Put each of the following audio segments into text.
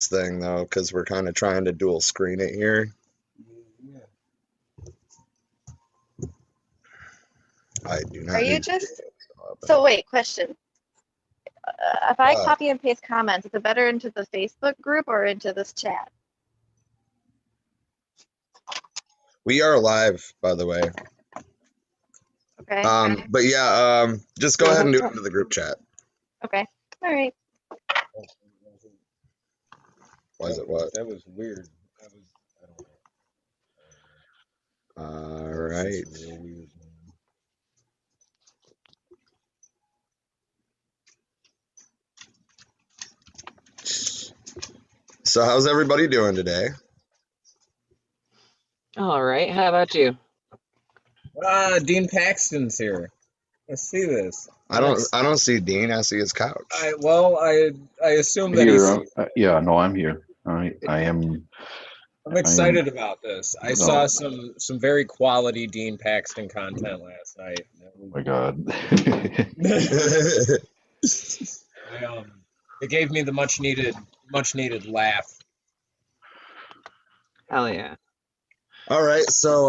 this thing though, because we're kind of trying to dual screen it here. Yeah. I do not. Are you need to just- do it. So wait, question. If I What? copy and paste comments, is it better into the Facebook group or into this chat? We are live, by the way. Okay. But yeah, just go ahead and do it into the group chat. Okay. All right. Why is it what? That was weird. That was, I don't know. All That's right. just real weird, man. So how's everybody doing today? All right. How about you? Dean Paxton's here. Let's see this. I don't see Dean. I see his couch. I assume that Here, he's. yeah, no, I'm here. I am. I'm excited about this. I saw some very quality Dean Paxton content last night. Oh my God. It gave me the much needed laugh. Hell yeah. All right, so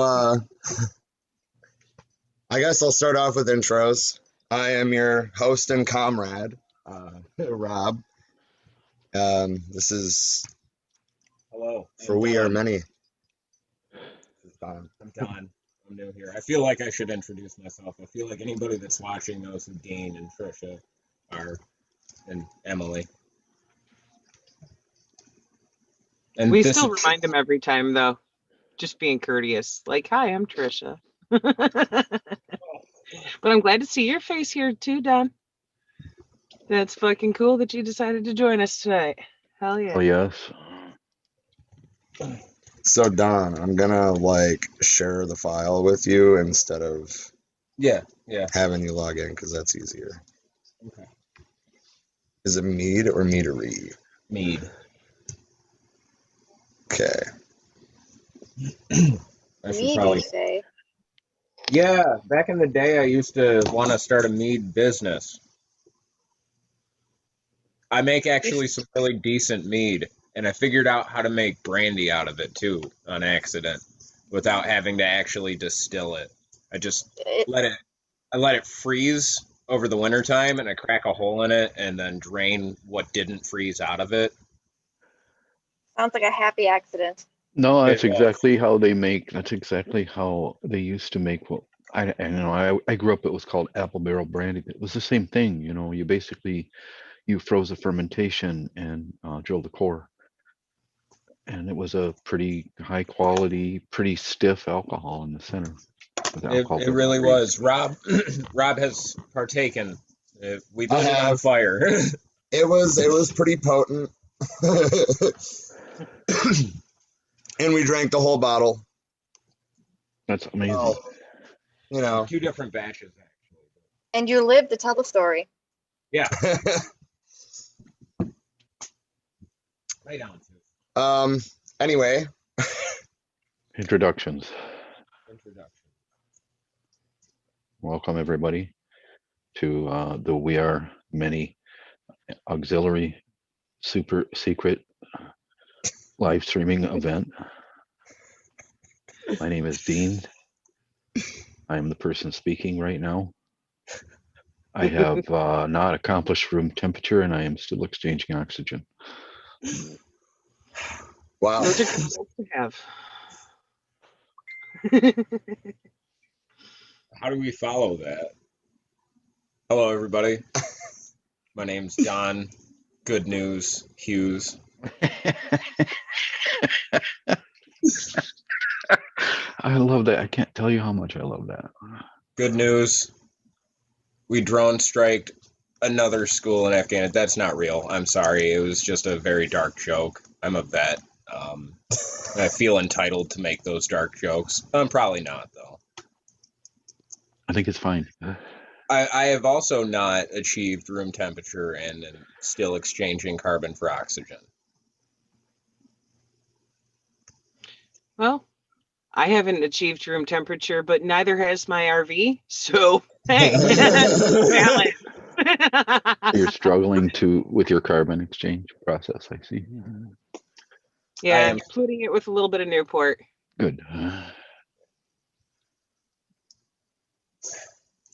I guess I'll start off with intros. I am your host and comrade, Rob. This is Hello. for we are many. I'm Don. I'm new here. I feel like I should introduce myself. I feel like anybody that's watching knows who Dean and Trisha are, and Emily. And We this still is- remind them every time, though. Just being courteous. Like, hi, I'm Trisha. But I'm glad to see your face here too, Don. That's fucking cool that you decided to join us tonight. Hell yeah. Oh yes. So Don, I'm gonna like share the file with you instead of Yeah. having you log in because that's easier. Okay. Is it Mead or Meadery? Mead. Okay. I should Mead, probably. you say? Yeah, back in the day, I used to want to start a mead business. I make actually some really decent mead, and I figured out how to make brandy out of it too on accident, without having to actually distill it. I just let it freeze over the wintertime, and I crack a hole in it, and then drain what didn't freeze out of it. Sounds like a happy accident. No, that's It was. exactly how they make. That's exactly how they used to make. What I grew up. It was called apple barrel brandy. It was the same thing. You know, you froze the fermentation and drilled the core, and it was a pretty high quality, pretty stiff alcohol in the center. It really was. Rob has partaken. We lit it on have. fire. It was pretty potent. And we drank the whole bottle. That's amazing. Oh, you know. 2 different batches, actually. And you live to tell the story. Yeah. Right on. Anyway. Introductions. Introduction. Welcome everybody to the We Are Many auxiliary super secret live streaming event. My name is Dean. I am the person speaking right now. I have not accomplished room temperature and I am still exchanging oxygen. Wow. Those are good goals to have. How do we follow that? Hello, everybody. My name's Don Good News Hughes. I love that. I can't tell you how much I love that. Good news. We drone striked another school in Afghanistan. That's not real. I'm sorry. It was just a very dark joke. I'm a vet. I feel entitled to make those dark jokes. I'm probably not, though. I think it's fine. I have also not achieved room temperature and am still exchanging carbon for oxygen. Well, I haven't achieved room temperature, but neither has my RV. So, hey, balance. You're struggling with your carbon exchange process, I see. Yeah, am. including it with a little bit of Newport. Good.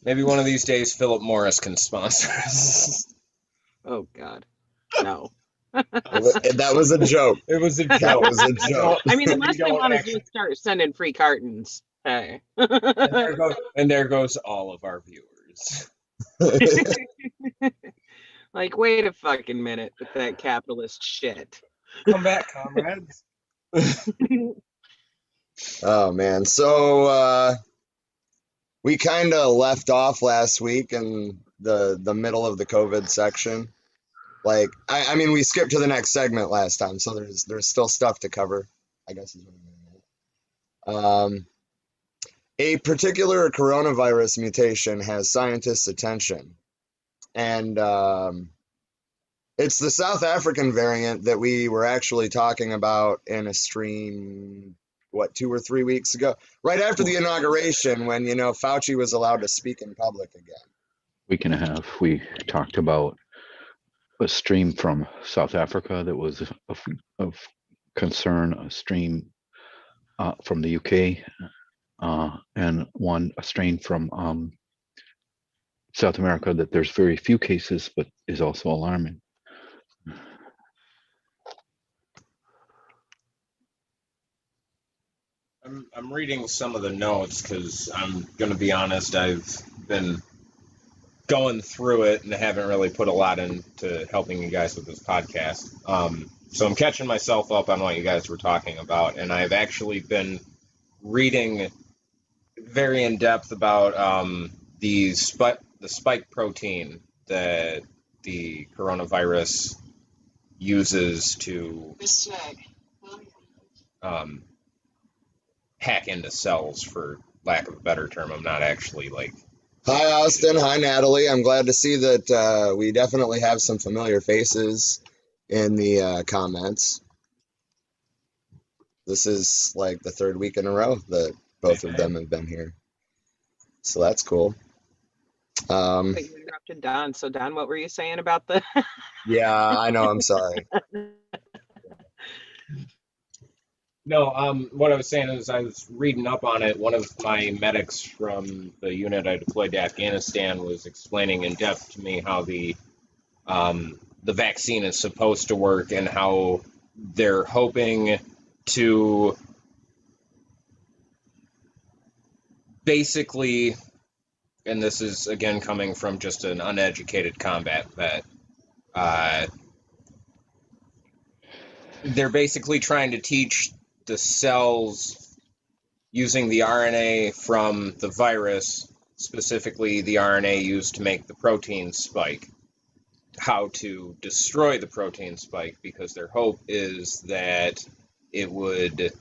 Maybe one of these days Philip Morris can sponsor us. Oh God, no. That was a joke. It was a That joke. was a We joke. I mean, the we last they don't want is actually. to start sending free cartons. Hey. And there goes all of our viewers. Like, wait a fucking minute with that capitalist shit. Come back, comrades. Oh man. So we kind of left off last week in the middle of the COVID section. Like I mean we skipped to the next segment last time, so there's still stuff to cover, I guess is what I'm getting at. A particular coronavirus mutation has scientists' attention, and it's the South African variant that we were actually talking about in a stream, what, 2 or 3 weeks ago, right after the inauguration, when Fauci was allowed to speak in public again. Week and a half, we talked about a stream from South Africa that was of concern, a stream from the UK, and a strain from South America that there's very few cases, but is also alarming. I'm reading some of the notes because I'm going to be honest, I've been going through it and haven't really put a lot into helping you guys with this podcast. So I'm catching myself up on what you guys were talking about, and I've actually been reading very in depth about the spike protein that the coronavirus uses to hack into cells, for lack of a better term. I'm not actually like. Hi, Austin. Hi, Natalie. I'm glad to see that we definitely have some familiar faces in the comments. This is like the third week in a row that both of them have been here. So that's cool. But you interrupted Don. So Don, what were you saying about the? Yeah, I know. I'm sorry. No, what I was saying is I was reading up on it. One of my medics from the unit I deployed to Afghanistan was explaining in depth to me how the vaccine is supposed to work and how they're hoping to basically, and this is again coming from just an uneducated combat vet, they're basically trying to teach the cells using the RNA from the virus, specifically the RNA used to make the protein spike, how to destroy the protein spike, because their hope is that it would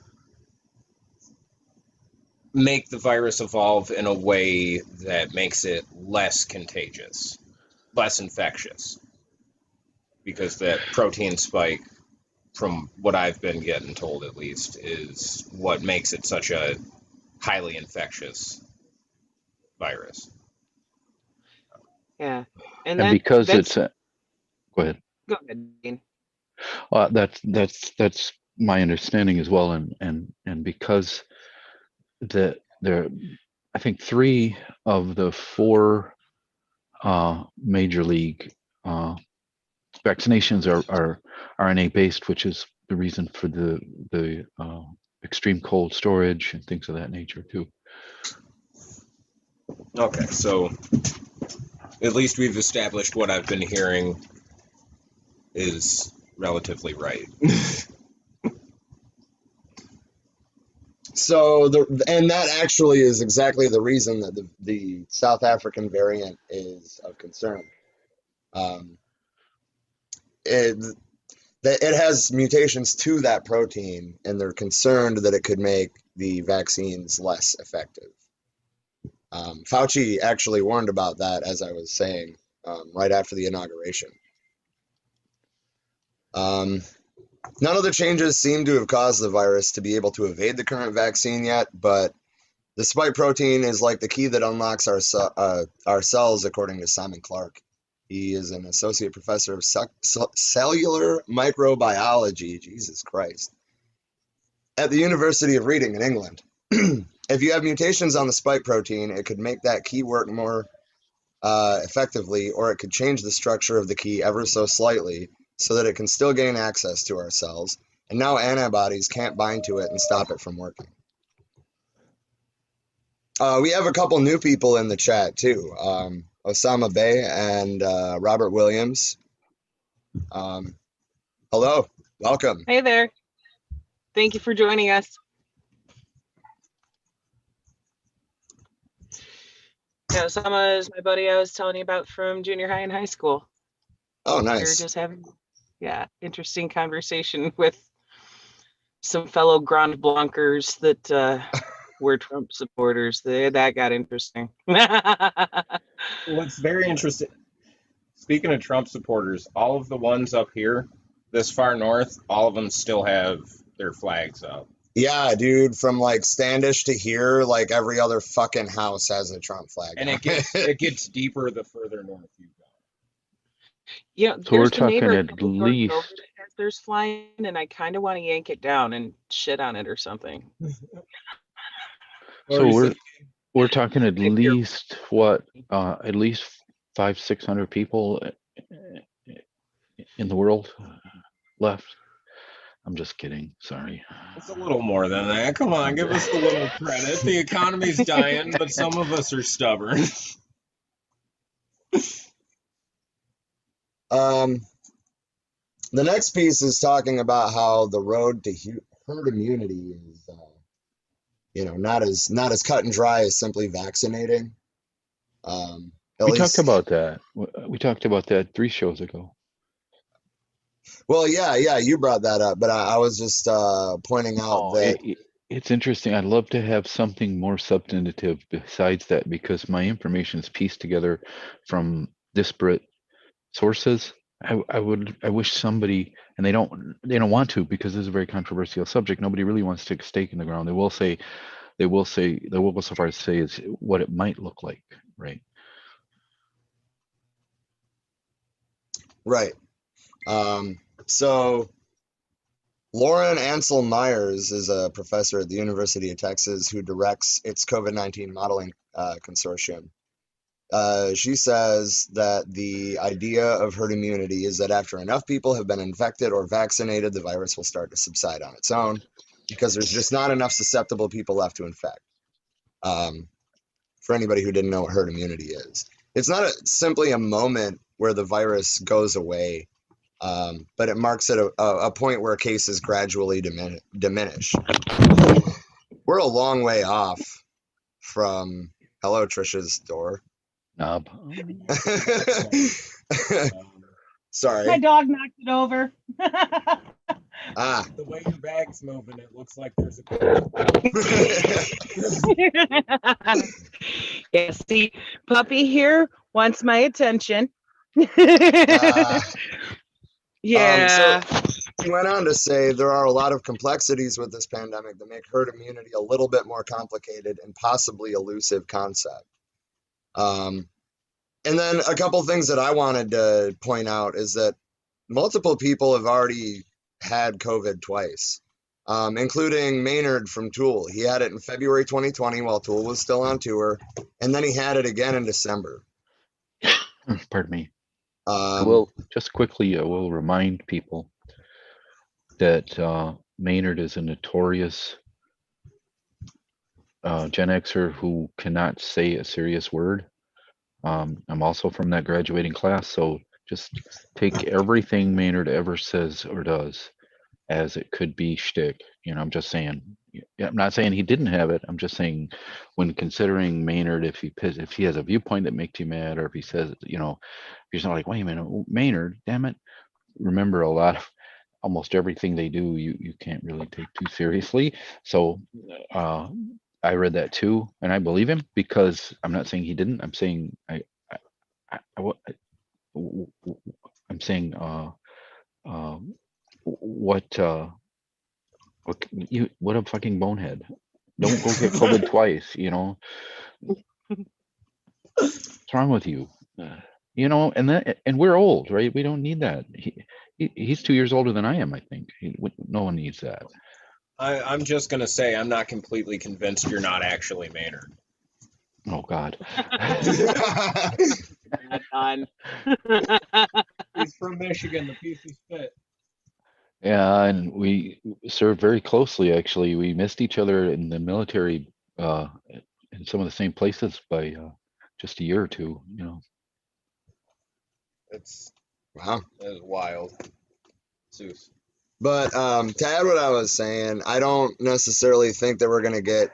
make the virus evolve in a way that makes it less contagious, less infectious, because that protein spike, from what I've been getting told at least, is what makes it such a highly infectious virus. Yeah, And because it's go ahead. Go ahead, Dean. That's my understanding as well, and because there, I think 3 of the 4 major league vaccinations are RNA based, which is the reason for the extreme cold storage and things of that nature too. Okay, so at least we've established what I've been hearing is relatively right. So and that actually is exactly the reason that the South African variant is of concern. It has mutations to that protein, and they're concerned that it could make the vaccines less effective. Fauci actually warned about that, as I was saying, right after the inauguration. None of the changes seem to have caused the virus to be able to evade the current vaccine yet, but the spike protein is like the key that unlocks our cells, according to Simon Clark. He is an associate professor of cellular microbiology, Jesus Christ, at the University of Reading in England. If you have mutations on the spike protein, it could make that key work more effectively, or it could change the structure of the key ever so slightly so that it can still gain access to our cells. And now antibodies can't bind to it and stop it from working. We have a couple new people in the chat too. Osama Bey and Robert Williams. Hello, welcome. Hey there. Thank you for joining us. Yeah, Osama is my buddy I was telling you about from junior high and high school. Oh, We were nice. just having, interesting conversation with some fellow Grand Blancers that were Trump supporters. That got interesting. What's very interesting, speaking of Trump supporters, all of the ones up here, this far north, all of them still have their flags up. Yeah, dude, from like Standish to here, like every other fucking house has a Trump flag. And on it gets deeper the further north you go. Yeah, So we're there's the talking neighbor at next door over least, that has theirs flying, and I kind of want to yank it down and shit on it or something. so we're talking at If you're- least what, at least 500-600 people in the world left. I'm just kidding. Sorry. It's a little more than that. Come on, give us a little credit. The economy's dying, but some of us are stubborn. The next piece is talking about how the road to herd immunity is, not as cut and dry as simply vaccinating. We talked about that. We talked about that 3 shows ago. Well, yeah, you brought that up, but I was just pointing out that It's interesting. I'd love to have something more substantive besides that, because my information is pieced together from disparate sources. I wish somebody, and they don't want to, because this is a very controversial subject. Nobody really wants to stick a stake in the ground. They will go so far as to say is what it might look like, right? Right. So Lauren Ansel Myers is a professor at the University of Texas who directs its COVID-19 modeling consortium. She says that the idea of herd immunity is that after enough people have been infected or vaccinated, the virus will start to subside on its own, because there's just not enough susceptible people left to infect. For anybody who didn't know what herd immunity is, it's not simply a moment where the virus goes away, but it marks at a point where cases gradually diminish. We're a long way off from, hello, Trisha's door. Knob. Sorry. My dog knocked it over. The way your bag's moving, it looks like there's a Yeah, see, puppy here wants my attention. Yeah. So he went on to say there are a lot of complexities with this pandemic that make herd immunity a little bit more complicated and possibly elusive concept. And then a couple things that I wanted to point out is that multiple people have already had COVID twice, including Maynard from Tool. He had it in February 2020 while Tool was still on tour, and then he had it again in December. Pardon me. Well, just quickly, I will remind people that Maynard is a notorious Gen Xer who cannot say a serious word. I'm also from that graduating class, so just take everything Maynard ever says or does as it could be shtick. I'm just saying. I'm not saying he didn't have it. I'm just saying, when considering Maynard, if he has a viewpoint that makes you mad, or if he says, if you're not like, wait a minute, Maynard, damn it. Remember, almost everything they do, you can't really take too seriously. So I read that too, and I believe him, because I'm not saying he didn't. I'm saying I'm saying what a fucking bonehead. Don't go get COVID twice. What's wrong with you? And we're old, right? We don't need that. He's 2 years older than I am, I think. No one needs that. I'm just gonna say I'm not completely convinced you're not actually Maynard. Oh God. Not done. He's from Michigan, the piece of spit. Yeah, and we served very closely. Actually, we missed each other in the military, in some of the same places by just a year or two. You know. It's Wow. wild. Zeus. But to add what I was saying, I don't necessarily think that we're going to get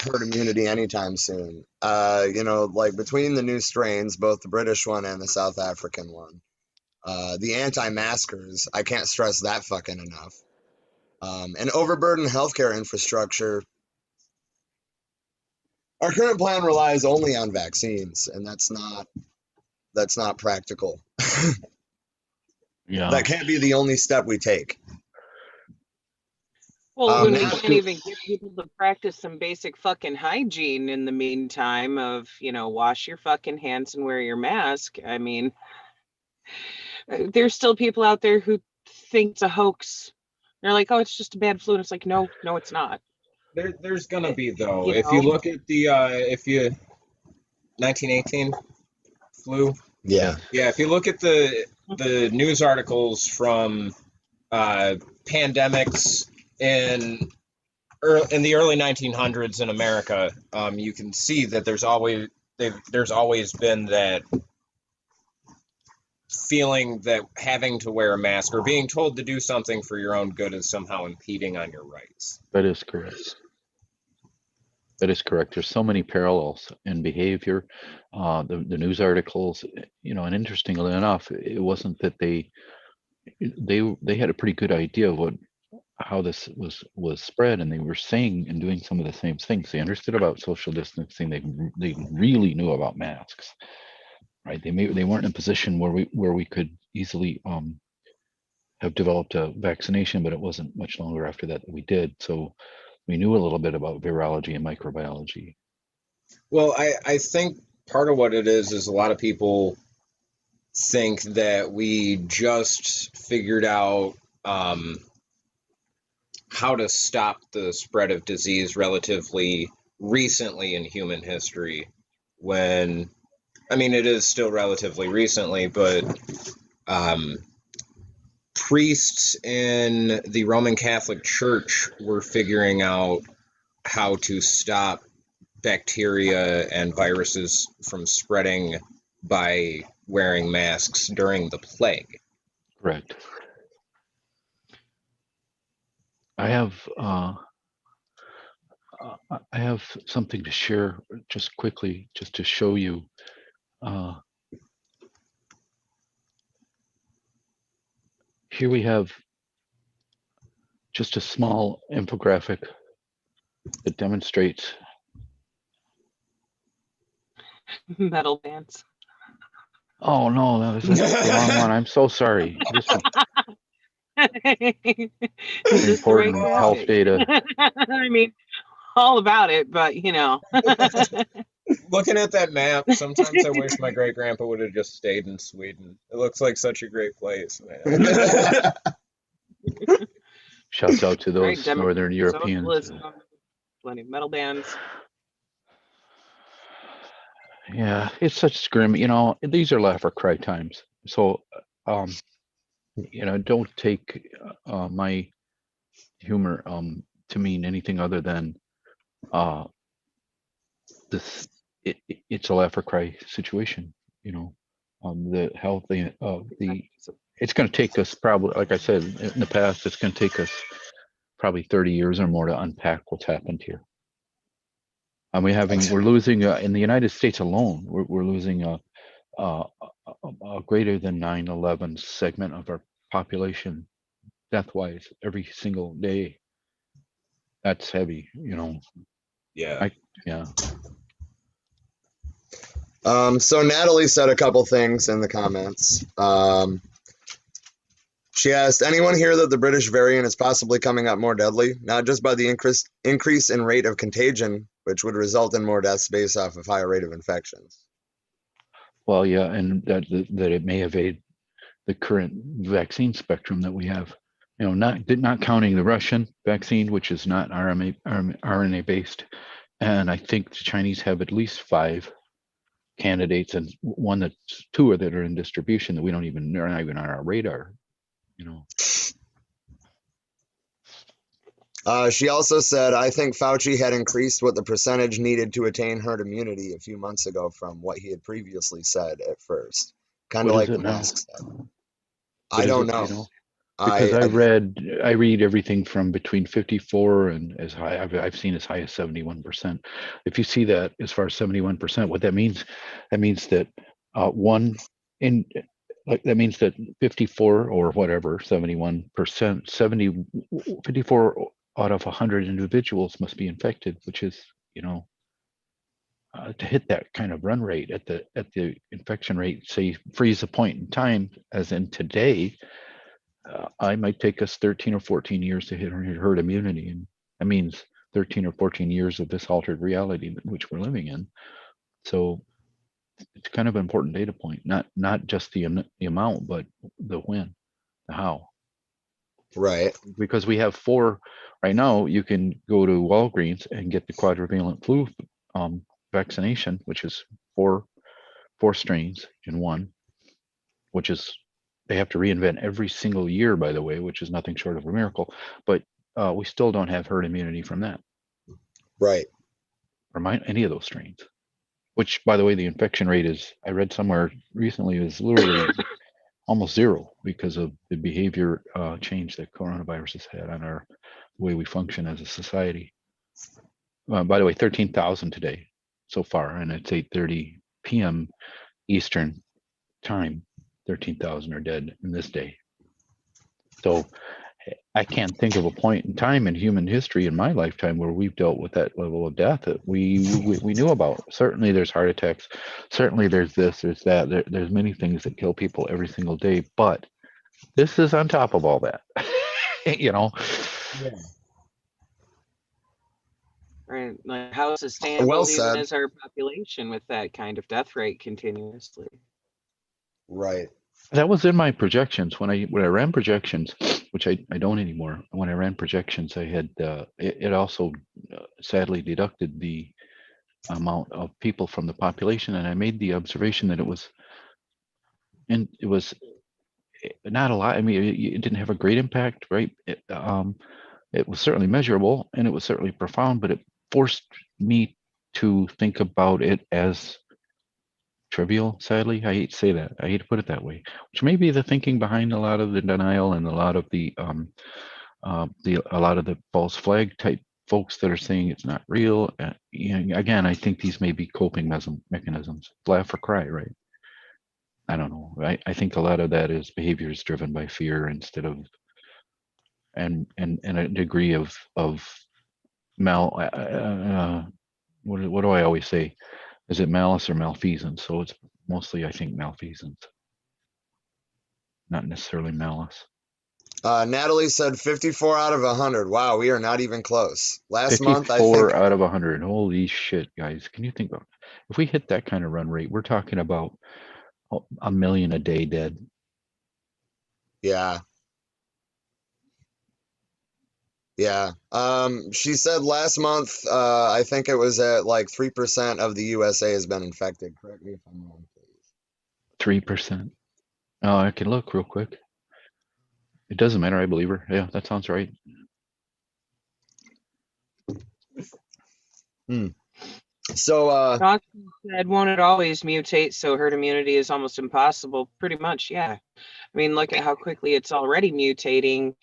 herd immunity anytime soon. Like between the new strains, both the British one and the South African one, the anti-maskers, I can't stress that fucking enough. And overburdened healthcare infrastructure. Our current plan relies only on vaccines, and that's not practical. Yeah. That can't be the only step we take. Well, when we Now, can't even get people to practice some basic fucking hygiene in the meantime of, wash your fucking hands and wear your mask. I mean, there's still people out there who think it's a hoax. They're like, oh, it's just a bad flu. And it's like, no, it's not. There's gonna be though. You If you know? look at the 1918 flu. yeah. Yeah, if you look at the news articles from pandemics in the early 1900s in America, you can see that there's always been that feeling that having to wear a mask or being told to do something for your own good is somehow impeding on your rights. That is correct. That is correct. There's so many parallels in behavior. The news articles, and interestingly enough, it wasn't that they had a pretty good idea of how this was spread, and they were saying and doing some of the same things. They understood about social distancing. They really knew about masks, right? They weren't in a position where we could easily have developed a vaccination, but it wasn't much longer after that we did. So we knew a little bit about virology and microbiology. Well, I think part of what it is a lot of people think that we just figured out how to stop the spread of disease relatively recently in human history, when, I mean, it is still relatively recently, but priests in the Roman Catholic Church were figuring out how to stop bacteria and viruses from spreading by wearing masks during the plague. Correct. I have something to share just quickly, just to show you. Here we have just a small infographic that demonstrates Metal bands. Oh no, that was the wrong one. I'm so sorry. This is important health data. I mean, all about it, but Looking at that map, sometimes I wish my great grandpa would have just stayed in Sweden. It looks like such a great place, man. Shouts out to those Right, Northern Europeans. socialism, plenty of metal bands. Yeah, it's such grim. These are laugh or cry times. So, don't take my humor to mean anything other than this. It's a laugh or cry situation. The health, it's going to take us probably, like I said in the past, it's going to take us probably 30 years or more to unpack what's happened here. And we're losing in the United States alone, we're losing a greater than 9/11 segment of our population death-wise every single day. That's heavy, Yeah. Yeah. So Natalie said a couple things in the comments. She asked, anyone hear that the British variant is possibly coming up more deadly, not just by the increase in rate of contagion, which would result in more deaths based off of higher rate of infections? Well, yeah, and that it may evade the current vaccine spectrum that we have. not counting the Russian vaccine, which is not RNA based, and I think the Chinese have at least 5 candidates, and two that are in distribution that they're not even on our radar. She also said, I think Fauci had increased what the percentage needed to attain herd immunity a few months ago from what he had previously said at first. Kind of What is like it the now? mask said. What I is don't it? Do you know. know? Because I I read everything from between 54 and as high. I've seen as high as 71%. If you see that as far as 71%, what that means that one in like that means that 54 or whatever 71%, 54 out of 100 individuals must be infected, which is to hit that kind of run rate at the infection rate, say freeze a point in time, as in today. I might take us 13 or 14 years to hit herd immunity, and that means 13 or 14 years of this altered reality in which we're living in. So it's kind of an important data point, not just the amount, but the when, the how. right. Because we have 4 right now. You can go to Walgreens and get the quadrivalent flu vaccination, which is four strains in one, which is they have to reinvent every single year, by the way, which is nothing short of a miracle. But we still don't have herd immunity from that, Right. from any of those strains. Which, by the way, the infection rate is, I read somewhere recently, is literally almost zero because of the behavior change that coronavirus has had on the way we function as a society. By the way, 13,000 today so far, and it's 8:30 p.m. Eastern time. 13,000 are dead in this day. So I can't think of a point in time in human history in my lifetime where we've dealt with that level of death that we knew about. Certainly there's heart attacks. Certainly there's this, there's that. There's many things that kill people every single day, but this is on top of all that. Yeah. Right. Like, how Well sustainable even said. is our population with that kind of death rate continuously? Right. That was in my projections when I ran projections, which I don't anymore. When I ran projections, I had it also sadly deducted the amount of people from the population, and I made the observation that it was not a lot. I mean, it didn't have a great impact, right? It was certainly measurable and it was certainly profound, but it forced me to think about it as trivial. Sadly, I hate to say that. I hate to put it that way, which may be the thinking behind a lot of the denial and a lot of the false flag type folks that are saying it's not real. Again, I think these may be coping mechanisms, laugh or cry, right? I don't know. I think a lot of that is behavior is driven by fear instead of and a degree of mal. What do I always say? Is it malice or malfeasance? So it's mostly, I think, malfeasance, not necessarily malice. Natalie said 54 out of 100. Wow, we are not even close. Last month, I 54 think, out of 100. Holy shit, guys! Can you think about if we hit that kind of run rate? We're talking about a million a day dead. yeah. Yeah. She said last month, I think it was at like 3% of the USA has been infected. Correct me if I'm wrong, please. 3%. Oh, I can look real quick. It doesn't matter. I believe her. Yeah, that sounds right. So, Johnson said, won't it always mutate so herd immunity is almost impossible? Pretty much, yeah. I mean, look at how quickly it's already mutating.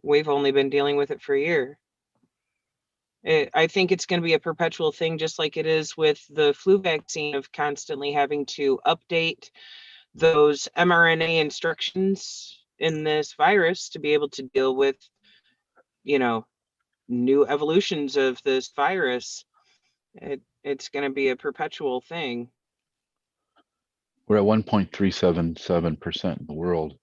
We've only been dealing with it for a year. I think it's going to be a perpetual thing, just like it is with the flu vaccine, of constantly having to update those mRNA instructions in this virus to be able to deal with, new evolutions of this virus. It's going to be a perpetual thing. We're at 1.377% in the world.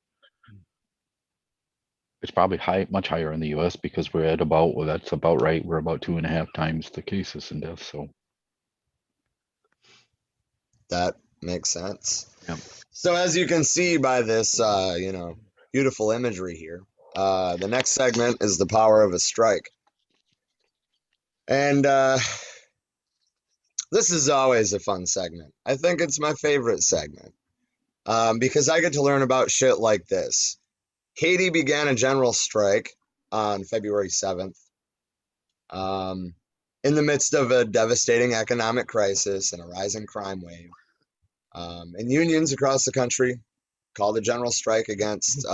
It's probably much higher in the US because we're at that's about right. We're about 2.5 times the cases and deaths. So that makes sense. yeah. So as you can see by this, beautiful imagery here. The next segment is the power of a strike. And this is always a fun segment. I think it's my favorite segment because I get to learn about shit like this. Haiti began a general strike on February 7th in the midst of a devastating economic crisis and a rising crime wave. And unions across the country called a general strike against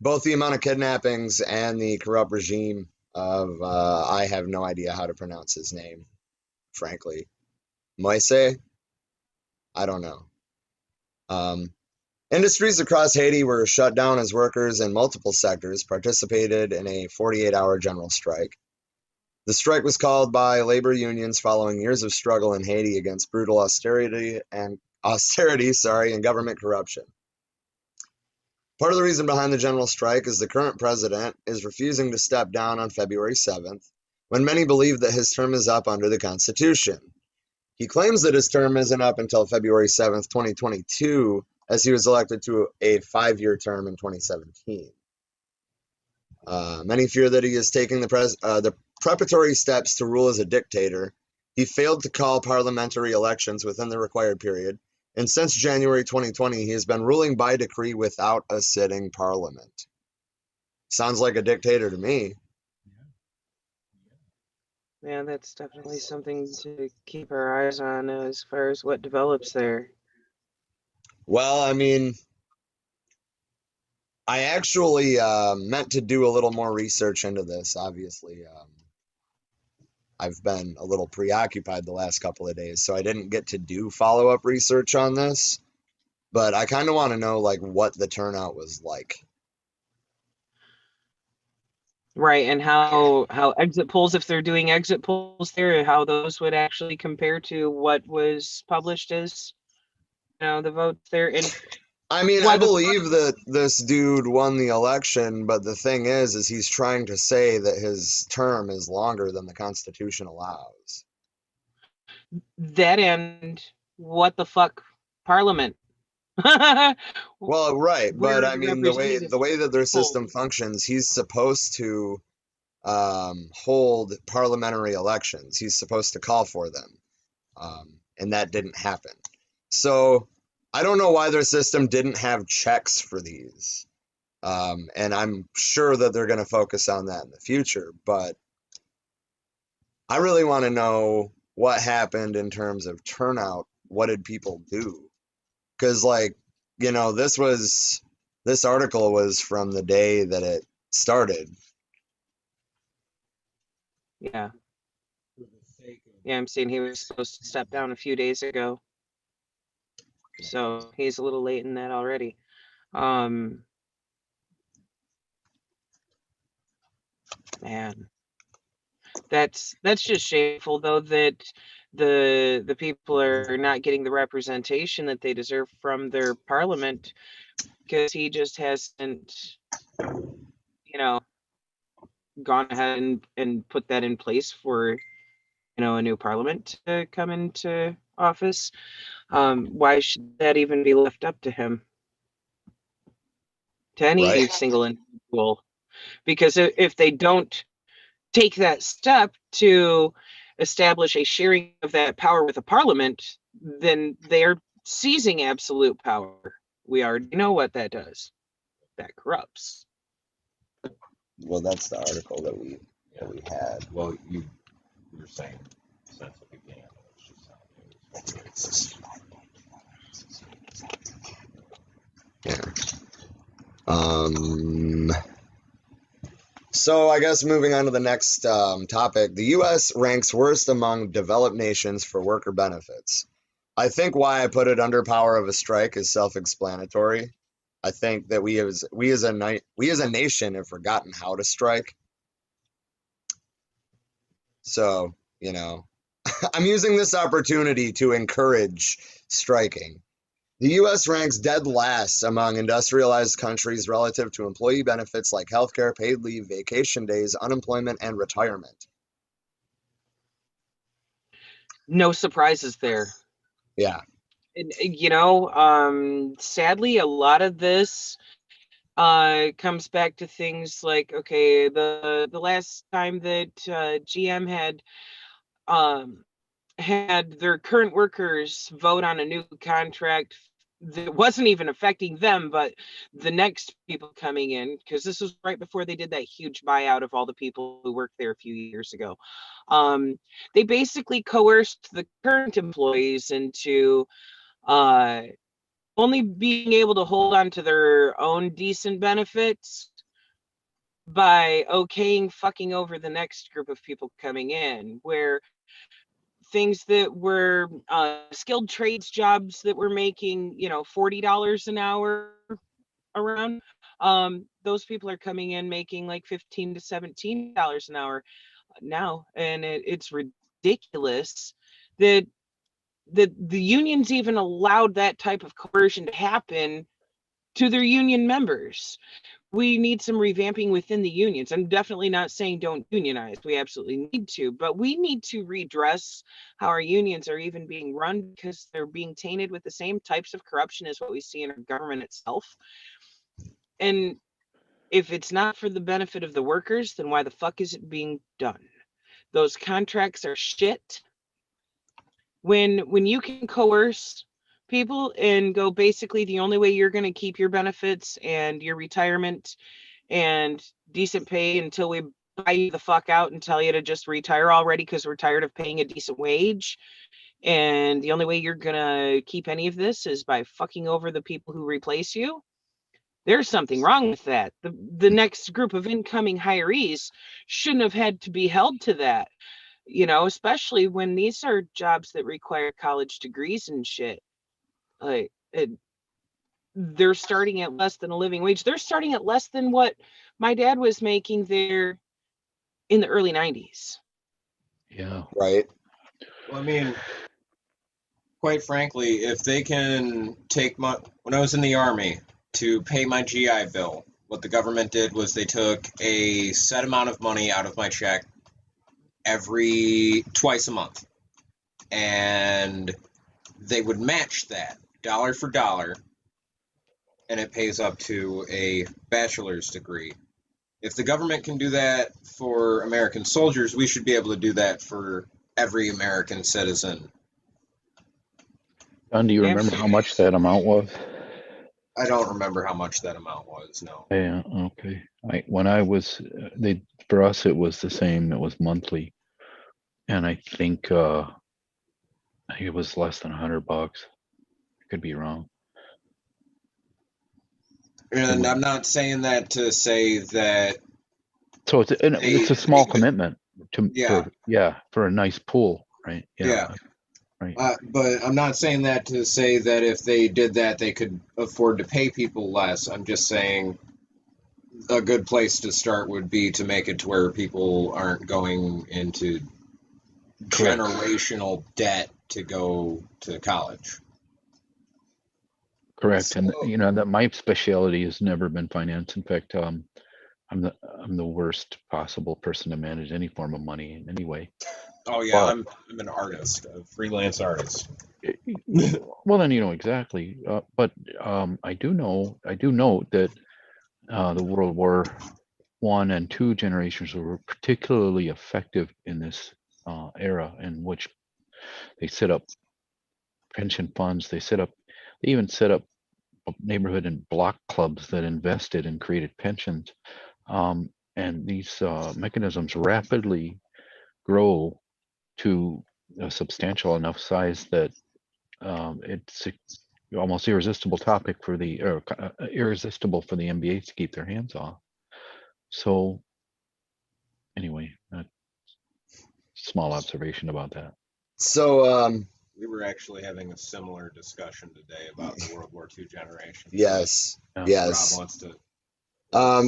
both the amount of kidnappings and the corrupt regime of, I have no idea how to pronounce his name, frankly. Moise? I don't know. Industries across Haiti were shut down as workers in multiple sectors participated in a 48-hour general strike. The strike was called by labor unions following years of struggle in Haiti against brutal austerity and government corruption. Part of the reason behind the general strike is the current president is refusing to step down on February 7th, when many believe that his term is up under the Constitution. He claims that his term isn't up until February 7th, 2022, as he was elected to a 5-year term in 2017. Many fear that he is taking the preparatory steps to rule as a dictator. He failed to call parliamentary elections within the required period, and since January 2020, he has been ruling by decree without a sitting parliament. Sounds like a dictator to me. Yeah, that's definitely something to keep our eyes on as far as what develops there. Well, I mean, I actually meant to do a little more research into this, obviously. I've been a little preoccupied the last couple of days, so I didn't get to do follow-up research on this. But I kind of want to know, like, what the turnout was like. Right, and how exit polls, if they're doing exit polls there, how those would actually compare to what was published as, the votes there. And I mean, I believe that this dude won the election, but the thing is he's trying to say that his term is longer than the Constitution allows. That and what the fuck, Parliament? Well, right, but I mean, the way that their system people. functions, he's supposed to hold parliamentary elections. He's supposed to call for them, and that didn't happen. So I don't know why their system didn't have checks for these, and I'm sure that they're going to focus on that in the future. But I really want to know what happened in terms of turnout. What did people do? Because, like, this article was from the day that it started. Yeah. Yeah, I'm seeing he was supposed to step down a few days ago. So he's a little late in that already. Man. That's just shameful, though, that the people are not getting the representation that they deserve from their parliament, because he just hasn't, gone ahead and put that in place for, a new parliament to come into office. Why should that even be left up to him? To any Right. single individual? Because if they don't take that step to establish a sharing of that power with a parliament, then they're seizing absolute power. We already know what that does. That corrupts. Well, that's the article that we had. Well, you're saying since the beginning, it's just Yeah. So I guess moving on to the next topic, the U.S. ranks worst among developed nations for worker benefits. I think why I put it under power of a strike is self-explanatory. I think that we as a nation have forgotten how to strike. So, I'm using this opportunity to encourage striking. The U.S. ranks dead last among industrialized countries relative to employee benefits like healthcare, paid leave, vacation days, unemployment, and retirement. No surprises there. Yeah. And, sadly, a lot of this comes back to things like, okay, the last time that GM had their current workers vote on a new contract that wasn't even affecting them, but the next people coming in, because this was right before they did that huge buyout of all the people who worked there a few years ago. They basically coerced the current employees into only being able to hold on to their own decent benefits by okaying fucking over the next group of people coming in, where things that were skilled trades jobs that were making, $40 an hour around, those people are coming in making like $15 to $17 an hour now. And it's ridiculous that the unions even allowed that type of coercion to happen to their union members. We need some revamping within the unions. I'm definitely not saying don't unionize. We absolutely need to, but we need to redress how our unions are even being run, because they're being tainted with the same types of corruption as what we see in our government itself. And if it's not for the benefit of the workers, then why the fuck is it being done? Those contracts are shit. When you can coerce people and go, basically the only way you're going to keep your benefits and your retirement and decent pay until we buy you the fuck out and tell you to just retire already because we're tired of paying a decent wage, and the only way you're gonna keep any of this is by fucking over the people who replace you, there's something wrong with that. The next group of incoming hirees shouldn't have had to be held to that, especially when these are jobs that require college degrees and shit. Like, they're starting at less than a living wage. They're starting at less than what my dad was making there in the early 90s. Yeah. Right. Well, I mean, quite frankly, if they can take when I was in the Army, to pay my GI Bill, what the government did was they took a set amount of money out of my check twice a month, and they would match that dollar for dollar, and it pays up to a bachelor's degree. If the government can do that for American soldiers, we should be able to do that for every American citizen. Don, do you remember how much that amount was? I don't remember how much that amount was, no. Yeah, okay. When I was, for us, it was the same. It was monthly. And I think it was less than $100. I could be wrong. And I'm not saying that to say that. So it's a small commitment for a nice pool, right? Yeah. Right. But I'm not saying that to say that if they did that, they could afford to pay people less. I'm just saying a good place to start would be to make it to where people aren't going into generational debt to go to college. Correct. So, and that my specialty has never been finance. In fact, I'm the worst possible person to manage any form of money in any way. Oh yeah, I'm an artist, a freelance artist. Well, then exactly. But I do note that the World War I and II generations were particularly effective in this era, in which they set up pension funds. They even set up neighborhood and block clubs that invested and created pensions. And these mechanisms rapidly grow to a substantial enough size that it's almost irresistible for the MBAs to keep their hands off. So anyway, small observation about that. So we were actually having a similar discussion today about the World War II generation. Yes. Yes. Rob wants to.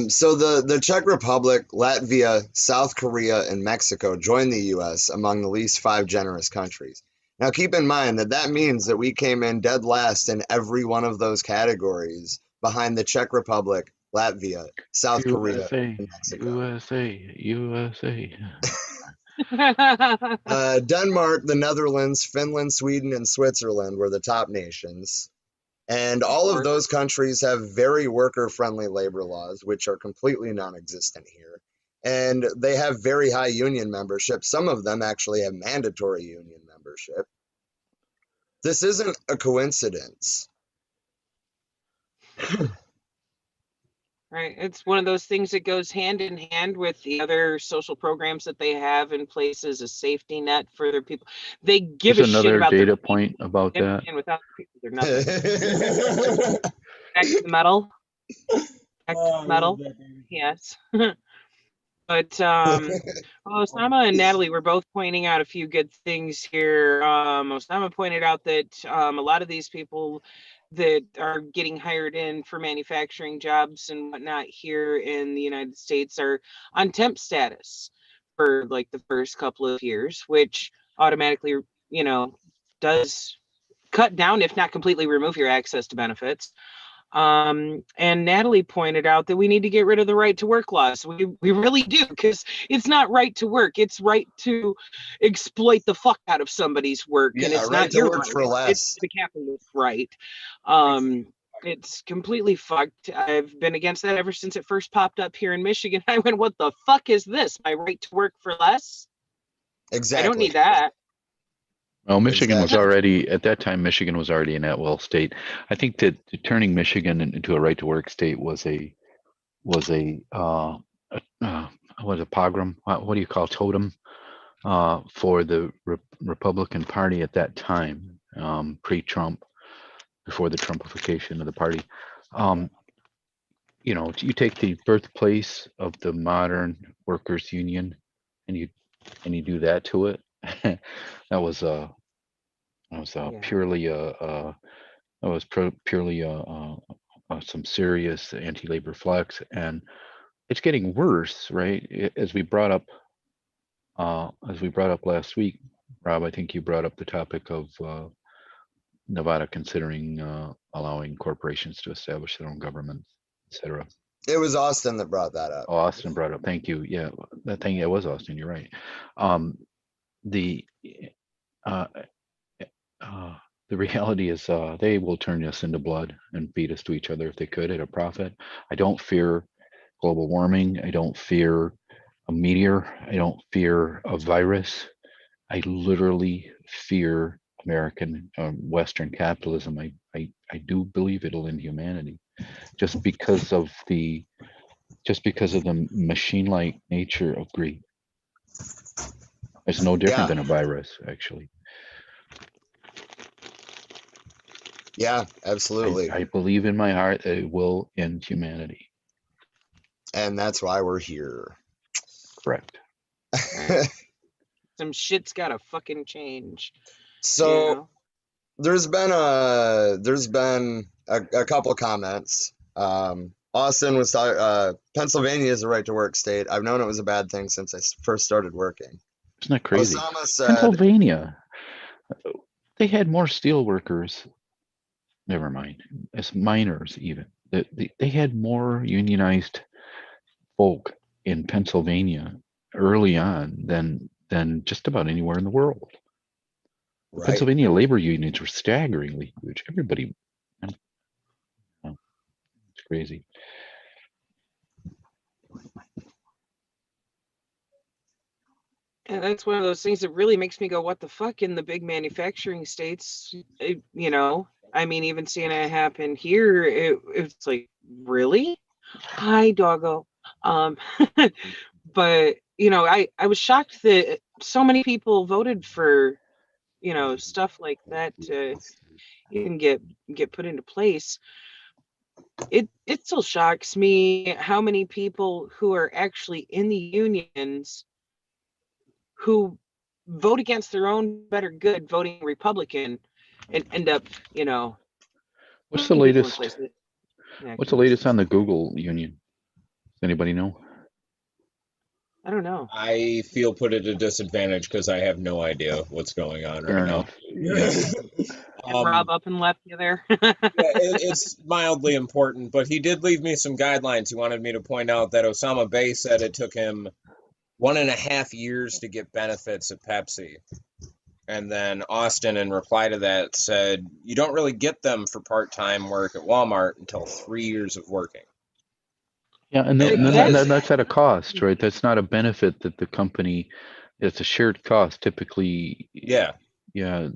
So the Czech Republic, Latvia, South Korea, and Mexico joined the U.S. among the least 5 generous countries. Now, keep in mind that means that we came in dead last in every one of those categories, behind the Czech Republic, Latvia, South Korea, and Mexico. USA. Denmark, the Netherlands, Finland, Sweden, and Switzerland were the top nations. And all of those countries have very worker-friendly labor laws, which are completely non-existent here. And they have very high union membership. Some of them actually have mandatory union membership. This isn't a coincidence. Right. It's one of those things that goes hand in hand with the other social programs that they have in place as a safety net for their people. They give There's a shit another about their data people, point about that. and without the people, they're nothing. Back to the metal. Back to the metal. Yes. But Osama and Natalie were both pointing out a few good things here. Osama pointed out that a lot of these people that are getting hired in for manufacturing jobs and whatnot here in the United States are on temp status for like the first couple of years, which automatically, does cut down, if not completely remove your access to benefits. And Natalie pointed out that we need to get rid of the right to work laws. We really do, because it's not right to work. It's right to exploit the fuck out of somebody's work. Yeah, and it's right not to your work right. for less. It's the capitalist right. It's completely fucked. I've been against that ever since it first popped up here in Michigan. I went, what the fuck is this? My right to work for less? Exactly. I don't need that. Well, Michigan was already, at that time, Michigan was already an at-will state. I think that turning Michigan into a right-to-work state was a pogrom. What do you call totem for the Republican Party at that time, pre-Trump, before the Trumpification of the party. You take the birthplace of the modern workers' union, and you do that to it. That was purely some serious anti-labor flex, and it's getting worse, right? As we brought up last week, Rob, I think you brought up the topic of Nevada considering allowing corporations to establish their own governments, etc. It was Austin that brought that up. Oh, Austin brought up. Thank you. Yeah, it was Austin. You're right. The reality is they will turn us into blood and feed us to each other if they could at a profit. I don't fear global warming. I don't fear a meteor. I don't fear a virus. I literally fear American Western capitalism. I do believe it'll end humanity, just because of the machine-like nature of greed. It's no different than a virus, actually. Yeah, absolutely. I believe in my heart that it will end humanity. And that's why we're here. Correct. Some shit's gotta fucking change. So there's been a couple comments. Austin was talking, Pennsylvania is a right to work state. I've known it was a bad thing since I first started working. Isn't that crazy? Osama said, Pennsylvania, they had more steel workers. Never mind, as miners even. They had more unionized folk in Pennsylvania early on than just about anywhere in the world. Right. Pennsylvania labor unions were staggeringly huge. Everybody, it's crazy. And that's one of those things that really makes me go, what the fuck, in the big manufacturing states, I mean, even seeing it happen here, it's like, really? Hi, doggo. But, I was shocked that so many people voted for, stuff like that to even get put into place. It still shocks me how many people who are actually in the unions who vote against their own better good, voting Republican, and end up, What's the latest? What's the latest on the Google union? Does anybody know? I don't know. I feel put at a disadvantage because I have no idea what's going on Fair right enough. now. Rob up and left you there. It's mildly important, but he did leave me some guidelines. He wanted me to point out that Osama Bey said it took him 1.5 years to get benefits at Pepsi. And then Austin, in reply to that, said, you don't really get them for part-time work at Walmart until 3 years of working. Yeah, and And that's at a cost, right? That's not a benefit that the company. It's a shared cost, typically. Yeah. Yeah.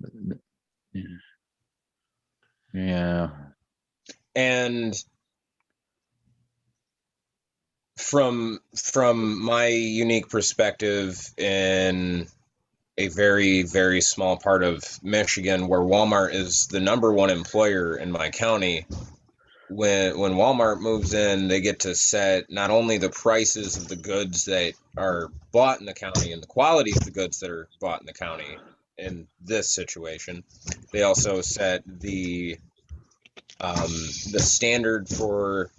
Yeah. And from my unique perspective in a very, very small part of Michigan, where Walmart is the #1 employer in my county, when Walmart moves in, they get to set not only the prices of the goods that are bought in the county and the quality of the goods that are bought in the county in this situation, they also set the standard for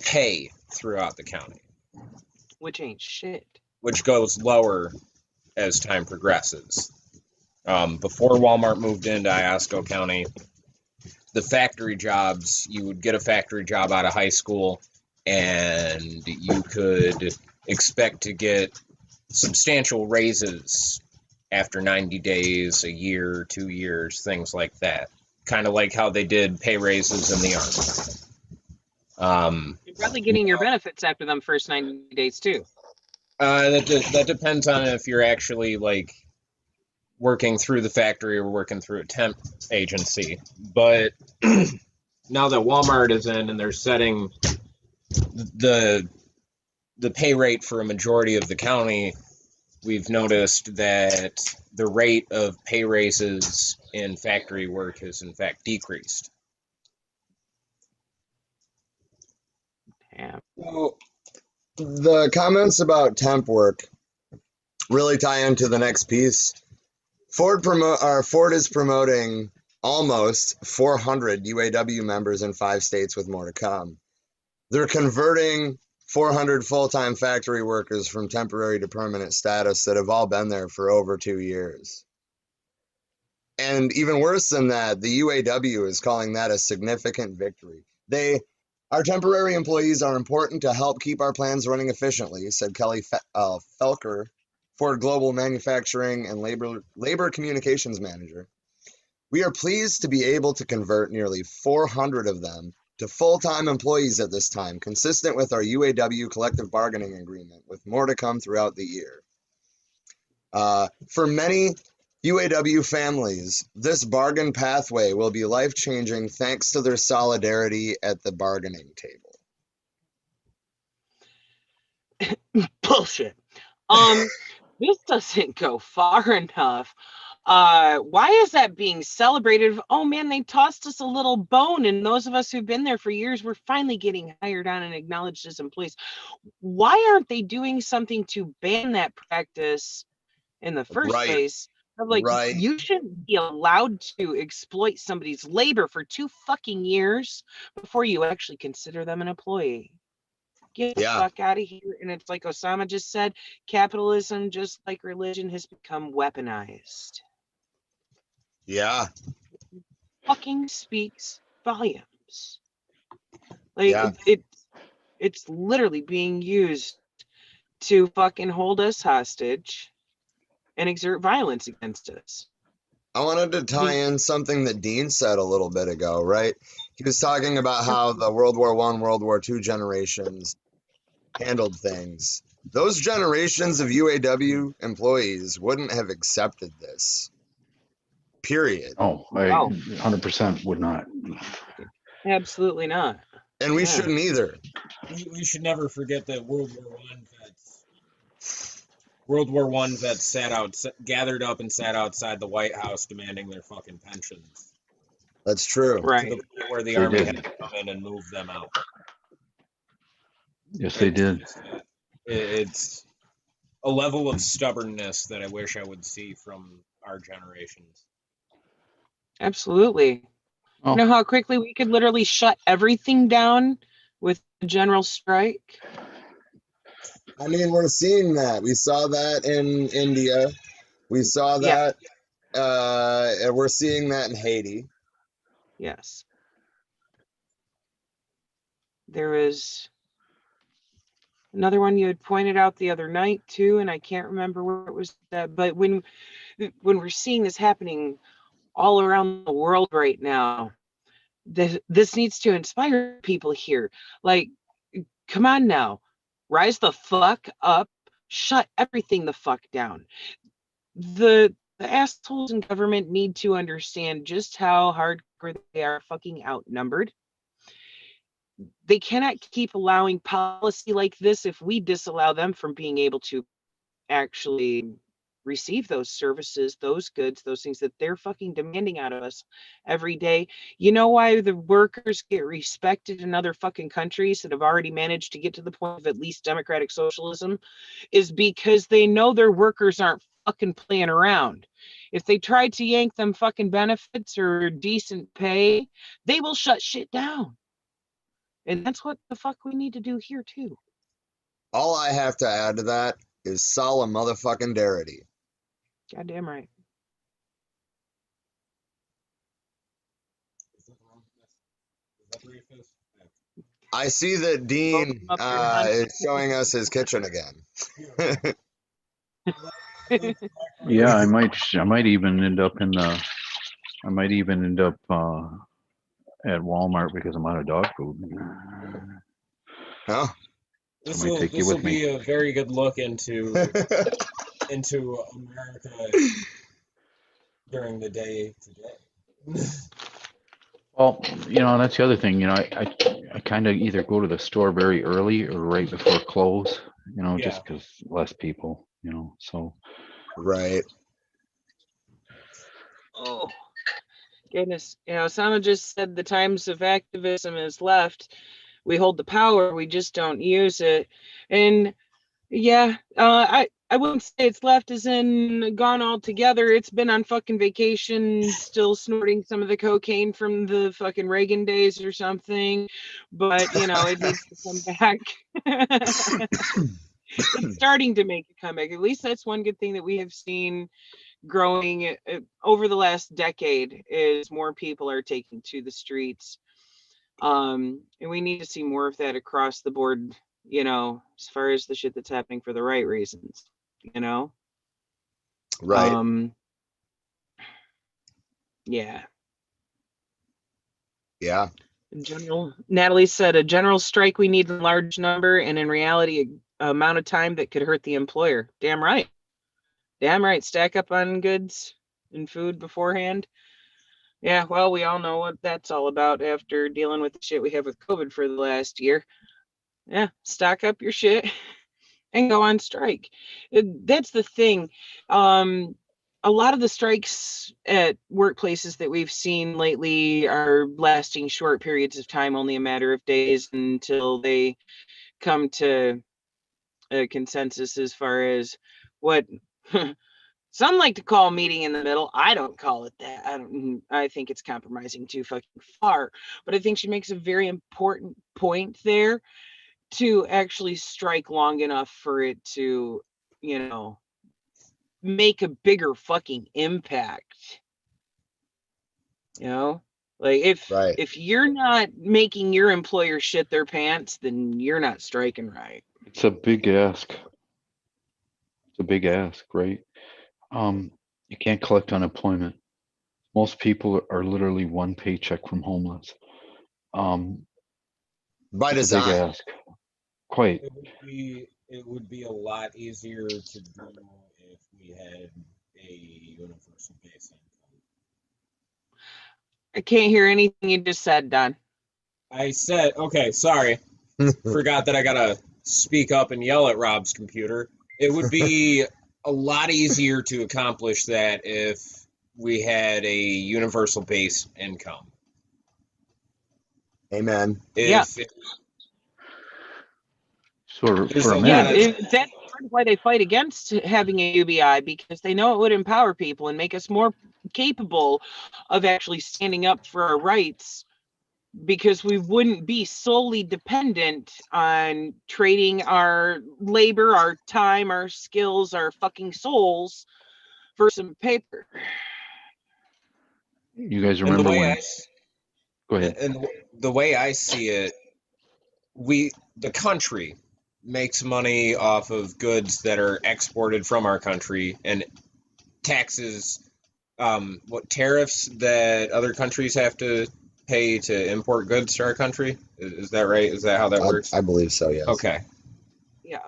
pay throughout the county, Which ain't shit. which goes lower as time progresses. Before Walmart moved into Iosco County, the factory jobs, you would get a factory job out of high school and you could expect to get substantial raises after 90 days, a year, 2 years, things like that. Kind of like how they did pay raises in the Army. You're probably getting your benefits after them first 90 days too. That depends on if you're actually like working through the factory or working through a temp agency. But now that Walmart is in and they're setting the pay rate for a majority of the county, we've noticed that the rate of pay raises in factory work has in fact decreased. Yeah. So the comments about temp work really tie into the next piece. Ford is promoting almost 400 UAW members in 5 states with more to come. They're converting 400 full-time factory workers from temporary to permanent status that have all been there for over 2 years. And even worse than that, the UAW is calling that a significant victory. Our temporary employees are important to help keep our plans running efficiently, said Kelly Felker, Ford Global Manufacturing and Labor Communications Manager. We are pleased to be able to convert nearly 400 of them to full-time employees at this time, consistent with our UAW collective bargaining agreement, with more to come throughout the year. For many UAW families, this bargain pathway will be life-changing thanks to their solidarity at the bargaining table. Bullshit. This doesn't go far enough. Why is that being celebrated? Oh man, they tossed us a little bone, and those of us who've been there for years, we're finally getting hired on and acknowledged as employees. Why aren't they doing something to ban that practice in the first place? Like, Right. You shouldn't be allowed to exploit somebody's labor for 2 fucking years before you actually consider them an employee. Get the fuck out of here. And it's like Osama just said, capitalism, just like religion, has become weaponized. Yeah. Fucking speaks volumes. Like it's literally being used to fucking hold us hostage and exert violence against us. I wanted to tie in something that Dean said a little bit ago, right? He was talking about how the World War I, World War II generations handled things. Those generations of UAW employees wouldn't have accepted this. Period. Oh, I 100% would not. Absolutely not. And we shouldn't either. We should never forget that World War I vets gathered up and sat outside the White House demanding their fucking pensions. That's true. Right. To the point where the Army had to come in and move them out. Yes, they did. It's a level of stubbornness that I wish I would see from our generations. Absolutely. Oh. You know how quickly we could literally shut everything down with a general strike? I mean, we're seeing that. We saw that in India. We saw that. We're seeing that in Haiti. Another one you had pointed out the other night too, and I can't remember where it was that, but when we're seeing this happening all around the world right now, this needs to inspire people here. Like, come on now, rise the fuck up, shut everything the fuck down. The assholes in government need to understand just how hardcore they are fucking outnumbered. They cannot keep allowing policy like this if we disallow them from being able to actually receive those services, those goods, those things that they're fucking demanding out of us every day. You know why the workers get respected in other fucking countries that have already managed to get to the point of at least democratic socialism? Is because they know their workers aren't fucking playing around. If they try to yank them fucking benefits or decent pay, they will shut shit down. And that's what the fuck we need to do here too. All I have to add to that is solemn motherfucking darity. Goddamn right. I see that Dean is showing us his kitchen again. Yeah, I might even end up at Walmart because I'm out of dog food. Huh? This might will take you this with will me. be a very good look into America during the day today. Well, that's the other thing. I kind of either go to the store very early or right before close. Yeah. Just because less people. So. Right. Oh, goodness. Osama just said the times of activism is left. We hold the power, we just don't use it. And yeah, I wouldn't say it's left as in gone altogether. It's been on fucking vacation, still snorting some of the cocaine from the fucking Reagan days or something. But, it needs to come back. It's starting to make a comeback. At least that's one good thing that we have seen growing over the last decade is more people are taking to the streets. And we need to see more of that across the board, as far as the shit that's happening for the right reasons, Right. Yeah. Yeah. Natalie said a general strike we need a large number, and in reality a amount of time that could hurt the employer. Damn right. Stack up on goods and food beforehand. Yeah, well, we all know what that's all about after dealing with the shit we have with COVID for the last year. Yeah, stock up your shit and go on strike. That's the thing. A lot of the strikes at workplaces that we've seen lately are lasting short periods of time, only a matter of days until they come to a consensus as far as what some like to call meeting in the middle. I don't call it that. I think it's compromising too fucking far. But I think she makes a very important point there to actually strike long enough for it to, make a bigger fucking impact. Like if you're not making your employer shit their pants, then you're not striking right. It's a big ask. Right? You can't collect unemployment. Most people are literally one paycheck from homeless. By It's a big design. ask. Quite. It would be a lot easier to do if we had a universal base income. I can't hear anything you just said, Don. I said, okay, sorry. Forgot that I gotta speak up and yell at Rob's computer. It would be a lot easier to accomplish that if we had a universal base income. Amen. That's part of why they fight against having a UBI, because they know it would empower people and make us more capable of actually standing up for our rights, because we wouldn't be solely dependent on trading our labor, our time, our skills, our fucking souls for some paper. You guys remember when? Go ahead. And the way I see it, the country makes money off of goods that are exported from our country and taxes what tariffs that other countries have to pay to import goods to our country. Is that right? Is that how that works? I believe so, yes. Okay. Yeah.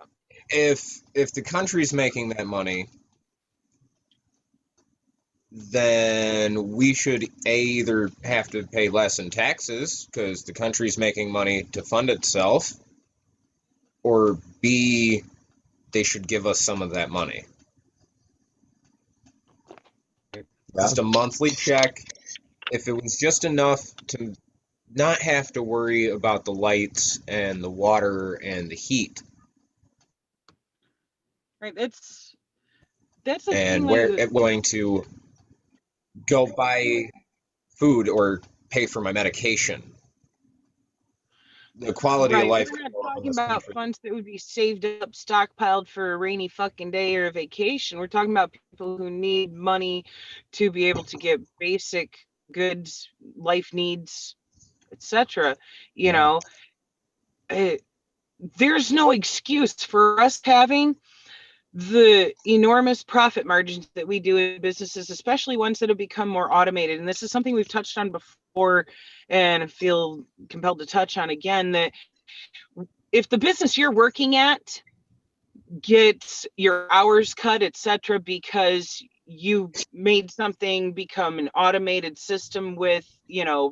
If the country's making that money, then we should either have to pay less in taxes because the country's making money to fund itself, or B, they should give us some of that money. Yeah. Just a monthly check. If it was just enough to not have to worry about the lights and the water and the heat, Right. That's the and thing. where Like, it going to go buy food or pay for my medication. The quality of right. life We're not could go up in talking this about country. funds that would be saved up, stockpiled for a rainy fucking day or a vacation. We're talking about people who need money to be able to get basic goods, life needs, etc. You Yeah. know, there's no excuse for us having the enormous profit margins that we do in businesses, especially ones that have become more automated. And this is something we've touched on before and I feel compelled to touch on again, that if the business you're working at gets your hours cut, etc., because you made something become an automated system with,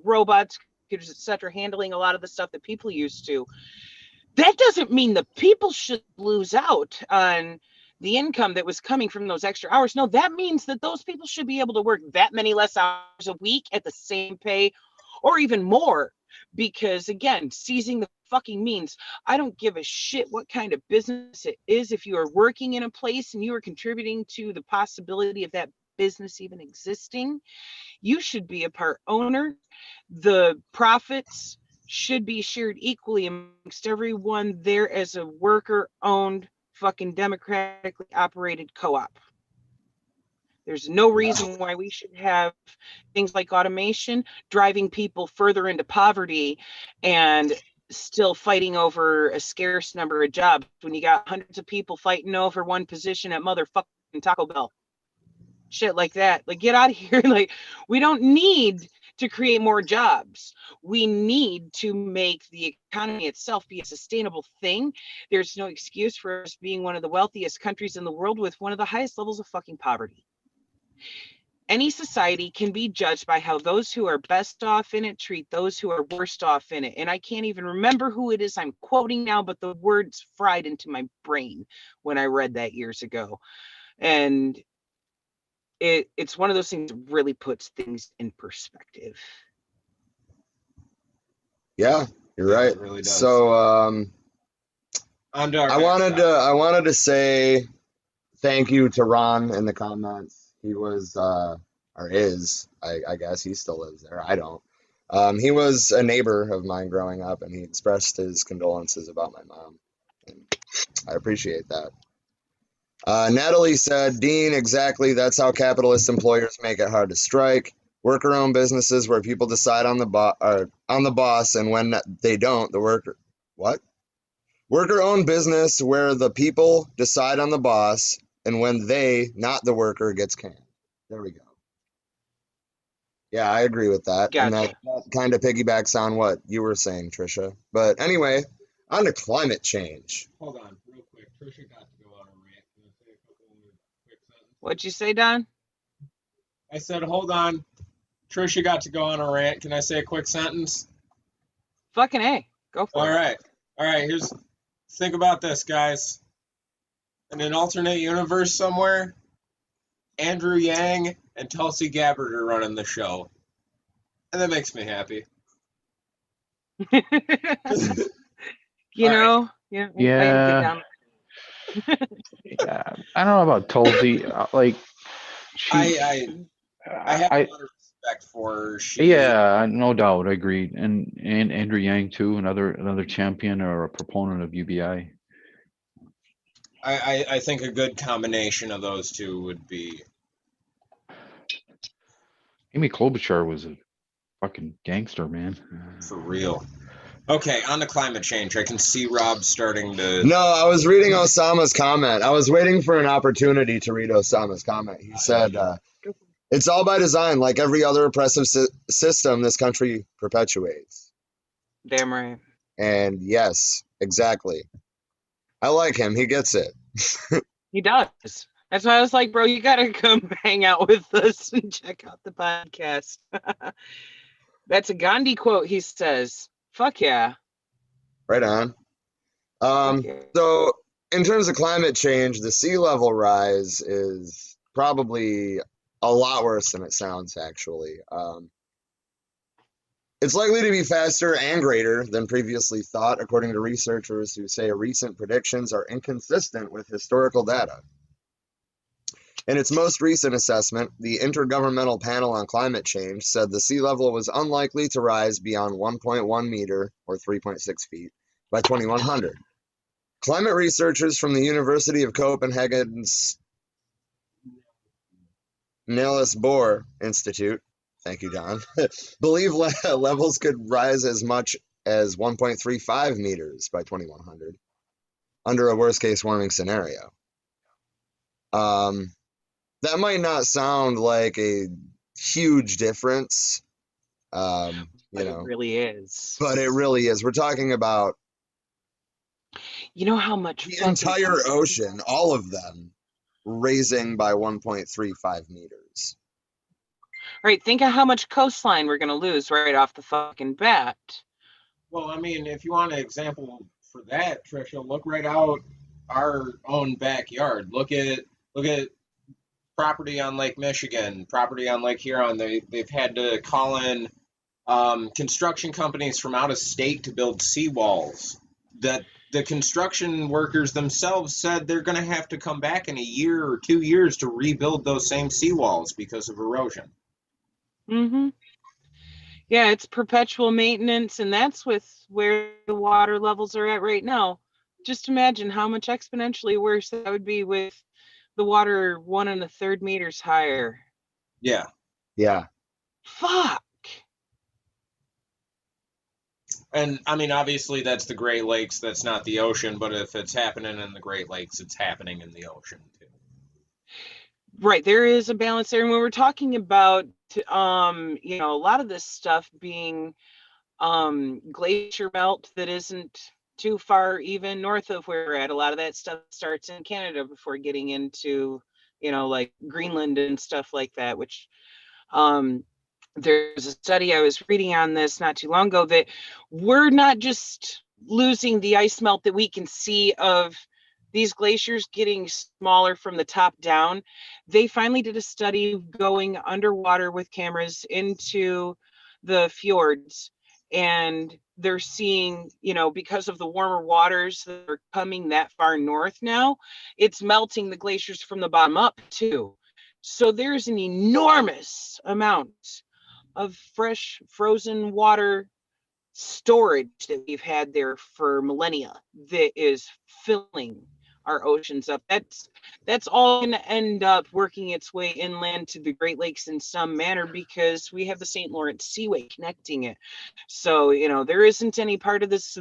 robots, computers, etc., handling a lot of the stuff that people used to, that doesn't mean the people should lose out on the income that was coming from those extra hours. No, that means that those people should be able to work that many less hours a week at the same pay or even more. Because again, seizing the fucking means, I don't give a shit what kind of business it is. If you are working in a place and you are contributing to the possibility of that business even existing, you should be a part owner. The profits should be shared equally amongst everyone there as a worker owned, fucking democratically operated co-op. There's no reason why we should have things like automation driving people further into poverty and still fighting over a scarce number of jobs when you got hundreds of people fighting over one position at motherfucking Taco Bell. Shit like that. Like, get out of here. Like, we don't need to create more jobs. We need to make the economy itself be a sustainable thing. There's no excuse for us being one of the wealthiest countries in the world with one of the highest levels of fucking poverty. Any society can be judged by how those who are best off in it treat those who are worst off in it. And I can't even remember who it is I'm quoting now, but the words fried into my brain when I read that years ago. And it's one of those things that really puts things in perspective. Yeah, you're right. It really does. So On to our I next wanted to say thank you to Ron in the comments. He was or is, I guess he still lives there. I don't. He was a neighbor of mine growing up, and he expressed his condolences about my mom. And I appreciate that. Natalie said, Dean, exactly. That's how capitalist employers make it hard to strike. Worker-owned businesses where people decide on the boss, and when they don't, the worker. What? Worker-owned business where the people decide on the boss, and when they, not the worker, gets canned. There we go. Yeah, I agree with that. Gotcha. And that kind of piggybacks on what you were saying, Trisha. But anyway, on to climate change. Hold on, real quick. Trisha got to go on a rant. Can I say a couple of quick sentences? What'd you say, Don? I said, hold on. Trisha got to go on a rant. Can I say a quick sentence? Fucking A. Go for All it. right. All right. Think about this, guys. In an alternate universe somewhere, Andrew Yang and Tulsi Gabbard are running the show. And that makes me happy. You All know, yeah, I can get down. Yeah, I don't know about Tulsi. Like, I have a lot of respect for her. Yeah, no doubt, I agree. And Andrew Yang too, another champion or a proponent of UBI. I think a good combination of those two would be. Amy Klobuchar was a fucking gangster, man. For real. Okay, on the climate change, I can see Rob starting to. No, I was reading Osama's comment. I was waiting for an opportunity to read Osama's comment. He said, it's all by design, like every other oppressive system this country perpetuates. Damn right. And yes, exactly. I like him. He gets it. He does. That's why I was like, bro, you gotta come hang out with us and check out the podcast. That's a Gandhi quote. He says, fuck yeah. Right on. Fuck yeah. So, in terms of climate change, the sea level rise is probably a lot worse than it sounds, actually. It's likely to be faster and greater than previously thought, according to researchers who say recent predictions are inconsistent with historical data. In its most recent assessment, the Intergovernmental Panel on Climate Change said the sea level was unlikely to rise beyond 1.1 meter, or 3.6 feet, by 2100. Climate researchers from the University of Copenhagen's Niels Bohr Institute, thank you, Don, believe levels could rise as much as 1.35 meters by 2100 under a worst-case warming scenario. That might not sound like a huge difference, you know, it really is. but it really is. We're talking about you know how much the entire ocean, all of them, raising by 1.35 meters. Right, think of how much coastline we're gonna lose right off the fucking bat. Well, I mean, if you want an example for that, Trisha, look right out our own backyard. Look at property on Lake Michigan, property on Lake Huron. They've had to call in construction companies from out of state to build seawalls. That the construction workers themselves said they're going to have to come back in a year or 2 years to rebuild those same seawalls because of erosion. Mm-hmm. Yeah, it's perpetual maintenance, and that's with where the water levels are at right now. Just imagine how much exponentially worse that would be with the water 1 1/3 meters higher. Yeah. Yeah. Fuck. And I mean, obviously, that's the Great Lakes. That's not the ocean. But if it's happening in the Great Lakes, it's happening in the ocean too. Right, there is a balance there, and when we're talking about, you know, a lot of this stuff being glacier melt that isn't too far even north of where we're at. A lot of that stuff starts in Canada before getting into, you know, like Greenland and stuff like that, which there's a study I was reading on this not too long ago that we're not just losing the ice melt that we can see of these glaciers getting smaller from the top down. They finally did a study going underwater with cameras into the fjords, and they're seeing, you know, because of the warmer waters that are coming that far north now, it's melting the glaciers from the bottom up too. So there's an enormous amount of fresh frozen water storage that we've had there for millennia that is filling our oceans up. That's all going to end up working its way inland to the Great Lakes in some manner, because we have the St. Lawrence Seaway connecting it. So, you know, there isn't any part of this.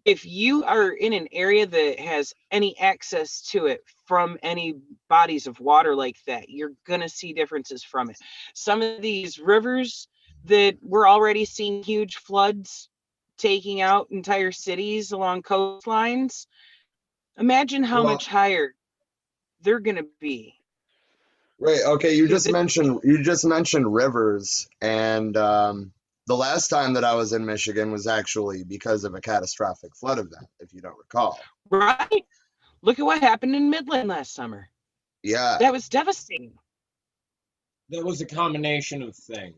If you are in an area that has any access to it from any bodies of water like that, you're going to see differences from it. Some of these rivers that we're already seeing huge floods taking out entire cities along coastlines, imagine how much higher they're going to be. Right. Okay. You just mentioned rivers, and the last time that I was in Michigan was actually because of a catastrophic flood event, if you don't recall. Right. Look at what happened in Midland last summer. Yeah. That was devastating. That was a combination of things.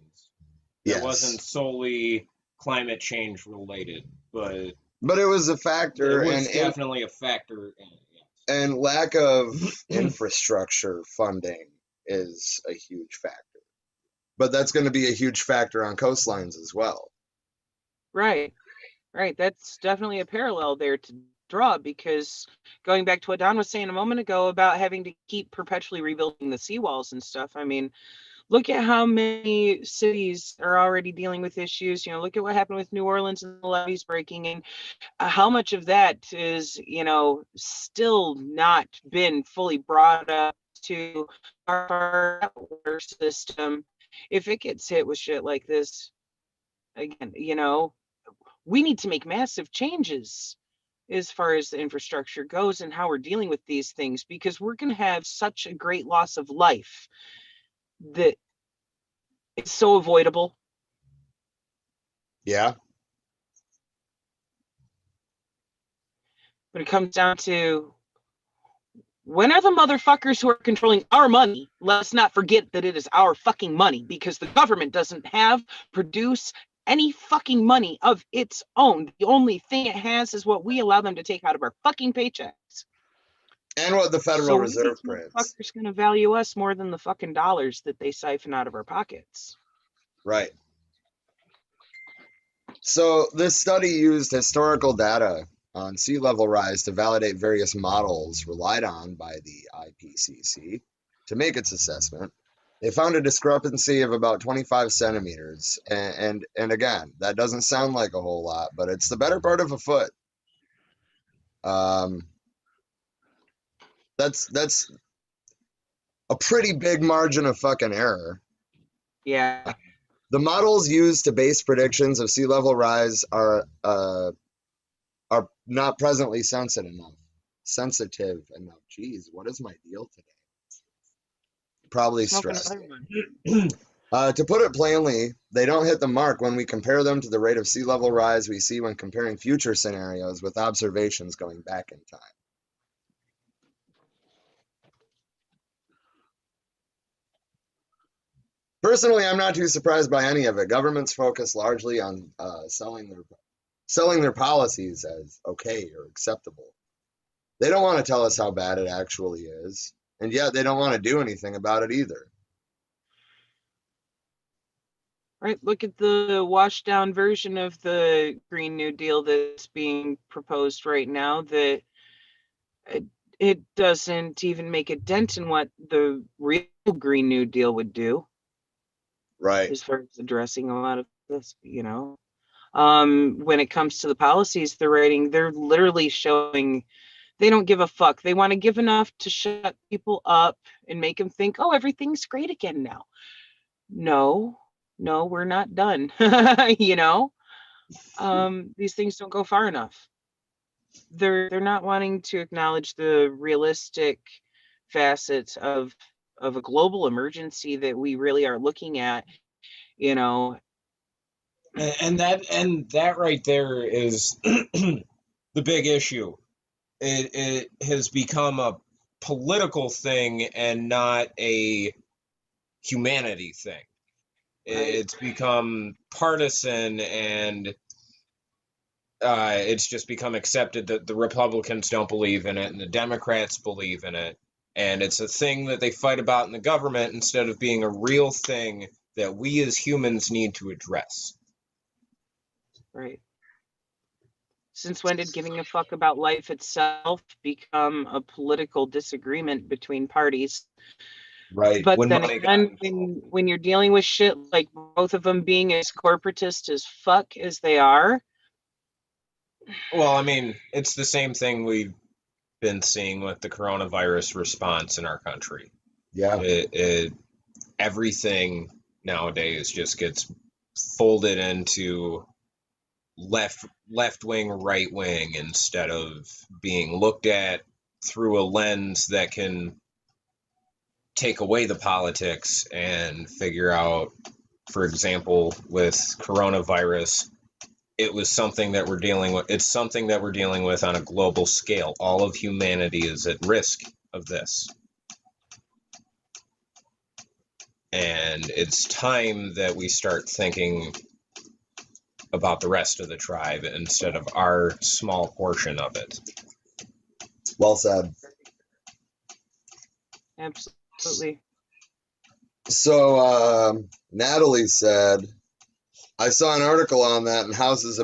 Yes. It wasn't solely climate change related, but it was a factor. It was definitely a factor in it. Yes. And lack of infrastructure funding is a huge factor. But that's going to be a huge factor on coastlines as well. Right. Right. That's definitely a parallel there to draw, because going back to what Don was saying a moment ago about having to keep perpetually rebuilding the seawalls and stuff, I mean, Look at how many cities are already dealing with issues. Look at what happened with New Orleans and the levees breaking in. How much of that is, still not been fully brought up to our water system. If it gets hit with shit like this, again, we need to make massive changes as far as the infrastructure goes and how we're dealing with these things, because we're going to have such a great loss of life that it's so avoidable. Yeah. When it comes down to, when are the motherfuckers who are controlling our money? Let's not forget that it is our fucking money, because the government doesn't produce any fucking money of its own. The only thing it has is what we allow them to take out of our fucking paychecks. And what the Federal Reserve prints. Motherfuckers gonna value us more than the fucking dollars that they siphon out of our pockets. Right. So this study used historical data on sea level rise to validate various models relied on by the IPCC to make its assessment. They found a discrepancy of about 25 centimeters. And again, that doesn't sound like a whole lot, but it's the better part of a foot. That's a pretty big margin of fucking error. Yeah. The models used to base predictions of sea level rise are not presently sensitive enough. Jeez, what is my deal today? Probably stressed. To put it plainly, they don't hit the mark when we compare them to the rate of sea level rise we see when comparing future scenarios with observations going back in time. Personally, I'm not too surprised by any of it. Governments focus largely on selling their policies as okay or acceptable. They don't want to tell us how bad it actually is, and yet they don't want to do anything about it either. Right, look at the washed down version of the Green New Deal that's being proposed right now, that it doesn't even make a dent in what the real Green New Deal would do. Right. As far as addressing a lot of this, when it comes to the policies they're writing, they're literally showing they don't give a fuck. They want to give enough to shut people up and make them think, oh, everything's great again now. No, we're not done. These things don't go far enough. They're not wanting to acknowledge the realistic facets of a global emergency that we really are looking at. And that right there is the big issue. It has become a political thing and not a humanity thing. Right. It's become partisan, and it's just become accepted that the Republicans don't believe in it and the Democrats believe in it. And it's a thing that they fight about in the government instead of being a real thing that we as humans need to address. Right. Since when did giving a fuck about life itself become a political disagreement between parties? Right. But when then again, when you're dealing with shit like both of them being as corporatist as fuck as they are. Well, I mean, it's the same thing we've been seeing with the coronavirus response in our country. Yeah. Everything nowadays just gets folded into left wing, right wing, instead of being looked at through a lens that can take away the politics and figure out, for example, with coronavirus, it was something that we're dealing with. It's something that we're dealing with on a global scale. All of humanity is at risk of this. And it's time that we start thinking about the rest of the tribe instead of our small portion of it. Well said. Absolutely. So Natalie said, I saw an article on that, and the house is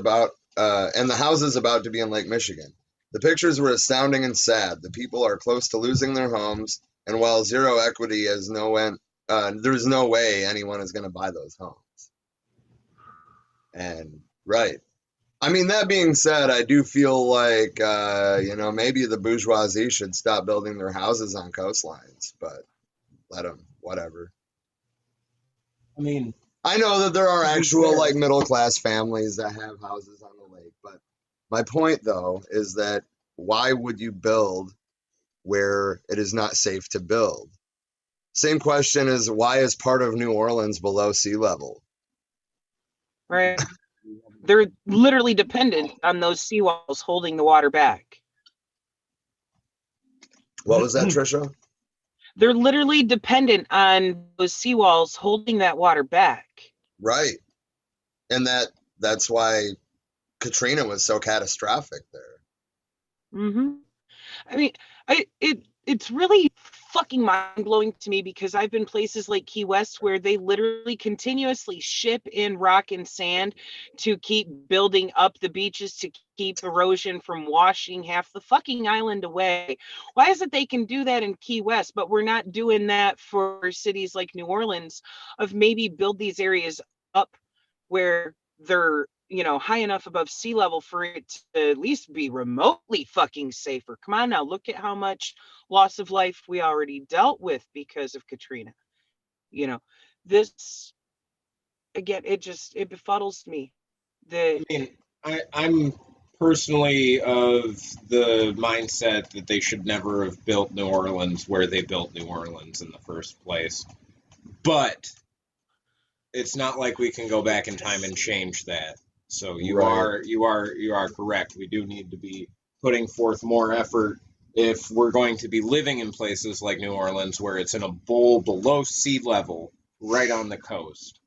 about to be in Lake Michigan. The pictures were astounding and sad. The people are close to losing their homes, and while zero equity has no end there's no way anyone is going to buy those homes. And right. I mean, that being said, I do feel like, maybe the bourgeoisie should stop building their houses on coastlines, but let them, whatever. I mean, I know that there are actual, like, middle-class families that have houses on the lake, but my point, though, is that why would you build where it is not safe to build? Same question is, why is part of New Orleans below sea level? Right. They're literally dependent on those seawalls holding the water back. What was that, Trisha? They're literally dependent on those seawalls holding that water back. Right. And that's why Katrina was so catastrophic there. Mm-hmm. I mean, it's really fucking mind-blowing to me because I've been places like Key West where they literally continuously ship in rock and sand to keep building up the beaches, to keep erosion from washing half the fucking island away. Why is it they can do that in Key West, but we're not doing that for cities like New Orleans, of maybe build these areas up where they're high enough above sea level for it to at least be remotely fucking safer? Come on now, look at how much loss of life we already dealt with because of Katrina. This, again, it befuddles me. I mean, I'm personally of the mindset that they should never have built New Orleans where they built New Orleans in the first place. But it's not like we can go back in time and change that. So you are correct. We do need to be putting forth more effort if we're going to be living in places like New Orleans where it's in a bowl below sea level, right on the coast.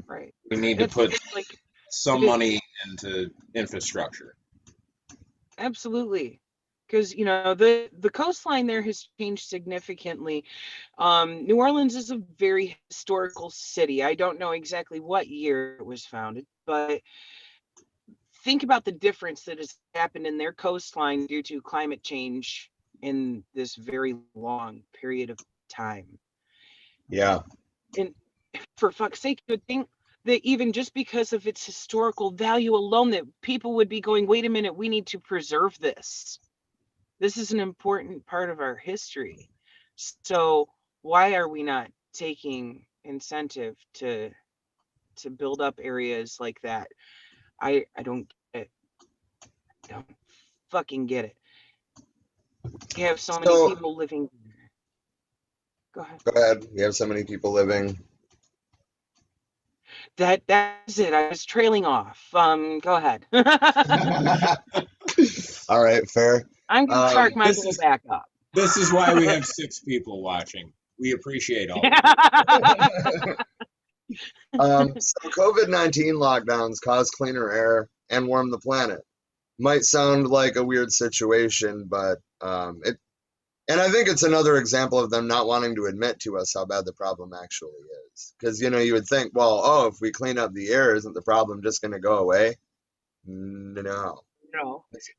Right. We need to put some money into infrastructure. Absolutely. Because the coastline there has changed significantly. New Orleans is a very historical city. I don't know exactly what year it was founded, but think about the difference that has happened in their coastline due to climate change in this very long period of time. Yeah. And for fuck's sake, you would think that even just because of its historical value alone, that people would be going, wait a minute, we need to preserve this. This is an important part of our history. So why are we not taking incentive to build up areas like that? I don't get it. I don't fucking get it. You have so many people living. Go ahead. Go ahead. You have so many people living. That's it. I was trailing off. Go ahead. All right, fair. I'm gonna start my goal back up. This is why we have 6 people watching. We appreciate all. So COVID-19 lockdowns cause cleaner air and warm the planet. Might sound like a weird situation, but and I think it's another example of them not wanting to admit to us how bad the problem actually is. Because, you would think, well, if we clean up the air, isn't the problem just going to go away? No.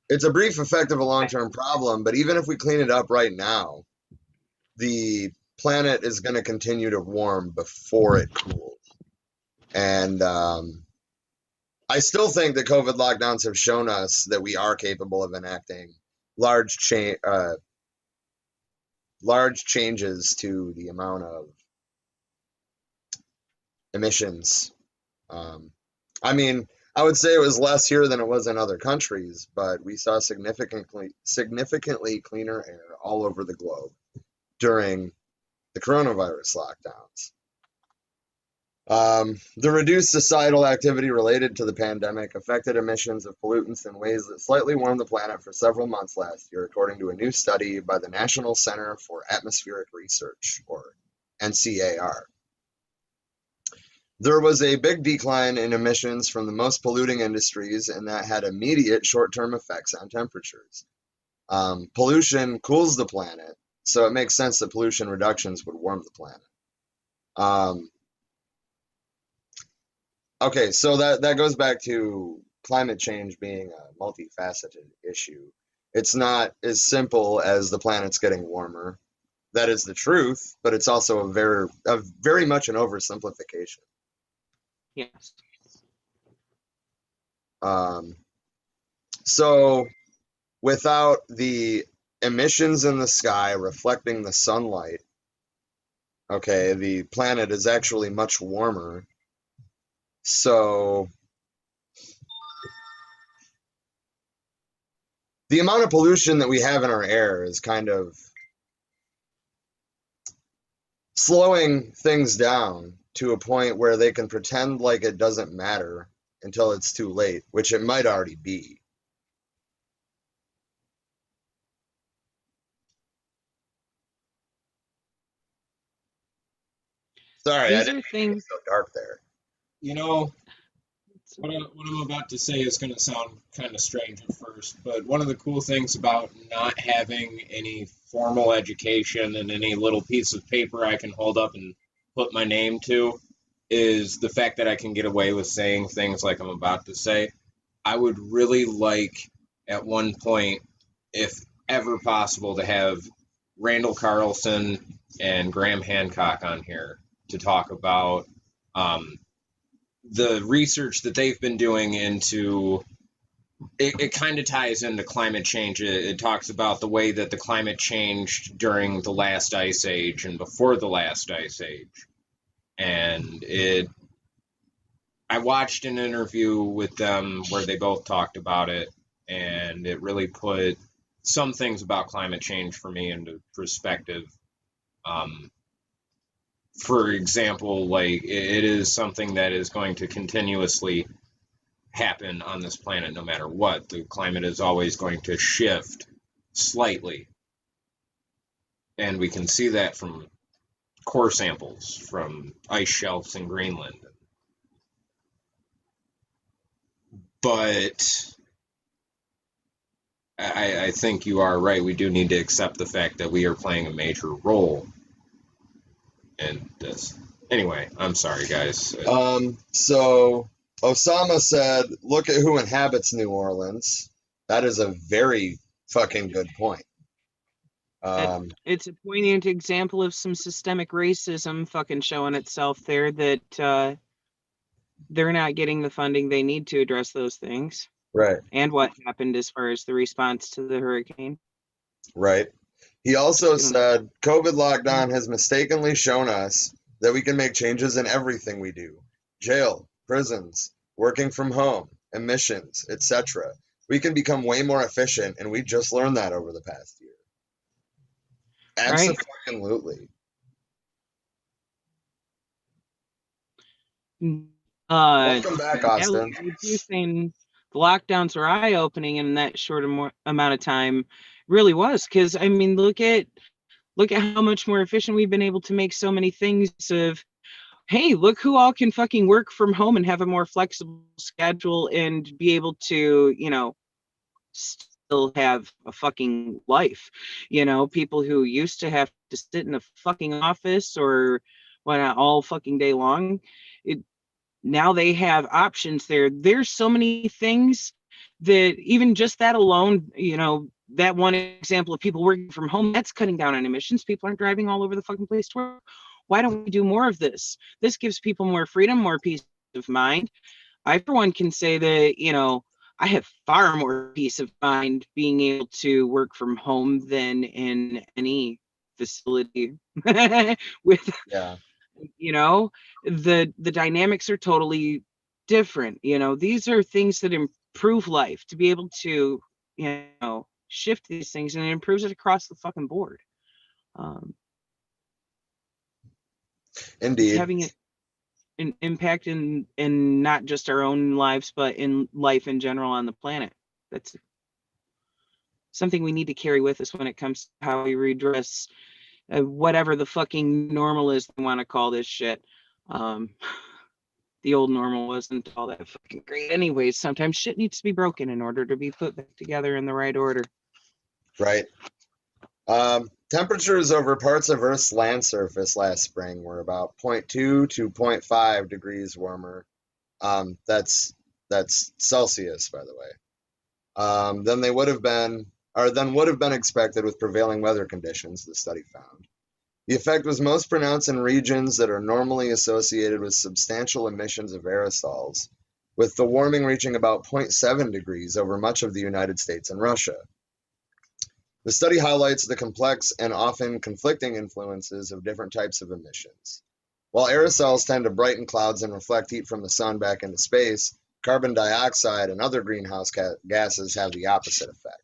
It's a brief effect of a long-term problem, but even if we clean it up right now, the planet is going to continue to warm before it cools. And I still think that COVID lockdowns have shown us that we are capable of enacting large changes to the amount of emissions. I mean, I would say it was less here than it was in other countries, but we saw significantly cleaner air all over the globe during the coronavirus lockdowns. The reduced societal activity related to the pandemic affected emissions of pollutants in ways that slightly warmed the planet for several months last year, according to a new study by the National Center for Atmospheric Research, or NCAR. There was a big decline in emissions from the most polluting industries, and that had immediate short-term effects on temperatures. Pollution cools the planet, so it makes sense that pollution reductions would warm the planet. Okay, so that goes back to climate change being a multifaceted issue. It's not as simple as the planet's getting warmer. that is the truth, but it's also a very much an oversimplification. Yes. So without the emissions in the sky reflecting the sunlight, okay, the planet is actually much warmer. So the amount of pollution that we have in our air is kind of slowing things down to a point where they can pretend like it doesn't matter until it's too late, which it might already be. Sorry, I These didn't are things. so dark there. You know, what I'm about to say is going to sound kind of strange at first, but one of the cool things about not having any formal education and any little piece of paper I can hold up and put my name to is the fact that I can get away with saying things like I'm about to say. I would really like, at one point, if ever possible, to have Randall Carlson and Graham Hancock on here to talk about the research that they've been doing into it kind of ties into climate change. It talks about the way that the climate changed during the last ice age and before the last ice age. And I watched an interview with them where they both talked about it, and it really put some things about climate change for me into perspective. For example, like it is something that is going to continuously happen on this planet no matter what. The climate is always going to shift slightly. And we can see that from core samples from ice shelves in Greenland. But I think you are right. We do need to accept the fact that we are playing a major role in this. Anyway, I'm sorry, guys. So Osama said, look at who inhabits New Orleans. That is a very fucking good point. It's a poignant example of some systemic racism fucking showing itself there, that they're not getting the funding they need to address those things. Right. And what happened as far as the response to the hurricane. Right. He also said, COVID lockdown has mistakenly shown us that we can make changes in everything we do. Jail, prisons, working from home, emissions, etc. We can become way more efficient, and we just learned that over the past year. Absolutely. Welcome back, Austin. You're saying the lockdowns were eye-opening in that short amount of time. Really was, because I mean, look at how much more efficient we've been able to make so many things. Of, hey, look who all can fucking work from home and have a more flexible schedule and be able to, still have a fucking life. People who used to have to sit in a fucking office or whatnot all fucking day long, now they have options there. There's so many things that even just that alone, that one example of people working from home, that's cutting down on emissions. People aren't driving all over the fucking place to work. Why don't we do more of this? This gives people more freedom, more peace of mind. I, for one, can say that, I have far more peace of mind being able to work from home than in any facility with, the dynamics are totally different. These are things that improve life, to be able to, shift these things, and it improves it across the fucking board. Indeed. It's having an impact in not just our own lives, but in life in general on the planet. That's something we need to carry with us when it comes to how we redress whatever the fucking normal is they want to call this shit. The old normal wasn't all that fucking great anyways. Sometimes shit needs to be broken in order to be put back together in the right order. Right. Temperatures over parts of Earth's land surface last spring were about 0.2 to 0.5 degrees warmer. That's Celsius, by the way. Than would have been expected with prevailing weather conditions, the study found. The effect was most pronounced in regions that are normally associated with substantial emissions of aerosols, with the warming reaching about 0.7 degrees over much of the United States and Russia. The study highlights the complex and often conflicting influences of different types of emissions. While aerosols tend to brighten clouds and reflect heat from the sun back into space, carbon dioxide and other greenhouse gases have the opposite effect.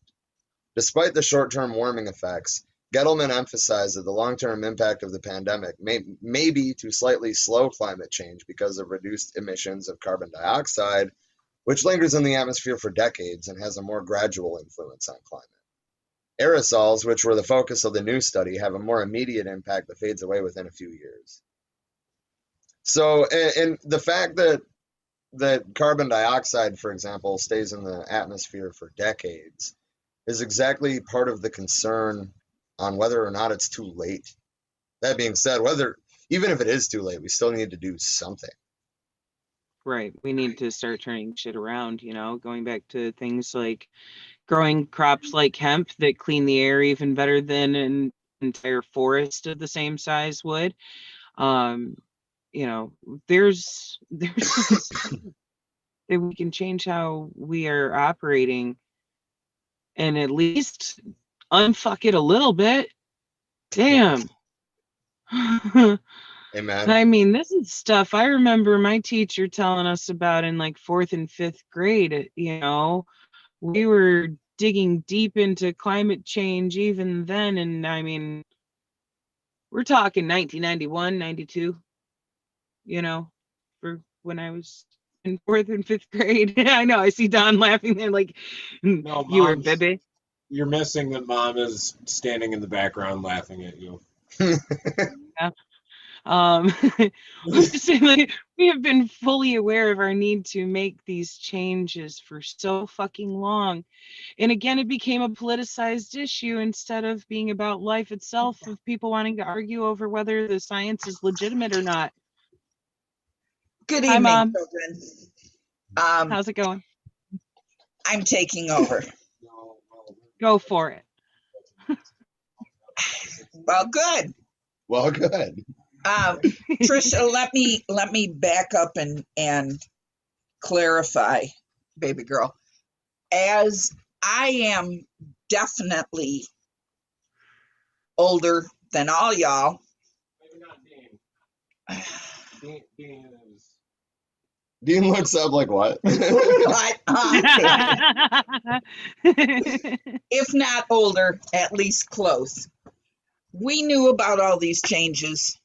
Despite the short-term warming effects, Gettleman emphasized that the long-term impact of the pandemic may be to slightly slow climate change because of reduced emissions of carbon dioxide, which lingers in the atmosphere for decades and has a more gradual influence on climate. Aerosols, which were the focus of the new study, have a more immediate impact that fades away within a few years. So, and the fact that carbon dioxide, for example, stays in the atmosphere for decades is exactly part of the concern on whether or not it's too late. That being said, even if it is too late, we still need to do something. Right. We need to start turning shit around, going back to things like growing crops like hemp that clean the air even better than an entire forest of the same size would. There's that we can change how we are operating and at least unfuck it a little bit. Damn. Amen. I mean, this is stuff I remember my teacher telling us about in like 4th and 5th grade. We were digging deep into climate change even then. And I mean, we're talking 1991, 92, for when I was in 4th and 5th grade. I know, I see Don laughing there like, No, you were Mom's- baby. You're missing that Mom is standing in the background laughing at you. Yeah. I'm just saying, like, we have been fully aware of our need to make these changes for so fucking long. And again, it became a politicized issue instead of being about life itself, of people wanting to argue over whether the science is legitimate or not. Good Hi, evening, Mom. children. How's it going? I'm taking over. Go for it. Well, good. Well, good. Trisha, let me back up and clarify, baby girl. As I am definitely older than all y'all. Maybe not Dean. Dean is. Dean looks up like what? But, if not older, at least close. We knew about all these changes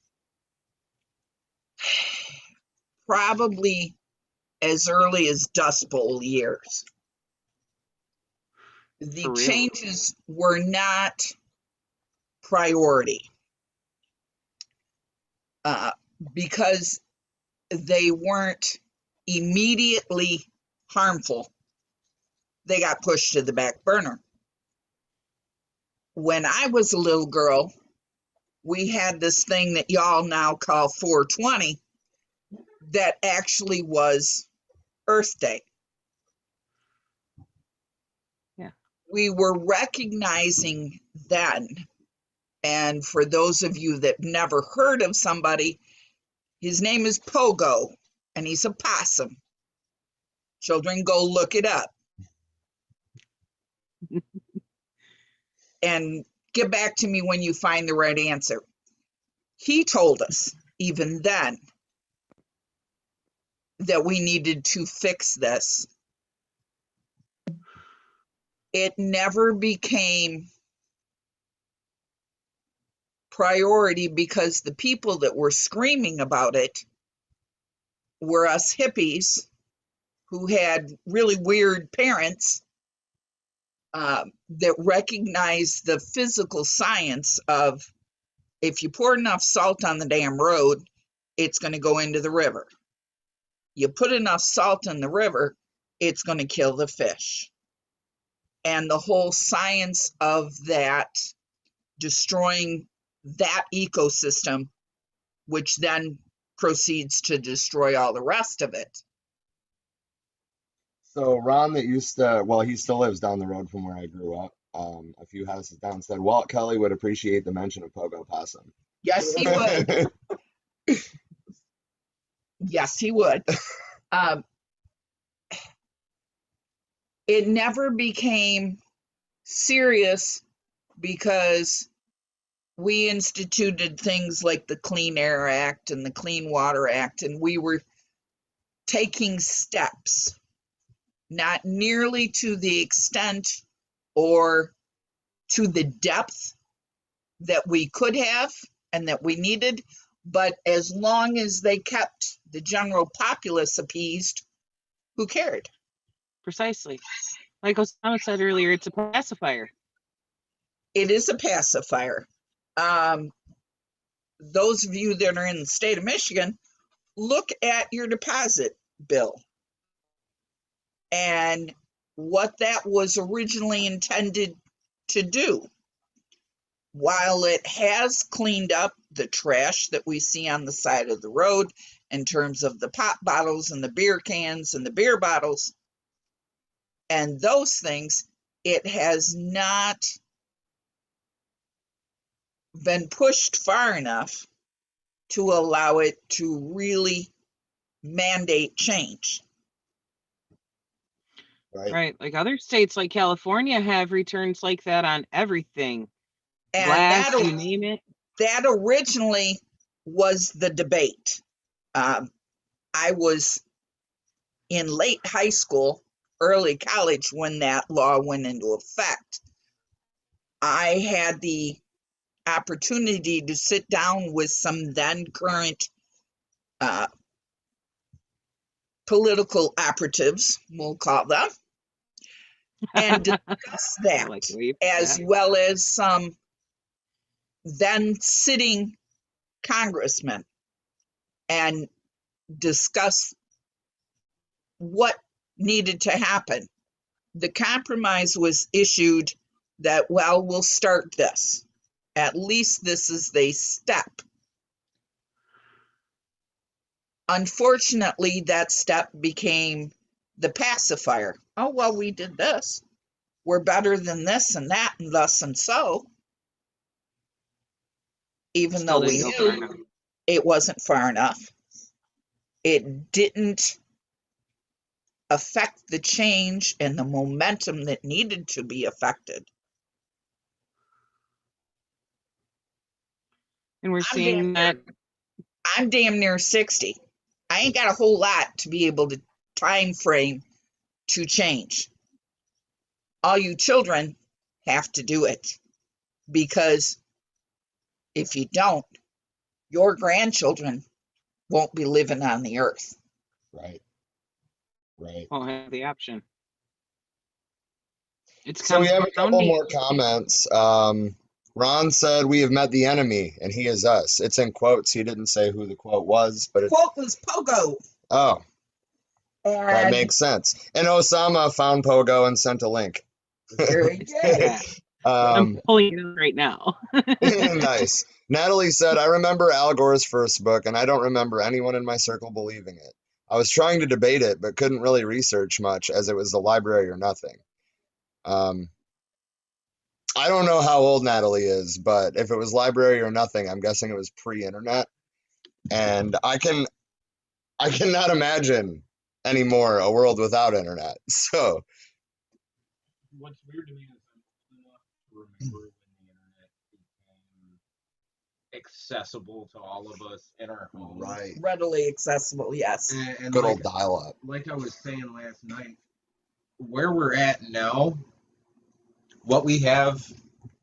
probably as early as Dust Bowl years. The changes were not priority because they weren't immediately harmful. They got pushed to the back burner. When I was a little girl, we had this thing that y'all now call 420 that actually was Earth Day. Yeah. We were recognizing then, and for those of you that never heard of somebody, his name is Pogo, and he's a possum. Children, go look it up. And get back to me when you find the right answer. He told us, even then, that we needed to fix this. It never became priority because the people that were screaming about it were us hippies who had really weird parents that recognized the physical science of, if you pour enough salt on the damn road, it's going to go into the river. You put enough salt in the river, it's going to kill the fish. And the whole science of that, destroying that ecosystem, which then proceeds to destroy all the rest of it. So Ron that used to, well, he still lives down the road from where I grew up, a few houses down, said Walt Kelly would appreciate the mention of Pogo Possum. Yes, he would. Yes, he would. Um, it never became serious because we instituted things like the Clean Air Act and the Clean Water Act, and we were taking steps, not nearly to the extent or to the depth that we could have and that we needed, but as long as they kept the general populace appeased, who cared? Precisely. Like Osama said earlier, it's a pacifier. It is a pacifier. Those of you that are in the state of Michigan, look at your deposit bill and what that was originally intended to do. While it has cleaned up the trash that we see on the side of the road in terms of the pop bottles and the beer cans and the beer bottles and those things, it has not been pushed far enough to allow it to really mandate change. Right. Like other states like California have returns like that on everything. And Glass, that, you name it. that originally was the debate. I was in late high school, early college when that law went into effect. I had the opportunity to sit down with some then current political operatives, we'll call them, and discuss that, like the way you put as that. well as some then sitting congressmen, and discuss what needed to happen. The compromise was issued that, well, we'll start this. At least this is the step. Unfortunately, that step became the pacifier. Oh, well, we did this. We're better than this and that and thus and so. Even Still though we didn't go far knew enough. it wasn't far enough. It didn't affect the change and the momentum that needed to be affected. And we're seeing that. I'm damn near 60. I ain't got a whole lot to be able to time frame to change. All you children have to do it, because if you don't, your grandchildren won't be living on the earth. Right. Won't have the option. It's So we have a couple compounding. more comments. Ron said, "We have met the enemy, and he is us." It's in quotes. He didn't say who the quote was, but Quote was Pogo. Oh, that And makes sense. And Osama found Pogo and sent a link. very good. Yeah. I'm pulling it up right now. Nice. Natalie said, "I remember Al Gore's first book, and I don't remember anyone in my circle believing it. I was trying to debate it, but couldn't really research much as it was the library or nothing." I don't know how old Natalie is, but if it was library or nothing, I'm guessing it was pre-internet. And I cannot imagine anymore a world without internet. So What's weird to me is I'm old enough to remember when the internet became accessible to all of us in our homes. right, Readily accessible, yes. And good like, old dial-up. like I was saying last night, where we're at now, what we have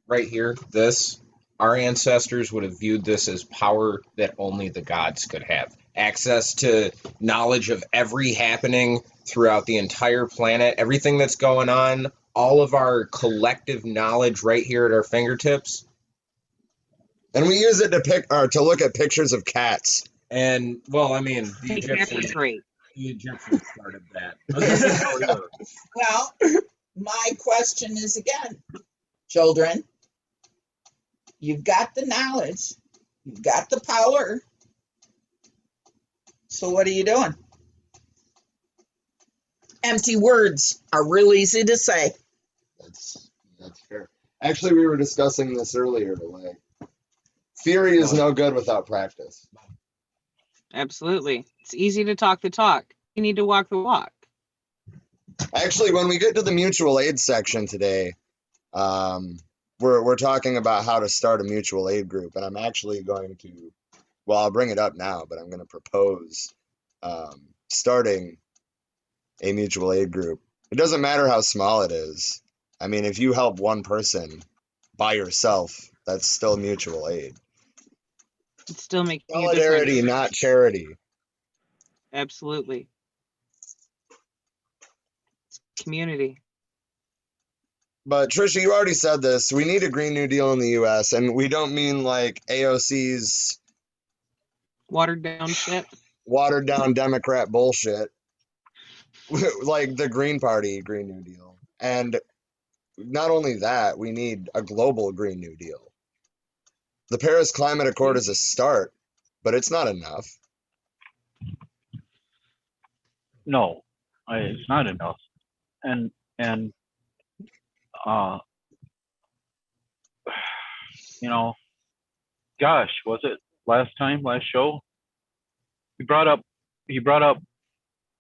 right here, this, our ancestors would have viewed this as power that only the gods could have. Access to knowledge of every happening throughout the entire planet, everything that's going on, all of our collective knowledge right here at our fingertips. And we use it to look at pictures of cats. And, well, I mean, the That's great. Egyptians started that. I was gonna say earlier. Well, my question is again, children, you've got the knowledge, you've got the power. So what are you doing? Empty words are real easy to say. That's fair. Actually, we were discussing this earlier. Like, Theory is no good without practice. Absolutely. It's easy to talk the talk. You need to walk the walk. Actually, when we get to the mutual aid section today, we're talking about how to start a mutual aid group, and I'm actually going to, well, I'll bring it up now, but I'm going to propose starting a mutual aid group. It doesn't matter how small it is. I mean, if you help one person by yourself, that's still mutual aid. It's still making a Solidarity, difference. not charity. Absolutely. It's community. But Trisha, you already said this. We need a Green New Deal in the U.S., and we don't mean like AOC's Watered down shit. watered down Democrat bullshit, like the Green Party Green New Deal. And not only that, we need a global Green New Deal. The Paris Climate Accord is a start, but it's not enough. No, it's not enough. And you know, gosh, was it last show? He brought up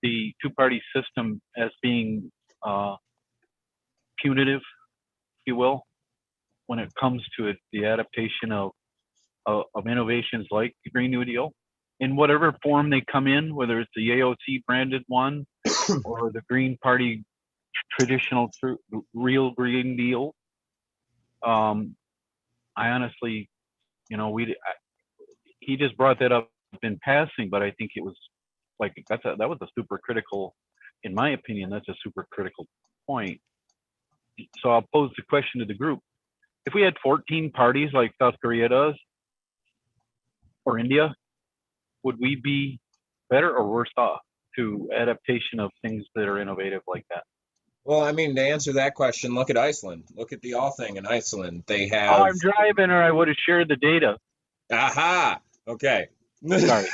the two-party system as being punitive, if you will, when it comes to the adaptation of innovations like the Green New Deal, in whatever form they come in, whether it's the AOC branded one or the Green Party traditional real Green Deal. I honestly, he just brought that up in passing, but I think it was like that was a super critical, in my opinion, that's a super critical point. So I'll pose the question to the group: if we had 14 parties like South Korea does, or India, would we be better or worse off to adaptation of things that are innovative like that? Well, I mean, to answer that question, look at Iceland. Look at the all thing in Iceland. They have. Oh, I'm driving, or I would have shared the data. Aha. Okay. Sorry.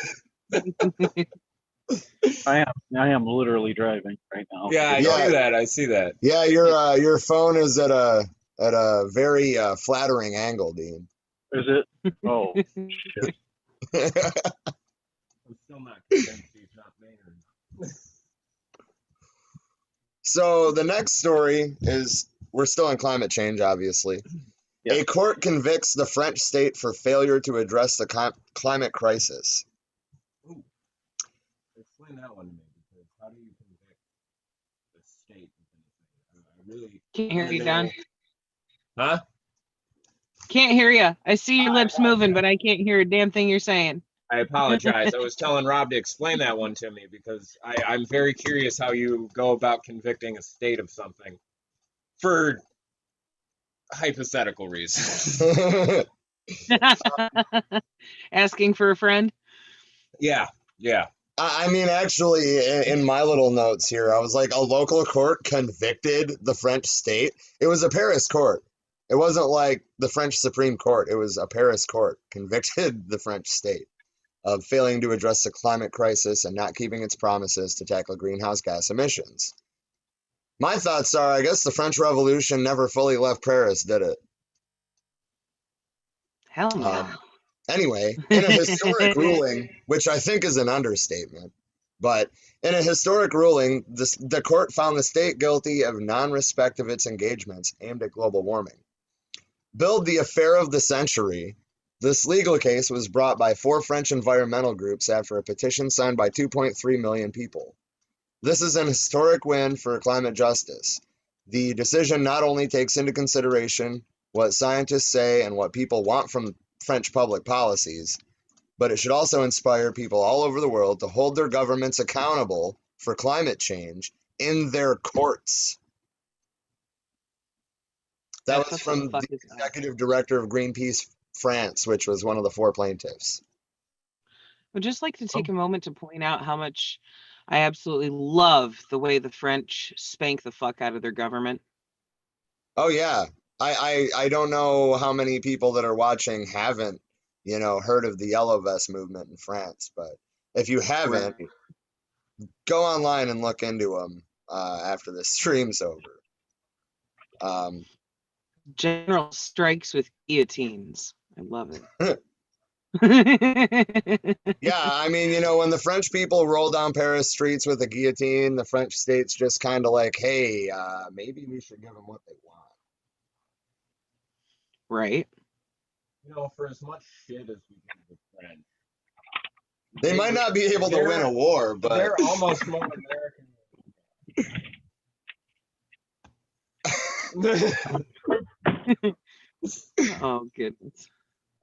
I am literally driving right now. Yeah, I see that. I see that. Yeah, your phone is at a very flattering angle, Dean. Is it? Oh, shit. I'm still not convinced he's not Maynard. So the next story is, we're still in climate change, obviously. Yep. A court convicts the French state for failure to address the climate crisis. Ooh. Explain that one to me, because how do you convict the state of anything? I really Can't hear you, Don. Huh? Can't hear you. I see your lips moving, but I can't hear a damn thing you're saying. I apologize. I was telling Rob to explain that one to me, because I'm very curious how you go about convicting a state of something for hypothetical reasons. Asking for a friend? Yeah. I mean, actually, in my little notes here, I was like, a local court convicted the French state. It was a Paris court. It wasn't like the French Supreme Court. It was a Paris court convicted the French state of failing to address the climate crisis and not keeping its promises to tackle greenhouse gas emissions. My thoughts are, I guess the French Revolution never fully left Paris, did it? Hell no. Anyway, in a historic ruling, which I think is an understatement, but in a historic ruling, the court found the state guilty of non-respect of its engagements aimed at global warming. Billed the affair of the century, this legal case was brought by 4 French environmental groups after a petition signed by 2.3 million people. This is an historic win for climate justice. The decision not only takes into consideration what scientists say and what people want from French public policies, but it should also inspire people all over the world to hold their governments accountable for climate change in their courts. That was from the executive director of Greenpeace France, which was one of the 4 plaintiffs. I'd just like to take a moment to point out how much I absolutely love the way the French spank the fuck out of their government. Oh yeah. I don't know how many people that are watching haven't, heard of the Yellow Vest movement in France, but if you haven't, go online and look into them after the stream's over. General strikes with guillotines. I love it. Yeah, I mean, you know, when the French people roll down Paris streets with a guillotine, the French state's just kind of like, hey, maybe we should give them what they want. Right. You know, for as much shit as we give the French, They might not be able to win a war, but they're almost more American. Oh goodness.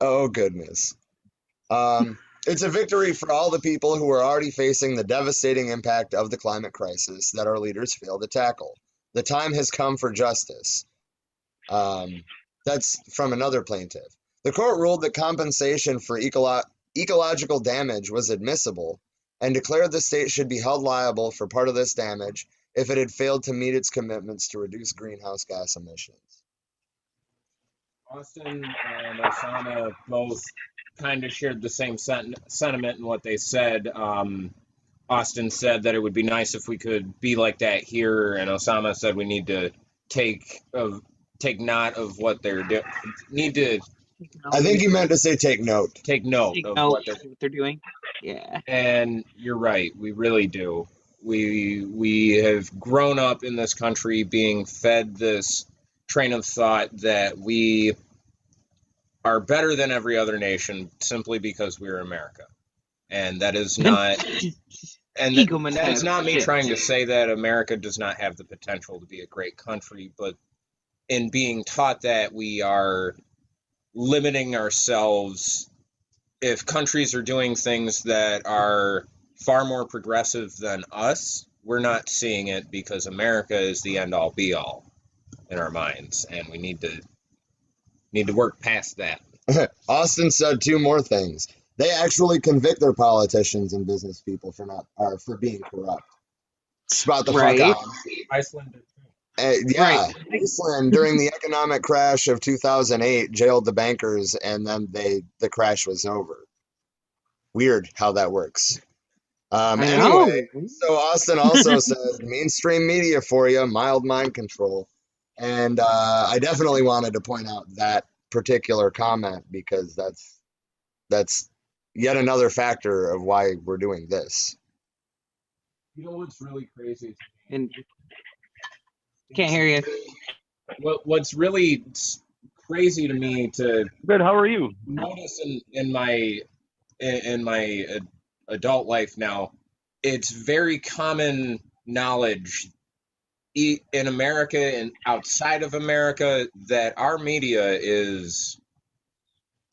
oh goodness. It's a victory for all the people who are already facing the devastating impact of the climate crisis that our leaders fail to tackle. The time has come for justice. That's from another plaintiff. The court ruled that compensation for ecological damage was admissible and declared the state should be held liable for part of this damage if it had failed to meet its commitments to reduce greenhouse gas emissions. Austin and Osama both kind of shared the same sentiment in what they said. Austin said that it would be nice if we could be like that here, and Osama said we need to take note of what they're doing. Need to I think he meant to say take note. take note Take of note what of what they're doing. Yeah. And you're right, we really do. We have grown up in this country being fed this train of thought that we are better than every other nation simply because we're America. And that is not that is not me shit. trying to say that America does not have the potential to be a great country, but in being taught that, we are limiting ourselves. If countries are doing things that are far more progressive than us, we're not seeing it because America is the end all be all in our minds, and we need to work past that. Austin said two more things. They actually convict their politicians and business people for being corrupt. Spot the Right. fuck out. Iceland did too. Yeah, Right. Iceland during the economic crash of 2008 jailed the bankers, and then the crash was over. Weird how that works. Anyway, so Austin also said mainstream media for you, mild mind control, and I definitely wanted to point out that particular comment because that's yet another factor of why we're doing this. You know what's really crazy? And can't hear you. What's really crazy to me to Good. How are you? notice in my adult life now, it's very common knowledge in America and outside of America that our media is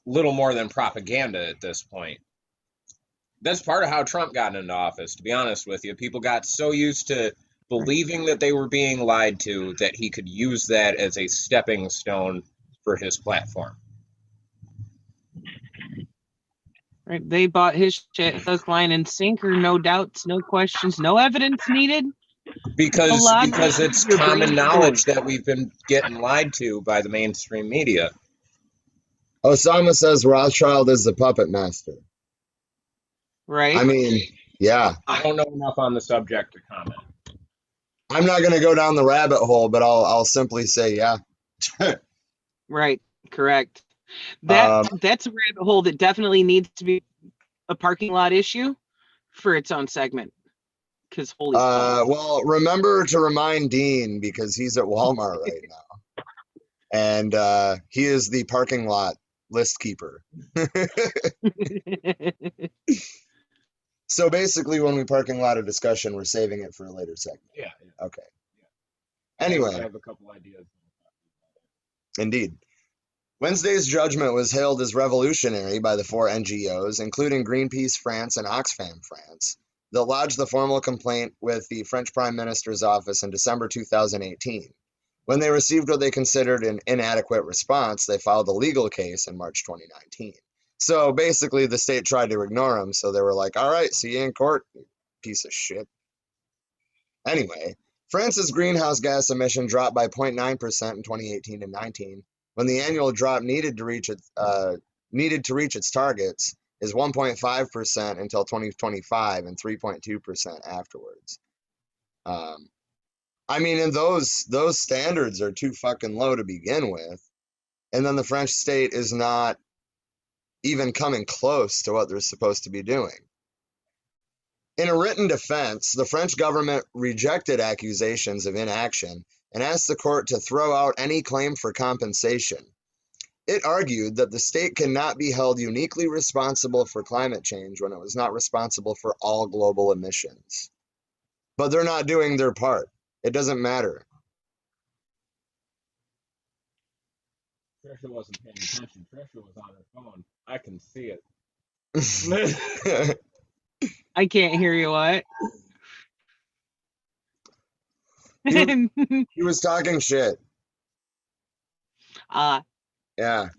little more than propaganda at this point. That's part of how Trump got into office, to be honest with you. People got so used to believing that they were being lied to that he could use that as a stepping stone for his platform. Right. They bought his shit hook, line, and sinker. No doubts, no questions, no evidence needed. Because it's common knowledge that we've been getting lied to by the mainstream media. Osama says Rothschild is the puppet master. Right. I mean, yeah. I don't know enough on the subject to comment. I'm not going to go down the rabbit hole, but I'll simply say, yeah. Right. Correct. That's a rabbit hole that definitely needs to be a parking lot issue for its own segment. Because holy fuck. Well, remember to remind Dean because he's at Walmart right now, and he is the parking lot list keeper. So basically, when we parking lot a discussion, we're saving it for a later segment. Yeah. Okay. Anyway, I have a couple ideas. Indeed. Wednesday's judgment was hailed as revolutionary by the four NGOs, including Greenpeace France and Oxfam France, that lodged the formal complaint with the French Prime Minister's office in December 2018. When they received what they considered an inadequate response, they filed a legal case in March 2019. So basically, the state tried to ignore them, so they were like, all right, see you in court, you piece of shit. Anyway, France's greenhouse gas emission dropped by 0.9% in 2018 and 19, when the annual drop needed to reach its targets is 1.5% until 2025 and 3.2% afterwards. I mean, and those standards are too fucking low to begin with. And then the French state is not even coming close to what they're supposed to be doing. In a written defense, the French government rejected accusations of inaction and asked the court to throw out any claim for compensation. It argued that the state cannot be held uniquely responsible for climate change when it was not responsible for all global emissions. But they're not doing their part. It doesn't matter. Trisha wasn't paying attention. Trisha was on her phone. I can see it. I can't hear you. What? He was talking shit. Yeah.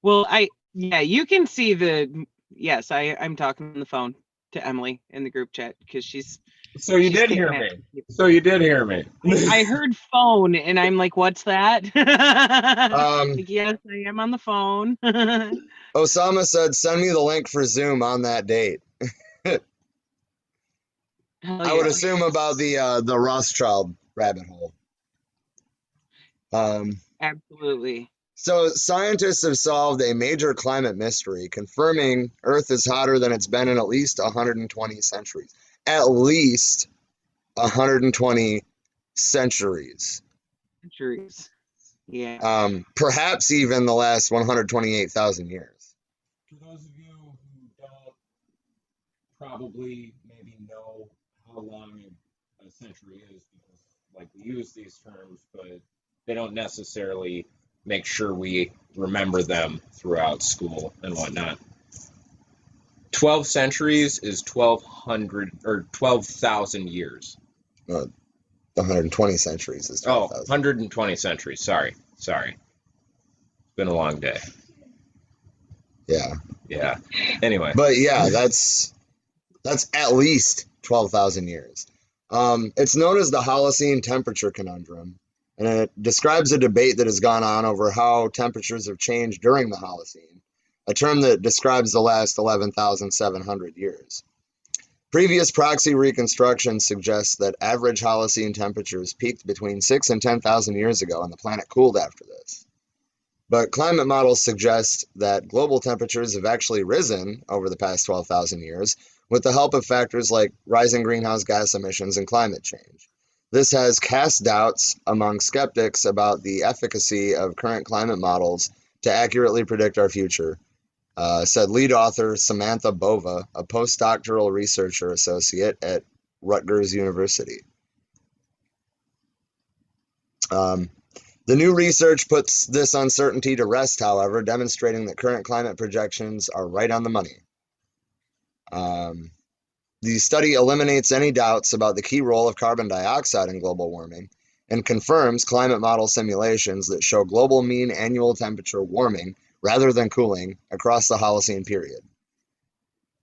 Well, yeah, you can see yes, I'm talking on the phone to Emily in the group chat because she's. So you did hear me. So you did hear me. I heard phone and I'm like, what's that? Like, yes, I am on the phone. Osama said, send me the link for Zoom on that date. I would assume about the Rothschild rabbit hole. Absolutely. So scientists have solved a major climate mystery, confirming Earth is hotter than it's been in at least 120 centuries. At least 120 centuries. Yeah. Perhaps even the last 128,000 years. For those of you who don't probably maybe know how long a century is, because like we use these terms, but they don't necessarily make sure we remember them throughout school and whatnot. 12 centuries is 1,200 or 12,000 years. 120 centuries is 12,000. 120 centuries. Sorry. It's been a long day. Yeah. Anyway. But yeah, that's at least 12,000 years. It's known as the Holocene temperature conundrum, and it describes a debate that has gone on over how temperatures have changed during the Holocene, a term that describes the last 11,700 years. Previous proxy reconstruction suggests that average Holocene temperatures peaked between 6 and 10,000 years ago, and the planet cooled after this. But climate models suggest that global temperatures have actually risen over the past 12,000 years with the help of factors like rising greenhouse gas emissions and climate change. This has cast doubts among skeptics about the efficacy of current climate models to accurately predict our future, said lead author Samantha Bova, a postdoctoral researcher associate at Rutgers University. The new research puts this uncertainty to rest, however, demonstrating that current climate projections are right on the money. The study eliminates any doubts about the key role of carbon dioxide in global warming and confirms climate model simulations that show global mean annual temperature warming rather than cooling across the Holocene period.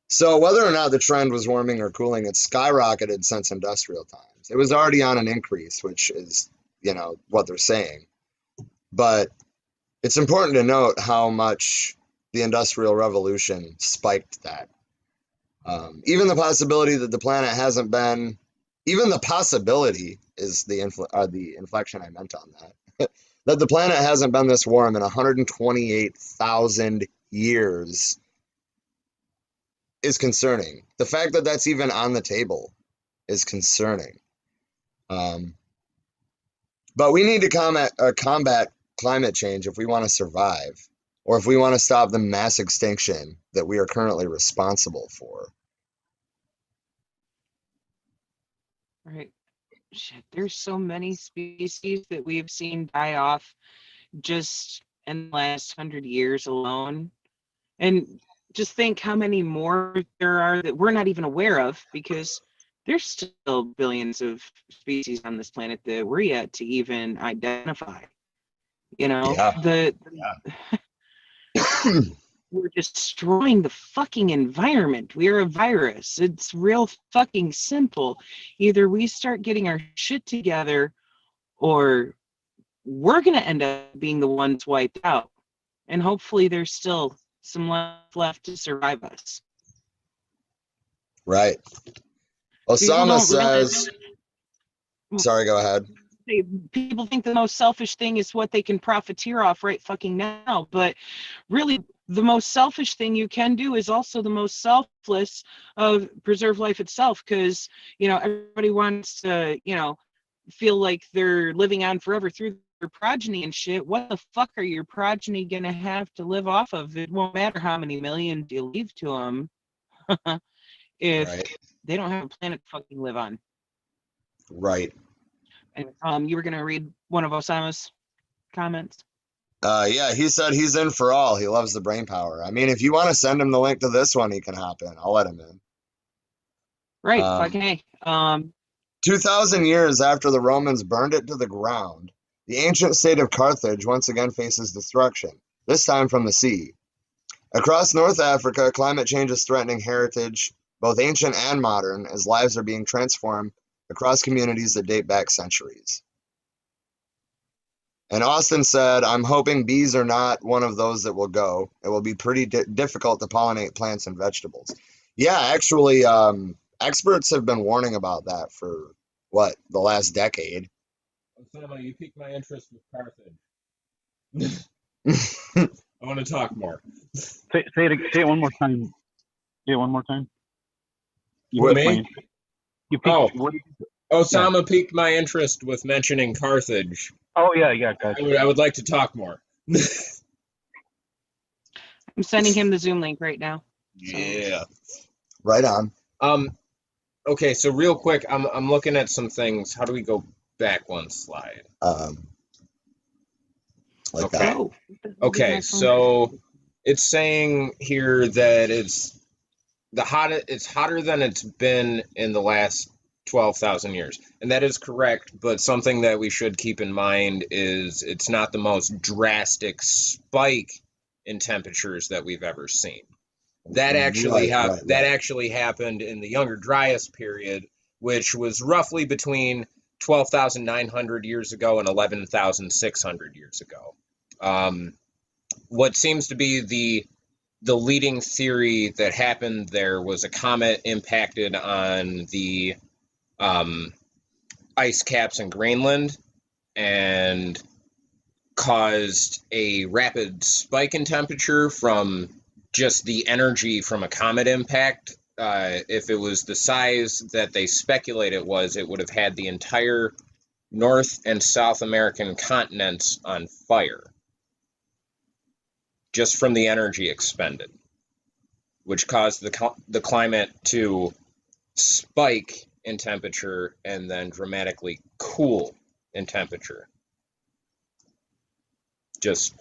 So whether or not the trend was warming or cooling, it's skyrocketed since industrial times. It was already on an increase, which is, what they're saying. But it's important to note how much the Industrial Revolution spiked that. Even the possibility that the planet hasn't been, even the possibility is the inflection I meant on that, that the planet hasn't been this warm in 128,000 years is concerning. The fact that that's even on the table is concerning. But we need to combat climate change if we want to survive, or if we want to stop the mass extinction that we are currently responsible for. Right. Shit, there's so many species that we've seen die off just in the last 100 years alone. And just think how many more there are that we're not even aware of, because there's still billions of species on this planet that we're yet to even identify. Yeah. We're destroying the fucking environment. We're a virus. It's real fucking simple. Either we start getting our shit together, or we're going to end up being the ones wiped out. And hopefully there's still some left to survive us. Right. Osama says, sorry, go ahead. People think the most selfish thing is what they can profiteer off right fucking now, but really the most selfish thing you can do is also the most selfless of preserve life itself, because everybody wants to feel like they're living on forever through their progeny and shit. What the fuck are your progeny gonna have to live off of? It won't matter how many millions you leave to them if Right. they don't have a planet to fucking live on. Right. And you were gonna read one of Osama's comments. Yeah, he said he's in for all. He loves the brain power. I mean, if you want to send him the link to this one, he can hop in. I'll let him in. Right, fucking A. 2,000 years after the Romans burned it to the ground, the ancient state of Carthage once again faces destruction, this time from the sea. Across North Africa, climate change is threatening heritage, both ancient and modern, as lives are being transformed across communities that date back centuries. And Austin said, I'm hoping bees are not one of those that will go. It will be pretty difficult to pollinate plants and vegetables. Yeah, actually, experts have been warning about that for, the last decade. Osama, you piqued my interest with Carthage. I want to talk more. Say it one more time. Say it one more time. What, me? Osama piqued my interest with mentioning Carthage. Oh, yeah, gotcha. I would like to talk more. I'm sending him the Zoom link right now. Yeah. Right on. Okay, so real quick, I'm looking at some things. How do we go back one slide? Like Okay. that. Okay, so it's saying here that it's hotter than it's been in the last 12,000 years. And that is correct, but something that we should keep in mind is it's not the most drastic spike in temperatures that we've ever seen. That actually actually happened in the Younger Dryas period, which was roughly between 12,900 years ago and 11,600 years ago. What seems to be the leading theory that happened there was a comet impacted on the ice caps in Greenland and caused a rapid spike in temperature from just the energy from a comet impact. If it was the size that they speculate it would have had the entire North and South American continents on fire just from the energy expended, which caused the climate to spike in temperature and then dramatically cool in temperature. Just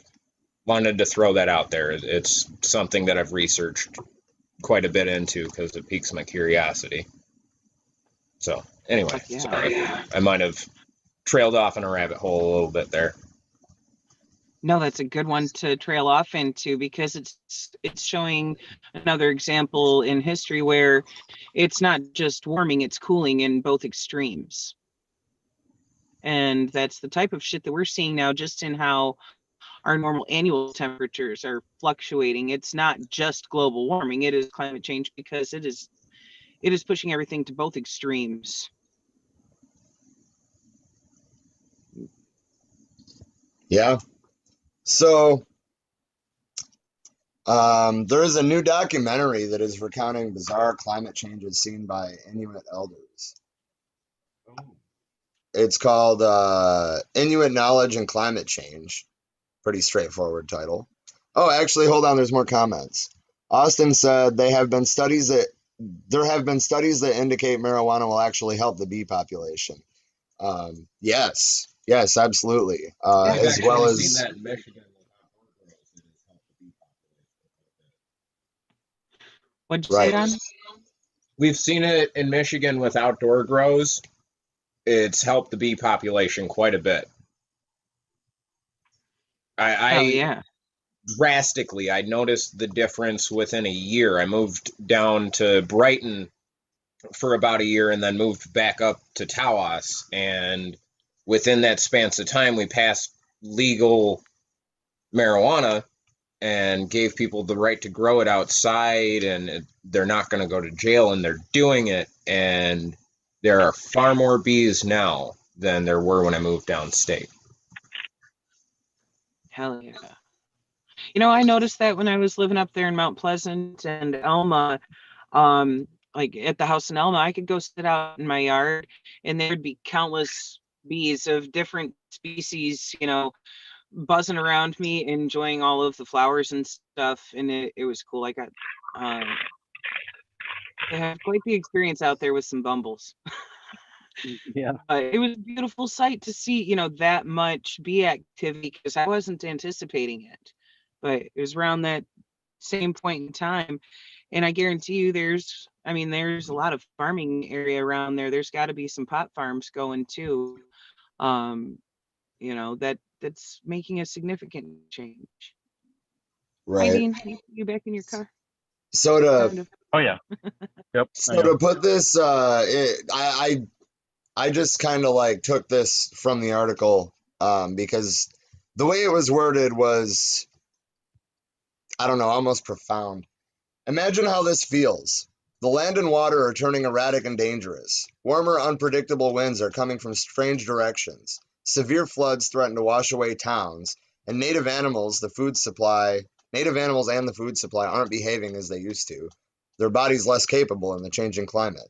wanted to throw that out there. It's something that I've researched quite a bit into because it piques my curiosity. So anyway, sorry, I might have trailed off in a rabbit hole a little bit there. No, that's a good one to trail off into, because it's showing another example in history where it's not just warming, it's cooling in both extremes. And that's the type of shit that we're seeing now, just in how our normal annual temperatures are fluctuating. It's not just global warming, it is climate change, because it is pushing everything to both extremes. Yeah. So there is a new documentary that is recounting bizarre climate changes seen by Inuit elders. It's called Inuit Knowledge and Climate Change. Pretty straightforward title. Oh, actually, hold on. There's more comments. Austin said there have been studies that indicate marijuana will actually help the bee population. Yes, absolutely. As well as seen that in Michigan. What'd you say, Don? We've seen it in Michigan with outdoor grows. It's helped the bee population quite a bit. Drastically. I noticed the difference within a year. I moved down to Brighton for about a year and then moved back up to Tawas. And within that span of time, we passed legal marijuana and gave people the right to grow it outside, and they're not going to go to jail, and they're doing it. And there are far more bees now than there were when I moved downstate. Hell yeah. I noticed that when I was living up there in Mount Pleasant and Elma, like at the house in Elma, I could go sit out in my yard and there'd be countless bees of different species, buzzing around me, enjoying all of the flowers and stuff. And it was cool. I got to have quite the experience out there with some bumbles. Yeah. It was a beautiful sight to see, that much bee activity because I wasn't anticipating it. But it was around that same point in time. And I guarantee you there's a lot of farming area around there. There's got to be some pot farms going too. That's making a significant change. Hi, Right. Dean, you back in your car? So to Kind of. Oh yeah. Yep. I so know. to put this, I just kind of like took this from the article because the way it was worded was, I don't know, almost profound. Imagine how this feels. The land and water are turning erratic and dangerous. Warmer, unpredictable winds are coming from strange directions. Severe floods threaten to wash away towns, and native animals and the food supply aren't behaving as they used to. Their bodies less capable in the changing climate.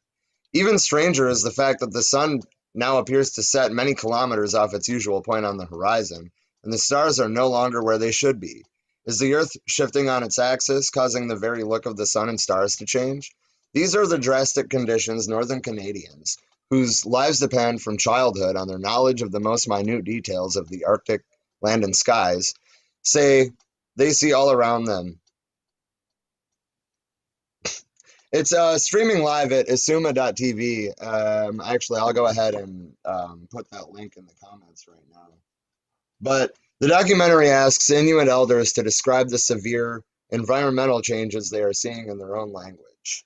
Even stranger is the fact that the sun now appears to set many kilometers off its usual point on the horizon, and the stars are no longer where they should be. Is the Earth shifting on its axis, causing the very look of the sun and stars to change? These are the drastic conditions Northern Canadians, whose lives depend from childhood on their knowledge of the most minute details of the Arctic land and skies, say they see all around them. It's streaming live at isuma.tv. Actually, I'll go ahead and put that link in the comments right now. But the documentary asks Inuit elders to describe the severe environmental changes they are seeing in their own language.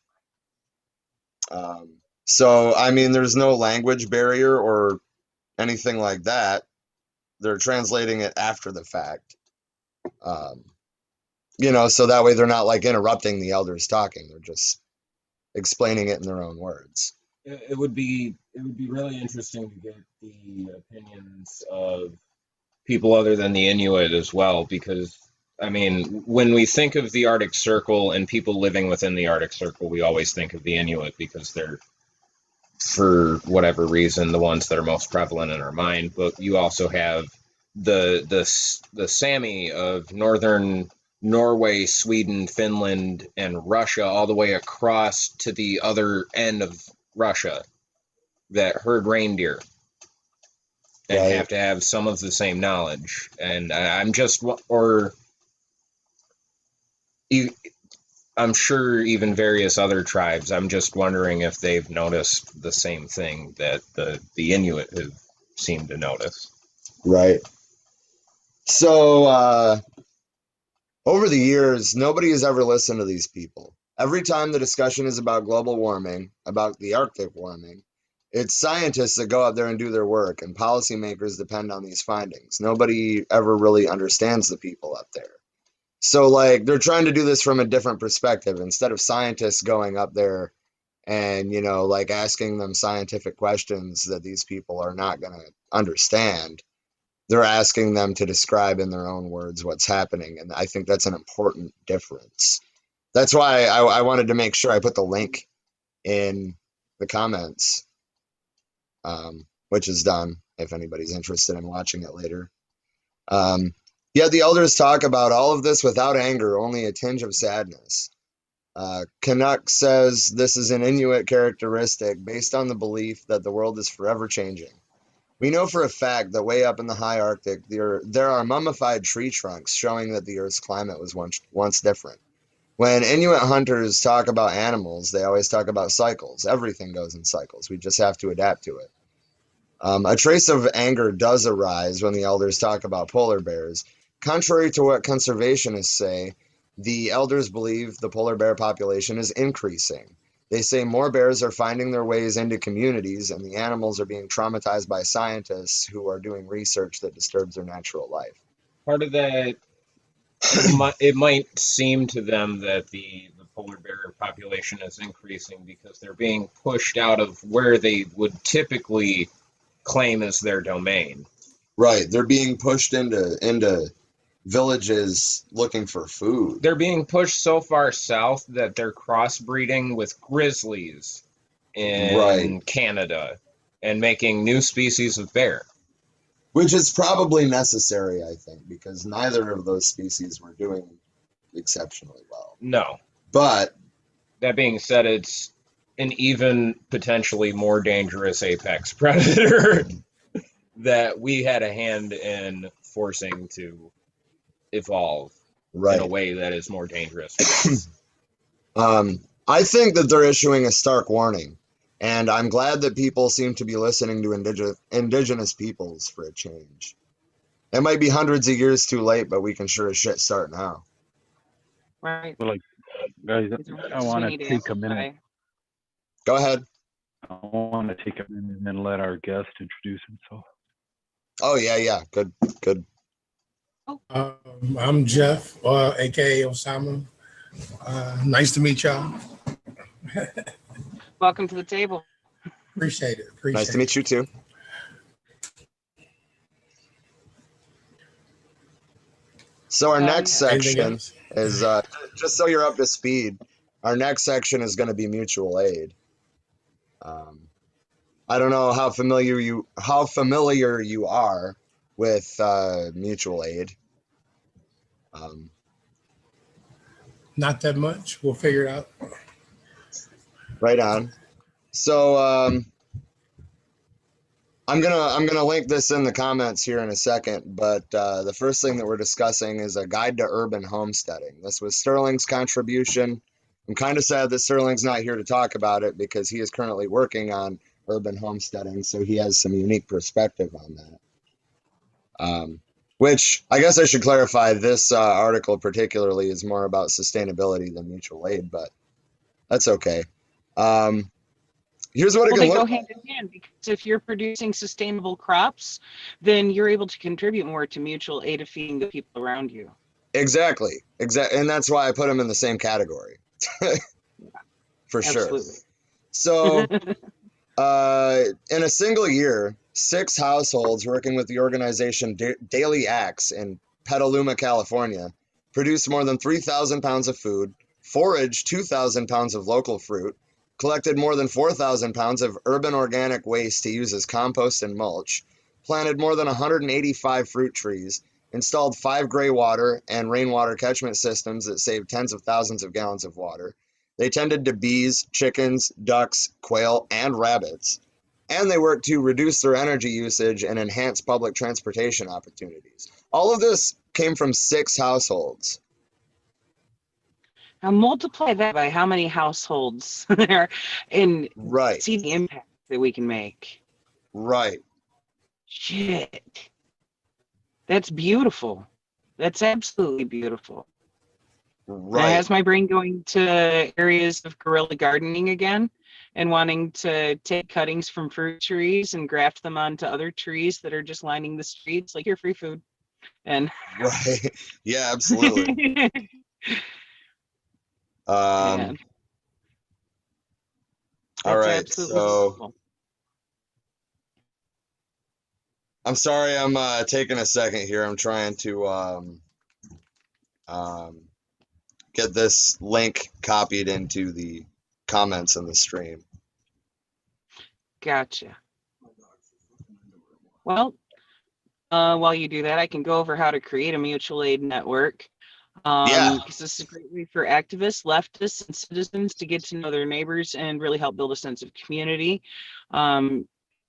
So, I mean, there's no language barrier or anything like that. They're translating it after the fact. So that way they're not like interrupting the elders talking. They're just explaining it in their own words. It would be really interesting to get the opinions of people other than the Inuit as well, because I mean, when we think of the Arctic Circle and people living within the Arctic Circle, we always think of the Inuit because they're, for whatever reason, the ones that are most prevalent in our mind. But you also have the Sami of northern Norway, Sweden, Finland, and Russia, all the way across to the other end of Russia, that herd reindeer and Right. have to have some of the same knowledge. And I'm just, or I'm sure even various other tribes, I'm just wondering if they've noticed the same thing that the Inuit have seemed to notice. Right. So, over the years, nobody has ever listened to these people. Every time the discussion is about global warming, about the Arctic warming, it's scientists that go out there and do their work, and policymakers depend on these findings. Nobody ever really understands the people up there. So, like, they're trying to do this from a different perspective. Instead of scientists going up there and, like asking them scientific questions that these people are not going to understand, they're asking them to describe in their own words what's happening. And I think that's an important difference. That's why I wanted to make sure I put the link in the comments, which is done if anybody's interested in watching it later. Yet the elders talk about all of this without anger, only a tinge of sadness. Canuck says this is an Inuit characteristic based on the belief that the world is forever changing. We know for a fact that way up in the high Arctic, there are mummified tree trunks showing that the Earth's climate was once different. When Inuit hunters talk about animals, they always talk about cycles. Everything goes in cycles. We just have to adapt to it. A trace of anger does arise when the elders talk about polar bears. Contrary to what conservationists say, the elders believe the polar bear population is increasing. They say more bears are finding their ways into communities, and the animals are being traumatized by scientists who are doing research that disturbs their natural life. Part of that, it might seem to them that the polar bear population is increasing because they're being pushed out of where they would typically claim as their domain. Right, they're being pushed into villages looking for food. They're being pushed so far south that they're crossbreeding with grizzlies in Right. Canada and making new species of bear. Which is probably necessary, I think, because neither of those species were doing exceptionally well. No. But That being said, it's an even potentially more dangerous apex predator that we had a hand in forcing to evolve in a right. way that is more dangerous. I think that they're issuing a stark warning, and I'm glad that people seem to be listening to indigenous peoples for a change. It might be hundreds of years too late, but we can sure as shit start now. Right. Well, like, guys, These are I voices we want need to to take a amplify. minute. Go ahead. I want to take a minute and then let our guest introduce himself. Oh yeah. Good. I'm Jeff, aka Osama. Nice to meet y'all. Welcome to the table. Appreciate it. Nice to meet you too. So our next Anything section else? is just so you're up to speed. Our next section is going to be mutual aid. I don't know how familiar you are with mutual aid. Not that much. We'll figure it out. Right on. So I'm gonna link this in the comments here in a second, but the first thing that we're discussing is a guide to urban homesteading. This was Sterling's contribution. I'm kind of sad that Sterling's not here to talk about it because he is currently working on urban homesteading, so he has some unique perspective on that. Which I guess I should clarify, this article particularly is more about sustainability than mutual aid, but that's okay. Here's what it Well, can they look go like. hand in hand because if you're producing sustainable crops, then you're able to contribute more to mutual aid of feeding the people around you. Exactly. And that's why I put them in the same category. For sure. Absolutely. So, in a single year, 6 households working with the organization Daily Acts in Petaluma, California, produced more than 3,000 pounds of food, foraged 2,000 pounds of local fruit, collected more than 4,000 pounds of urban organic waste to use as compost and mulch, planted more than 185 fruit trees, installed 5 gray water and rainwater catchment systems that saved tens of thousands of gallons of water. They tended to bees, chickens, ducks, quail, and rabbits. And they worked to reduce their energy usage and enhance public transportation opportunities. All of this came from 6 households. Now multiply that by how many households there are and Right, see the impact that we can make. right. Shit. That's beautiful. That's absolutely beautiful. That Right. has my brain going to areas of guerrilla gardening again and wanting to take cuttings from fruit trees and graft them onto other trees that are just lining the streets, like your free food. And Right. Yeah, absolutely. and All that's right. absolutely So beautiful. I'm sorry, I'm taking a second here. I'm trying to get this link copied into the comments in the stream. Gotcha. Well, while you do that, I can go over how to create a mutual aid network. Yeah. Because this is a great way for activists, leftists, and citizens to get to know their neighbors and really help build a sense of community. An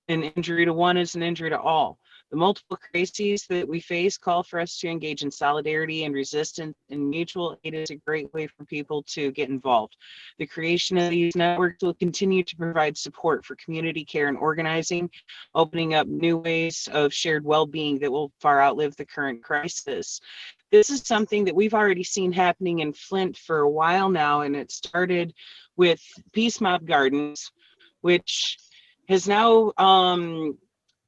injury to one is an injury to all. The multiple crises that we face call for us to engage in solidarity and resistance, and mutual aid is a great way for people to get involved. The creation of these networks will continue to provide support for community care and organizing, opening up new ways of shared well-being that will far outlive the current crisis. This is something that we've already seen happening in Flint for a while now, and it started with Peace Mob Gardens, which has now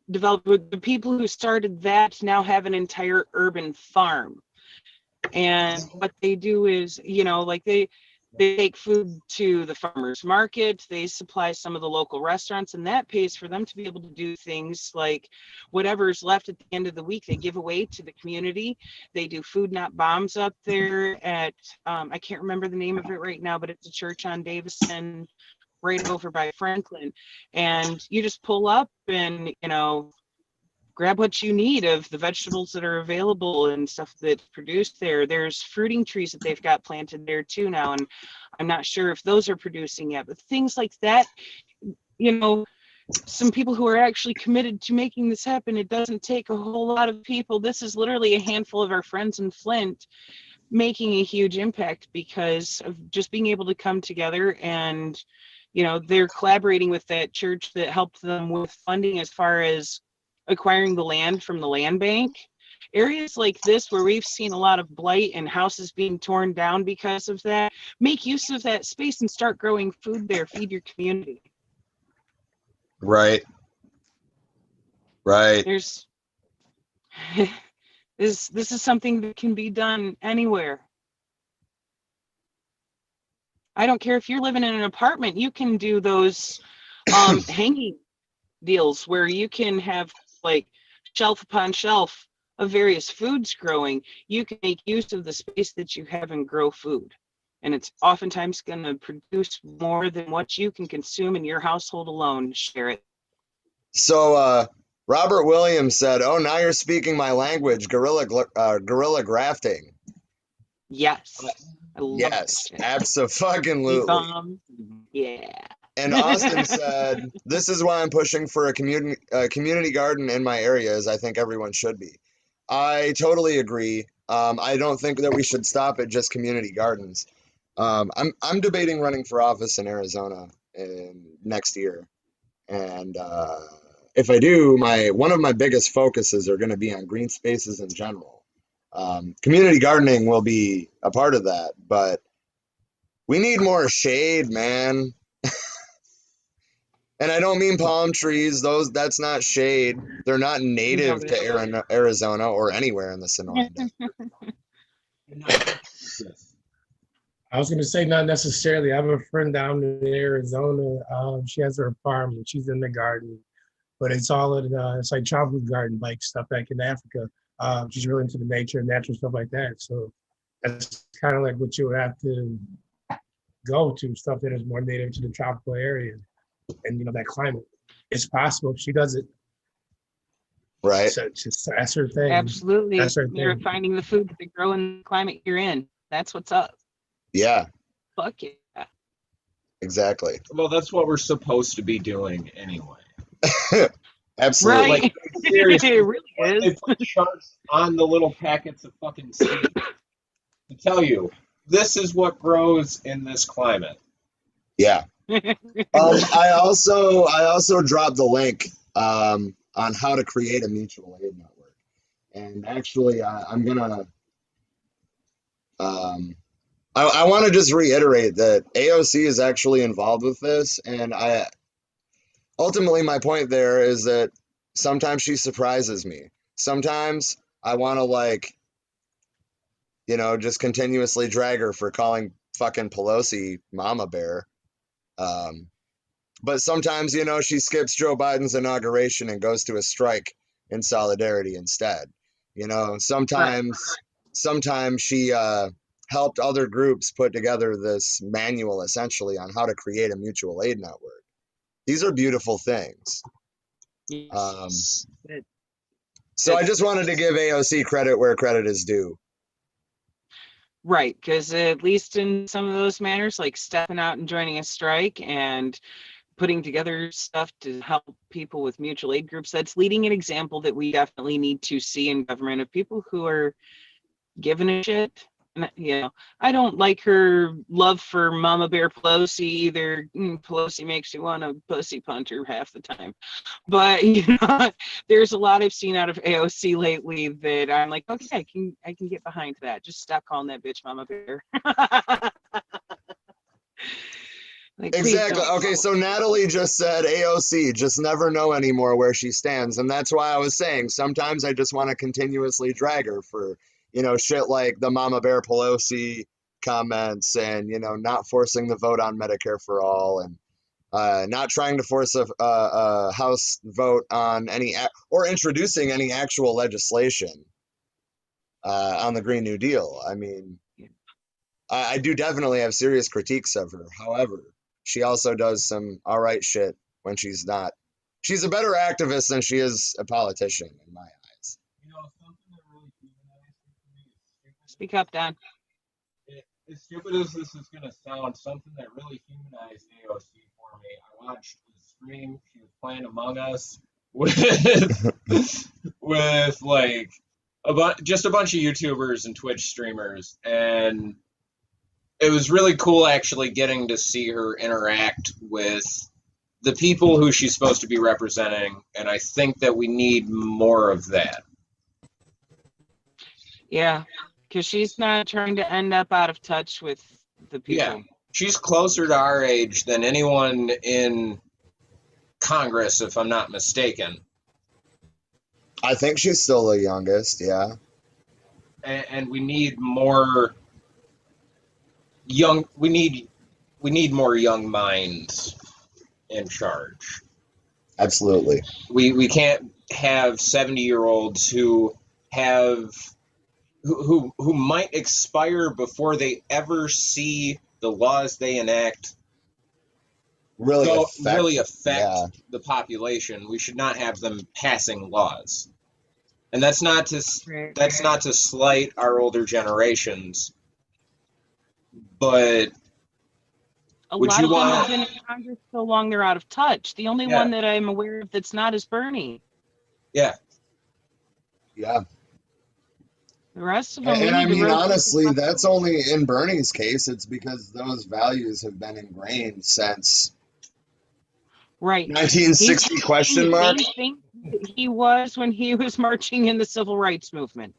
developed. With the people who started that now have an entire urban farm. And what they do is, like They take food to the farmers market, they supply some of the local restaurants, and that pays for them to be able to do things like whatever's left at the end of the week, they give away to the community. They do Food Not Bombs up there at, I can't remember the name of it right now, but it's a church on Davison, right over by Franklin. And you just pull up and, you know, grab what you need of the vegetables that are available and stuff that's produced there. There's fruiting trees that they've got planted there too now, and I'm not sure if those are producing yet, but things like that, you know, some people who are actually committed to making this happen. It doesn't take a whole lot of people. This is literally a handful of our friends in Flint making a huge impact because of just being able to come together. And, you know, they're collaborating with that church that helped them with funding as far as acquiring the land from the land bank. Areas like this where we've seen a lot of blight and houses being torn down because of that, make use of that space and start growing food there, feed your community. Right. Right. There's this is something that can be done anywhere. I don't care if you're living in an apartment, you can do those hanging deals where you can have like shelf upon shelf of various foods growing. You can make use of the space that you have and grow food. And it's oftentimes going to produce more than what you can consume in your household alone. Share it. So Robert Williams said, "Oh, now you're speaking my language. Guerrilla grafting." Yes. I love Yes, that. abso-fucking-lutely. Yeah. And Austin said, "This is why I'm pushing for a community garden in my area, as I think everyone should be." I totally agree. I don't think that we should stop at just community gardens. I'm debating running for office in Arizona next year, and if I do, one of my biggest focuses are going to be on green spaces in general. Community gardening will be a part of that, but we need more shade, man. And I don't mean palm trees; that's not shade. They're not native to Arizona or anywhere in the Sonoran Desert. I was going to say not necessarily. I have a friend down in Arizona. She has her farm and she's in the garden, but it's all it's like tropical garden like stuff back in Africa. She's really into the nature and natural stuff like that. So that's kind of like what you would have to go to, stuff that is more native to the tropical area and, you know, that climate. It's possible. She does it. Right. So that's her thing. Absolutely. That's her You're thing. finding the food that grow in the climate you're in. That's what's up. Yeah. Fuck yeah. Exactly. Well, that's what we're supposed to be doing anyway. Absolutely. Right. Like, seriously, It really they is. put charts on the little packets of fucking seeds to tell you this is what grows in this climate. Yeah. I also dropped the link on how to create a mutual aid network, and actually I'm gonna I want to just reiterate that AOC is actually involved with this, and ultimately my point there is that sometimes she surprises me. Sometimes I want to, like, you know, just continuously drag her for calling fucking Pelosi Mama Bear. But sometimes, you know, she skips Joe Biden's inauguration and goes to a strike in solidarity instead. You know, sometimes she helped other groups put together this manual essentially on how to create a mutual aid network. These are beautiful things. So I just wanted to give AOC credit where credit is due. Right, because at least in some of those manners, like stepping out and joining a strike and putting together stuff to help people with mutual aid groups, that's leading an example that we definitely need to see in government of people who are giving a shit. And, you know, I don't like her love for Mama Bear Pelosi either. Pelosi makes you want a pussy punch her half the time. But, you know, there's a lot I've seen out of AOC lately that I'm like, okay, I can get behind that. Just stop calling that bitch Mama Bear. Like, exactly. Okay, so Natalie just said AOC, just never know anymore where she stands. And that's why I was saying sometimes I just want to continuously drag her for, you know, shit like the Mama Bear Pelosi comments, and not forcing the vote on Medicare for all, and not trying to force a House vote on or introducing any actual legislation on the Green New Deal. I mean, I do definitely have serious critiques of her. However, she also does some all right shit when she's not. She's a better activist than she is a politician, in my eyes. Something that really humanized her for me is stupid. Speak up, Don. As stupid as this is going to sound, something that really humanized AOC for me. I watched the stream. She was playing Among Us with with like just a bunch of YouTubers and Twitch streamers, and it was really cool actually getting to see her interact with the people who she's supposed to be representing, and I think that we need more of that. Yeah, because she's not trying to end up out of touch with the people. Yeah, she's closer to our age than anyone in Congress, if I'm not mistaken. I think she's still the youngest, yeah. And we need more young. We need more young minds in charge. Absolutely. We can't have 70-year-olds who might expire before they ever see the laws they enact really affect the population. We should not have them passing laws. And that's not to slight our older generations, but a lot of them have been in Congress so long they're out of touch. The only one that I'm aware of that's not is Bernie. Yeah. Yeah. The rest of them. And I mean, honestly, that's only in Bernie's case. It's because those values have been ingrained since 1960 question mark. He was when he was marching in the civil rights movement.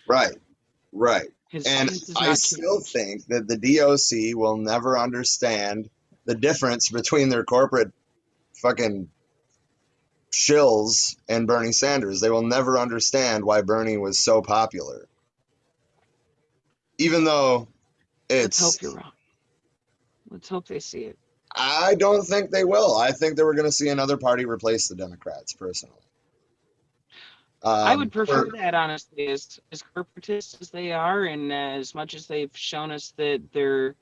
Right. And I still think that the DOC will never understand the difference between their corporate fucking shills and Bernie Sanders. They will never understand why Bernie was so popular. Even though it's... Let's hope you're wrong. Let's hope they see it. I don't think they will. I think that we're going to see another party replace the Democrats, personally. I would prefer that, honestly, as corporatist as they are, and as much as they've shown us that they're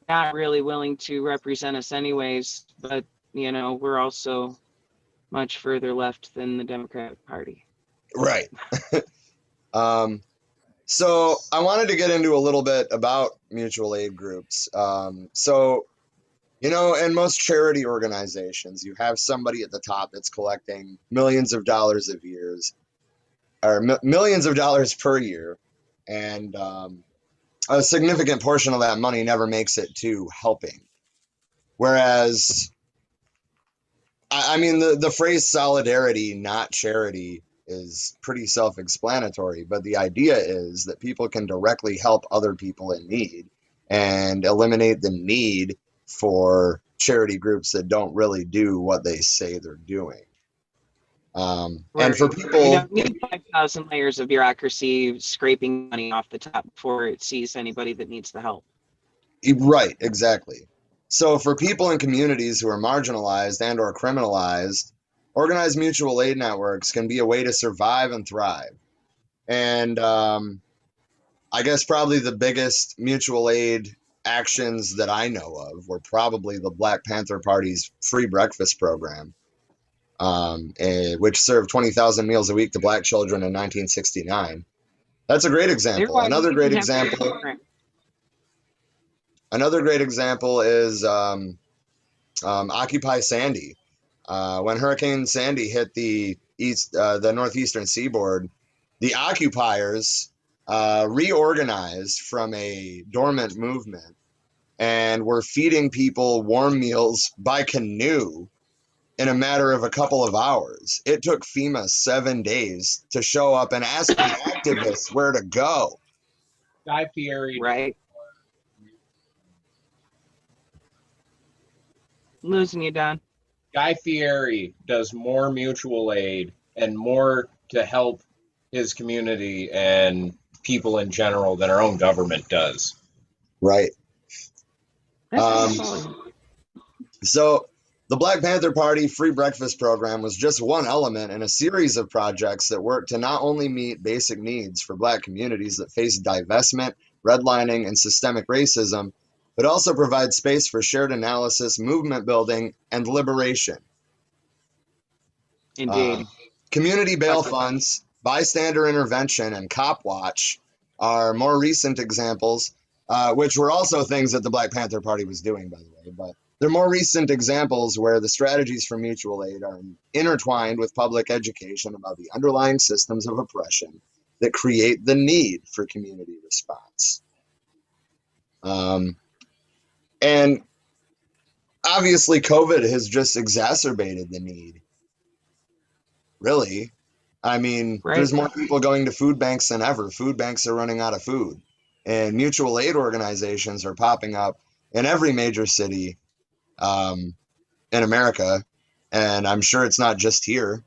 not really willing to represent us anyways, but, we're also much further left than the Democratic Party. Right. So I wanted to get into a little bit about mutual aid groups. In most charity organizations, you have somebody at the top that's collecting millions of dollars millions of dollars per year, and a significant portion of that money never makes it to helping. Whereas, I mean, the phrase solidarity, not charity, is pretty self-explanatory, but the idea is that people can directly help other people in need and eliminate the need for charity groups that don't really do what they say they're doing. And for people, you don't need 5,000 layers of bureaucracy scraping money off the top before it sees anybody that needs the help. Right, exactly. So for people in communities who are marginalized and or criminalized, organized mutual aid networks can be a way to survive and thrive. And I guess probably the biggest mutual aid actions that I know of were probably the Black Panther Party's free breakfast program, which served 20,000 meals a week to Black children in 1969. That's a great example. Another great example is Occupy Sandy. When Hurricane Sandy hit the northeastern seaboard, the occupiers reorganized from a dormant movement and were feeding people warm meals by canoe in a matter of a couple of hours. It took FEMA 7 days to show up and ask the activists where to go. Guy Fieri. Right. Losing you, Don. Guy Fieri does more mutual aid and more to help his community and people in general than our own government does. Right. That's Um, awesome. so the Black Panther Party free breakfast program was just one element in a series of projects that work to not only meet basic needs for Black communities that face divestment, redlining, and systemic racism, but also provide space for shared analysis, movement building, and liberation. Indeed. Community bail Talk- funds, bystander intervention, and cop watch are more recent examples, which were also things that the Black Panther Party was doing, by the way. But they're more recent examples where the strategies for mutual aid are intertwined with public education about the underlying systems of oppression that create the need for community response. And obviously, COVID has just exacerbated the need. Really, I mean, Right. there's more people going to food banks than ever. Food banks are running out of food, and mutual aid organizations are popping up in every major city in America. And I'm sure it's not just here,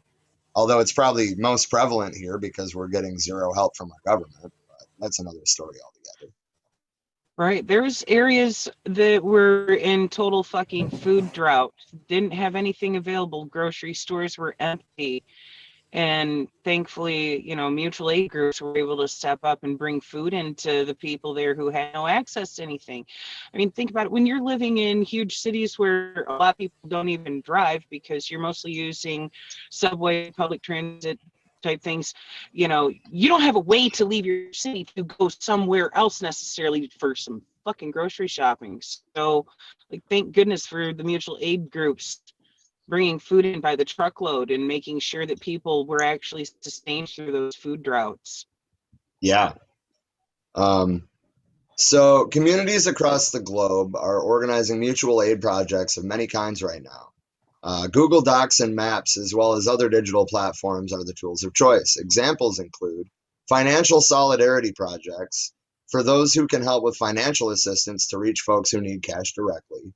although it's probably most prevalent here because we're getting zero help from our government. But that's another story altogether. Right. There's areas that were in total fucking food drought, didn't have anything available. Grocery stores were empty. And thankfully, mutual aid groups were able to step up and bring food into the people there who had no access to anything. I mean, think about it. When you're living in huge cities where a lot of people don't even drive because you're mostly using subway, public transit type things, you don't have a way to leave your city to go somewhere else necessarily for some fucking grocery shopping. So, like, thank goodness for the mutual aid groups bringing food in by the truckload and making sure that people were actually sustained through those food droughts. Yeah. So communities across the globe are organizing mutual aid projects of many kinds right now. Google Docs and Maps, as well as other digital platforms, are the tools of choice. Examples include financial solidarity projects for those who can help with financial assistance to reach folks who need cash directly.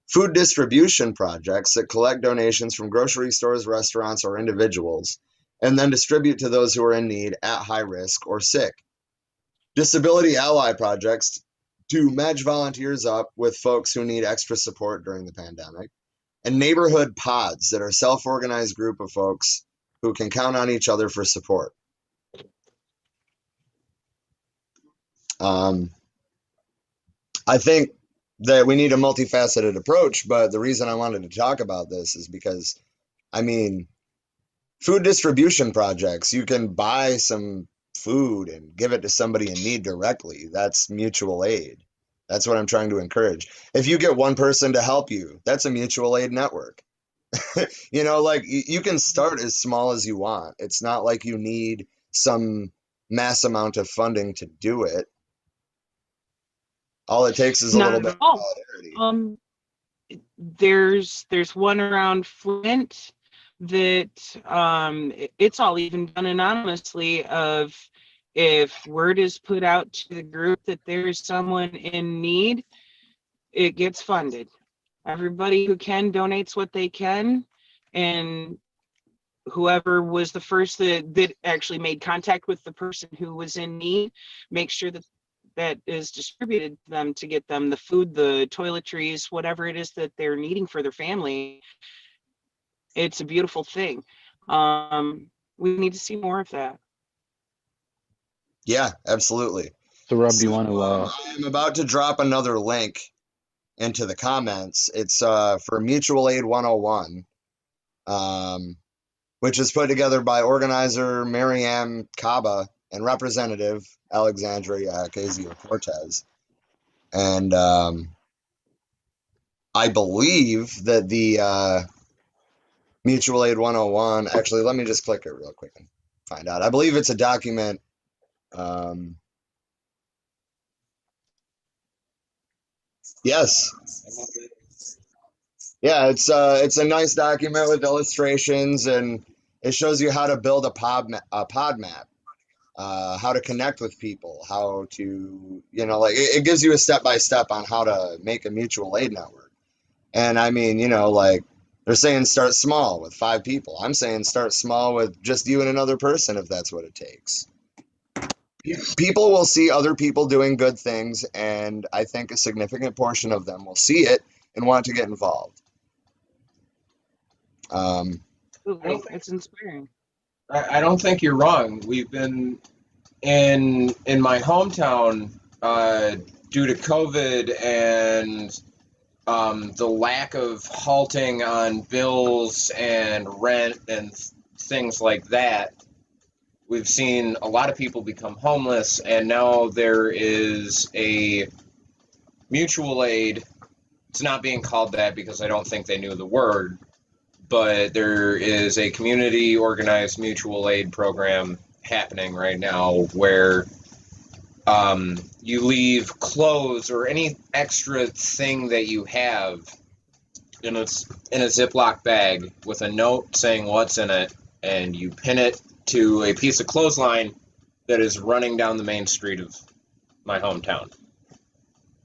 Food distribution projects that collect donations from grocery stores, restaurants, or individuals, and then distribute to those who are in need at high risk or sick. Disability ally projects to match volunteers up with folks who need extra support during the pandemic. And neighborhood pods that are self-organized group of folks who can count on each other for support. I think that we need a multifaceted approach, but the reason I wanted to talk about this is because, I mean, food distribution projects, you can buy some food and give it to somebody in need directly. That's mutual aid. That's what I'm trying to encourage. If you get one person to help you, that's a mutual aid network. Like you can start as small as you want. It's not like you need some mass amount of funding to do it. All it takes is a little bit of solidarity. There's one around Flint that it's all even done anonymously. Of if word is put out to the group that there's someone in need, it gets funded. Everybody who can donates what they can, and whoever was the first that actually made contact with the person who was in need, make sure that is distributed to them to get them the food, the toiletries, whatever it is that they're needing for their family. It's a beautiful thing. We need to see more of that. Yeah, absolutely. So Rob, do you want to? I'm about to drop another link into the comments. It's for Mutual Aid 101, which is put together by organizer Mariam Kaba and representative Alexandria Ocasio-Cortez. And I believe that the Mutual Aid 101, actually, let me just click it real quick and find out. I believe it's a document. Yes. Yeah, it's a nice document with illustrations, and it shows you how to build a pod map, how to connect with people, how to, like it gives you a step by step on how to make a mutual aid network. And I mean, like they're saying start small with 5 people. I'm saying start small with just you and another person if that's what it takes. People will see other people doing good things, and I think a significant portion of them will see it and want to get involved. Absolutely. It's inspiring. I don't think you're wrong. We've been in my hometown due to COVID and the lack of halting on bills and rent and things like that. We've seen a lot of people become homeless, and now there is a mutual aid. It's not being called that because I don't think they knew the word, but there is a community organized mutual aid program happening right now where you leave clothes or any extra thing that you have in a Ziploc bag with a note saying what's in it, and you pin it to a piece of clothesline that is running down the main street of my hometown.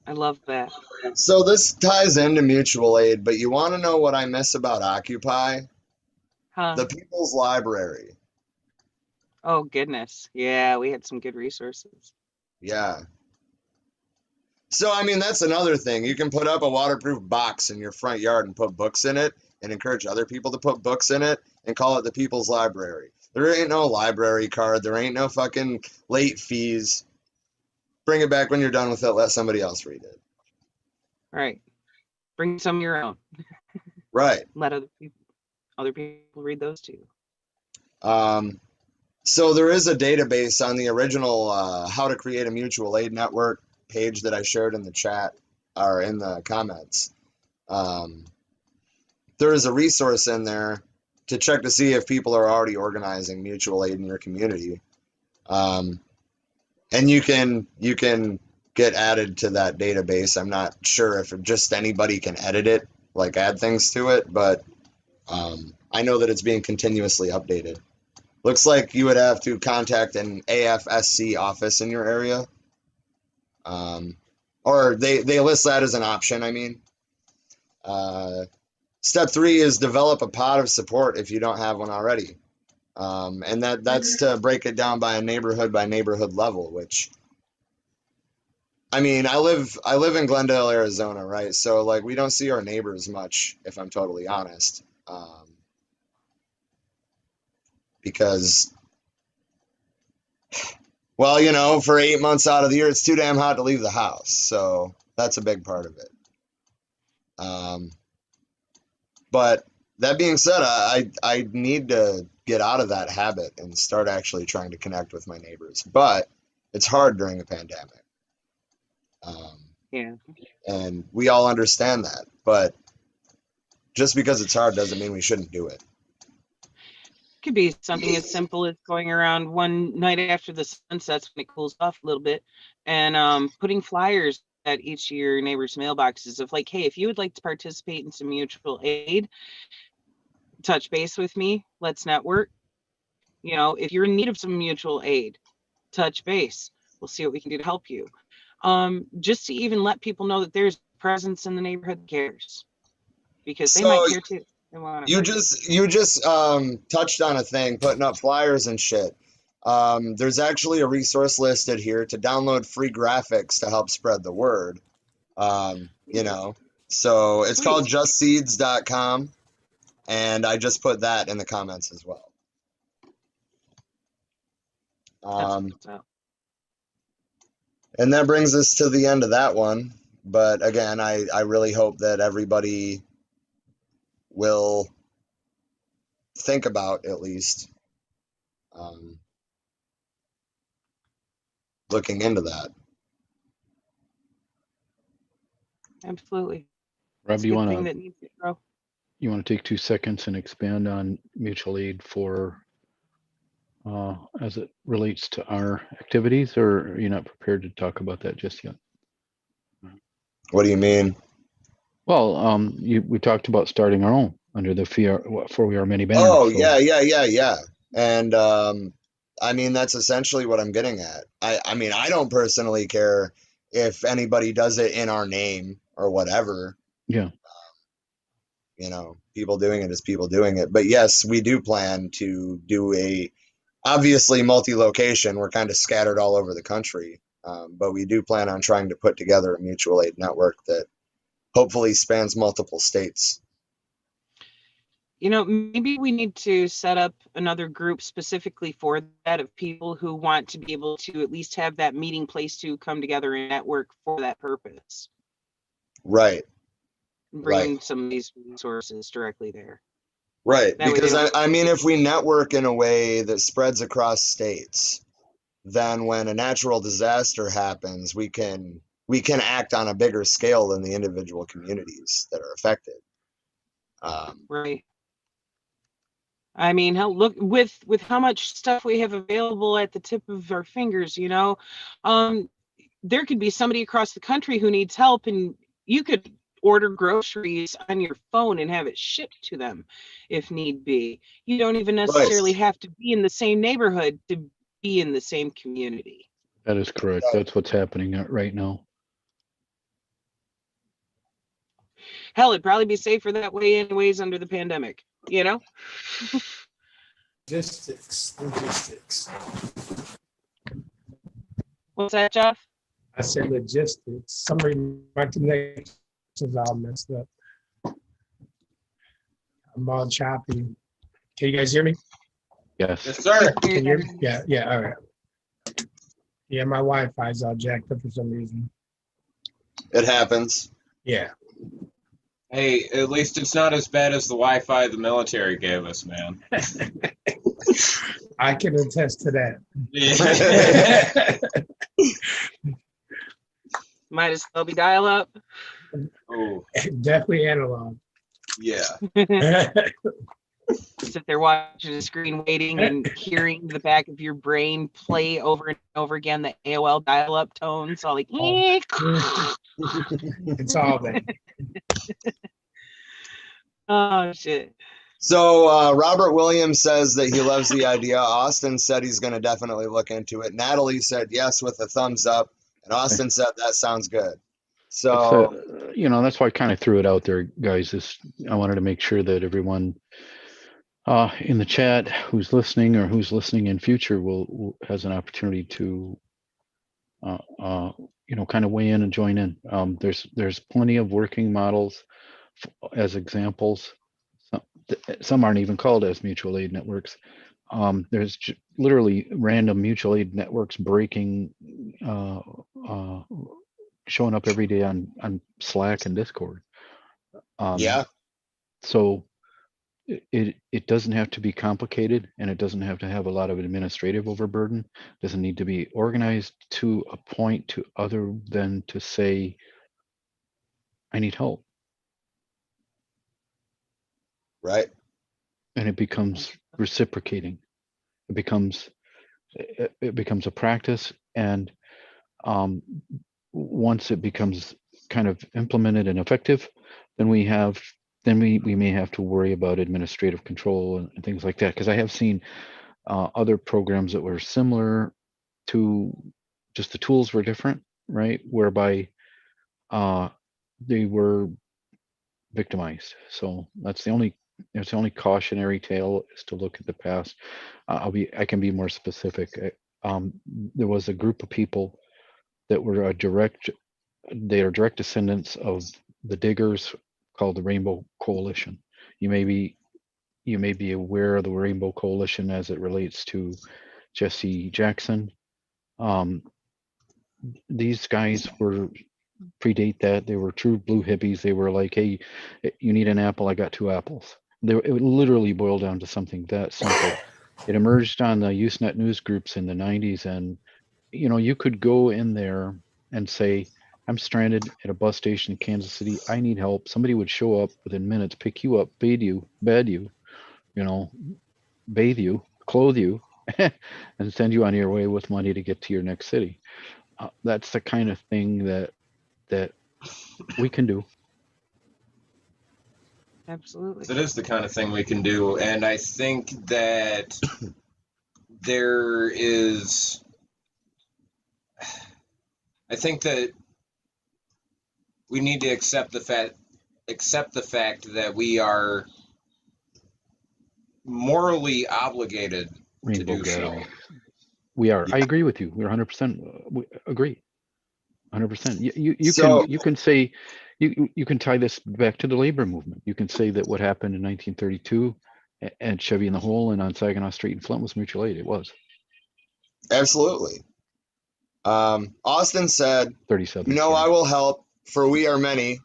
I love that. So this ties into mutual aid, but you want to know what I miss about Occupy? Huh? The People's Library. Oh, goodness. Yeah, we had some good resources. Yeah. So, I mean, that's another thing. You can put up a waterproof box in your front yard and put books in it and encourage other people to put books in it and call it the People's Library. There ain't no library card. There ain't no fucking late fees. Bring it back when you're done with it. Let somebody else read it. Right. Bring some of your own. Right. Let other people read those too. So there is a database on the original How to Create a Mutual Aid Network page that I shared in the chat or in the comments. There is a resource in there to check to see if people are already organizing mutual aid in your community. And you can get added to that database. I'm not sure if just anybody can edit it, like add things to it, but I know that it's being continuously updated. Looks like you would have to contact an AFSC office in your area. Or they list that as an option, I mean. Step 3 is develop a pod of support if you don't have one already. And that's to break it down by neighborhood level, which, I mean, I live in Glendale, Arizona, right? So like we don't see our neighbors much, if I'm totally honest. Because, well, you know, for 8 months out of the year, it's too damn hot to leave the house. So that's a big part of it. But that being said, I need to get out of that habit and start actually trying to connect with my neighbors. But it's hard during a pandemic. Yeah. And we all understand that. But just because it's hard doesn't mean we shouldn't do it. Could be something as simple as going around one night after the sun sets when it cools off a little bit and putting flyers at each of your neighbors' mailboxes of like, hey, if you would like to participate in some mutual aid, touch base with me. Let's network. You know, if you're in need of some mutual aid, touch base. We'll see what we can do to help you. Just to even let people know that there's presence in the neighborhood that cares, because they might care too. You just touched on a thing, putting up flyers and shit. There's actually a resource listed here to download free graphics to help spread the word. You know, so it's called justseeds.com, and I just put that in the comments as well. And that brings us to the end of that one. But again, I really hope that everybody will think about at least looking into that. Absolutely. Rob, you want that needs to grow. You want to take 2 seconds and expand on mutual aid for as it relates to our activities, or are you not prepared to talk about that just yet? What do you mean? Well, we talked about starting our own under the For We Are Many banner. Oh, so. Yeah. And I mean, that's essentially what I'm getting at. I mean, I don't personally care if anybody does it in our name or whatever. Yeah. You know, people doing it is people doing it. But yes, we do plan to do obviously multi-location. We're kind of scattered all over the country, but we do plan on trying to put together a mutual aid network that hopefully spans multiple states. You know, maybe we need to set up another group specifically for that, of people who want to be able to at least have that meeting place to come together and network for that purpose. Right. Bringing some of these resources directly there. Right. That way they Because don't- I mean, if we network in a way that spreads across states, then when a natural disaster happens, we can act on a bigger scale than the individual communities that are affected. Right. I mean, hell, look with how much stuff we have available at the tip of our fingers, you know. There could be somebody across the country who needs help, and you could order groceries on your phone and have it shipped to them if need be. You don't even necessarily have to be in the same neighborhood to be in the same community. That is correct. That's what's happening right now. Hell, it'd probably be safer that way anyways under the pandemic, you know? Logistics. What's that, Jeff? I said logistics. Somebody, my connections all messed up. I'm all choppy. Can you guys hear me? Yes. Yes, sir. Can you hear me? Yeah, all right. Yeah, my Wi-Fi is all jacked up for some reason. It happens. Yeah. Hey, at least it's not as bad as the Wi-Fi the military gave us, man. I can attest to that. Might as well be dial up. Oh, Definitely analog. yeah. Sit there watching the screen, waiting and hearing the back of your brain play over and over again the AOL dial-up tones, all like. It's all that. Oh shit. So Robert Williams says that he loves the idea. Austin said he's going to definitely look into it. Natalie said yes with a thumbs up, and Austin said that sounds good. So that's why I kind of threw it out there, guys. I wanted to make sure that everyone in the chat who's listening or who's listening in future has an opportunity to kind of weigh in and join in. There's plenty of working models as examples. Some aren't even called as mutual aid networks. There's literally random mutual aid networks breaking, showing up every day on Slack and Discord. yeah. So it doesn't have to be complicated, and it doesn't have to have a lot of administrative overburden. It doesn't need to be organized to a point to other than to say, I need help. Right. And it becomes reciprocating. It becomes a practice, and once it becomes kind of implemented and effective, then we may have to worry about administrative control and things like that. Because I have seen other programs that were similar to, just the tools were different, right? Whereby they were victimized. So that's the only cautionary tale, is to look at the past. I can be more specific. There was a group of people that were direct descendants of the diggers, called the Rainbow Coalition. You may be aware of the Rainbow Coalition as it relates to Jesse Jackson. These guys predate that. They were true blue hippies. They were like, hey, you need an apple, I got 2 apples. It would literally boil down to something that simple. It emerged on the Usenet news groups in the 90s, and you could go in there and say, I'm stranded at a bus station in Kansas City, I need help. Somebody would show up within minutes, pick you up, bathe you, clothe you, and send you on your way with money to get to your next city. That's the kind of thing that we can do. Absolutely. It is the kind of thing we can do, and I think that I think that we need to accept the fact that we are morally obligated Rainbow do so. gathering. We are. Yeah. I agree with you. We're 100% agree. 100%. So You can say you can tie this back to the labor movement. You can say that what happened in 1932 at Chevy in the Hole and on Saginaw Street in Flint was mutual aid. It was absolutely. Austin said, 37. "No, I will help, for we are many.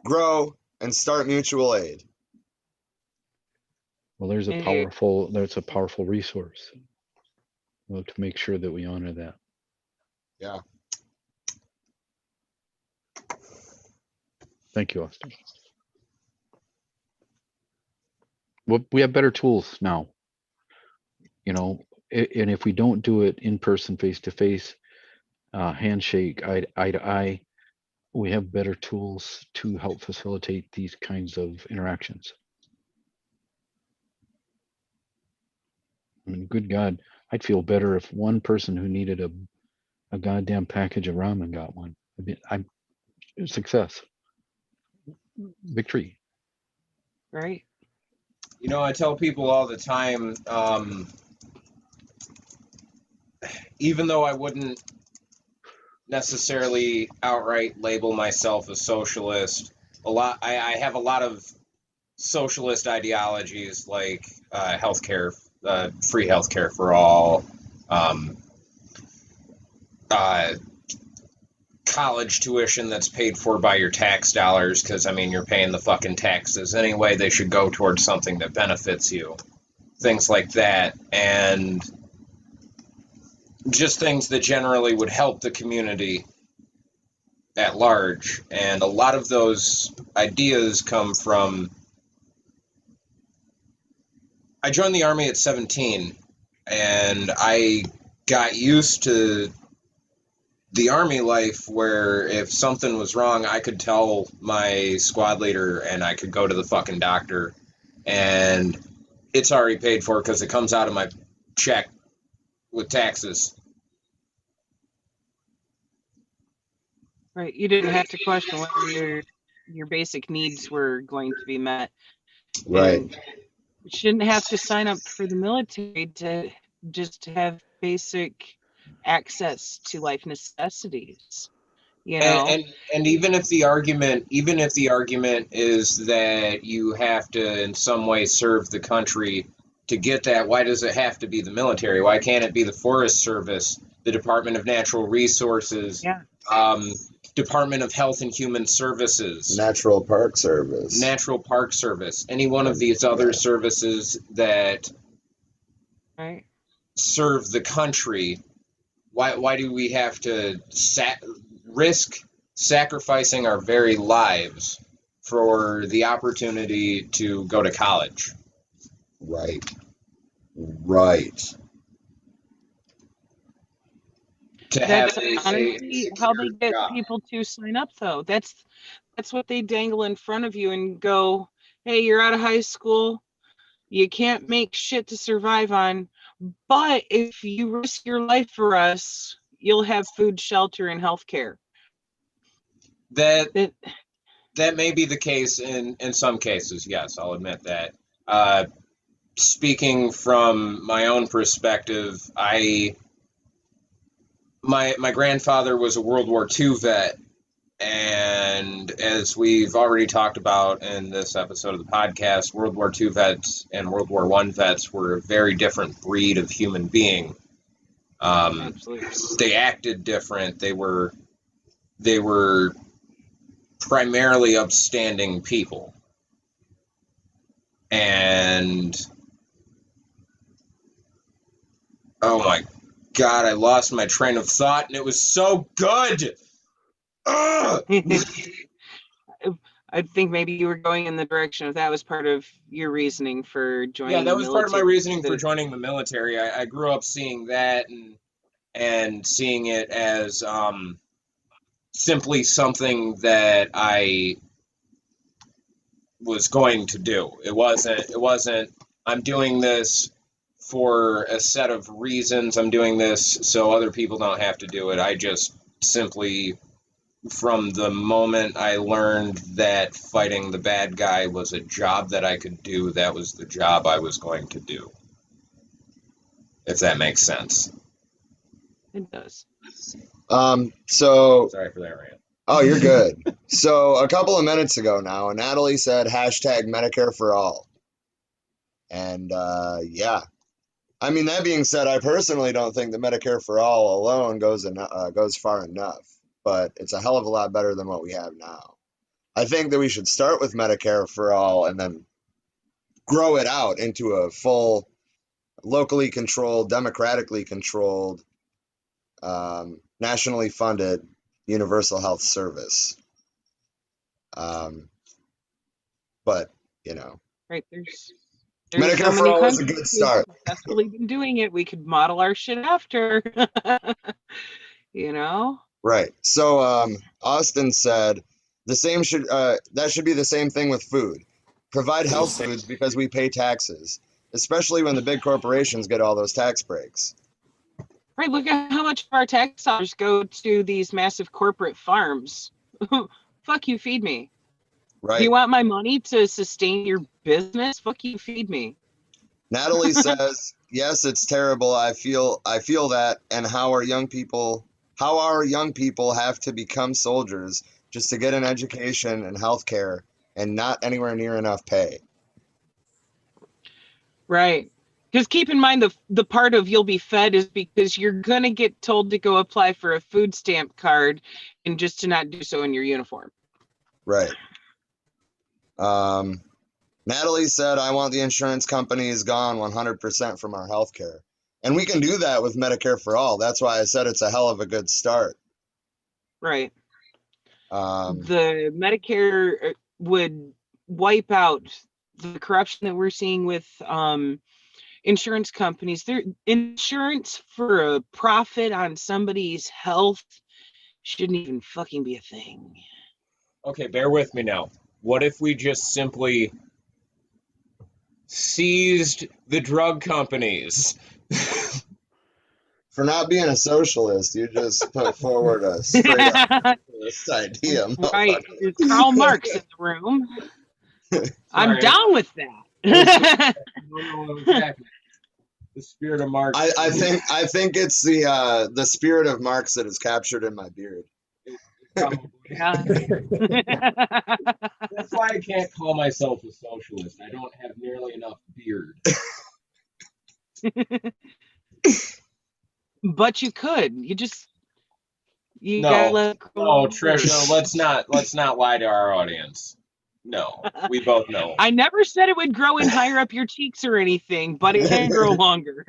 Grow and start mutual aid." Well, there's a powerful resource. We'll have to make sure that we honor that. Yeah. Thank you, Austin. Well, we have better tools now. You know, and if we don't do it in person, face to face, handshake, eye to eye, we have better tools to help facilitate these kinds of interactions. I mean, good God, I'd feel better if one person who needed a goddamn package of ramen got one. I'm success, victory. Right. You know, I tell people all the time, even though I wouldn't necessarily outright label myself a socialist, I have a lot of socialist ideologies like healthcare, free healthcare for all, college tuition that's paid for by your tax dollars, because I mean you're paying the fucking taxes anyway. They should go towards something that benefits you, things like that, and just things that generally would help the community at large. And a lot of those ideas come from, I joined the Army at 17, and I got used to the Army life where if something was wrong, I could tell my squad leader and I could go to the fucking doctor, and it's already paid for because it comes out of my check with taxes. Right. You didn't have to question whether your basic needs were going to be met. Right. And you shouldn't have to sign up for the military to just have basic access to life necessities. You know, And even if the argument is that you have to in some way serve the country to get that, why does it have to be the military? Why can't it be the Forest Service, the Department of Natural Resources, yeah. Department of Health and Human Services, Natural Park Service, any one of these other services that Right. serve the country? Why do we have to risk sacrificing our very lives for the opportunity to go to college? Right. To That's have honestly how they secure get job. people to sign up, though. That's what they dangle in front of you and go, hey, you're out of high school. You can't make shit to survive on. But if you risk your life for us, you'll have food, shelter, and health care. That may be the case in some cases, yes, I'll admit that. Speaking from my own perspective, my grandfather was a World War II vet, and as we've already talked about in this episode of the podcast, World War II vets and World War I vets were a very different breed of human being. Absolutely. They acted different. They were primarily upstanding people. And oh my God, I lost my train of thought, and it was so good. I think maybe you were going in the direction of that was part of your reasoning for joining. Yeah, that was the part of my military. reasoning for joining the military. I grew up seeing that and seeing it as simply something that I was going to do. It wasn't I'm doing this for a set of reasons. I'm doing this so other people don't have to do it. I just simply, from the moment I learned that fighting the bad guy was a job that I could do, that was the job I was going to do. if that makes sense. It does. So, Sorry for that rant. oh, you're good. So a couple of minutes ago now, Natalie said hashtag Medicare for all. And yeah, I mean, that being said, I personally don't think that Medicare for all alone goes far enough, but it's a hell of a lot better than what we have now. I think that we should start with Medicare for all and then grow it out into a full, locally controlled, democratically controlled, nationally funded universal health service. But, you know, Right. There's Medicare so for many all is a countries good who have start. successfully been doing it. We could model our shit after. You know? Right. So Austin said the same should that should be the same thing with food. Provide health foods because we pay taxes, especially when the big corporations get all those tax breaks. Right. Look at how much of our tax dollars go to these massive corporate farms. Fuck you, feed me. Do Right. you want my money to sustain your business? Fuck you, feed me. Natalie says, "Yes, it's terrible. I feel that, and how our young people have to become soldiers just to get an education and health care and not anywhere near enough pay." Right. Because keep in mind the part of you'll be fed is because you're gonna get told to go apply for a food stamp card and just to not do so in your uniform. Right. Natalie said, "I want the insurance companies gone 100% from our health care." And we can do that with Medicare for all. That's why I said it's a hell of a good start. Right. Um, The Medicare would wipe out the corruption that we're seeing with insurance companies. Their insurance for a profit on somebody's health shouldn't even fucking be a thing. Okay, bear with me now. What if we just simply seized the drug companies? for not being a socialist, you just put forward a straight up socialist idea, Right. motherfucker. There's Karl Marx in the room. I'm Sorry. down with that. No, exactly. The spirit of Marx. I think it's the spirit of Marx that is captured in my beard. Probably. Yeah. That's why I can't call myself a socialist. I don't have nearly enough beard. But you could. You No, gotta let it no, grow. Trisha, let's not lie to our audience. No, we both know. I never said it would grow in higher up your cheeks or anything, but it can grow longer.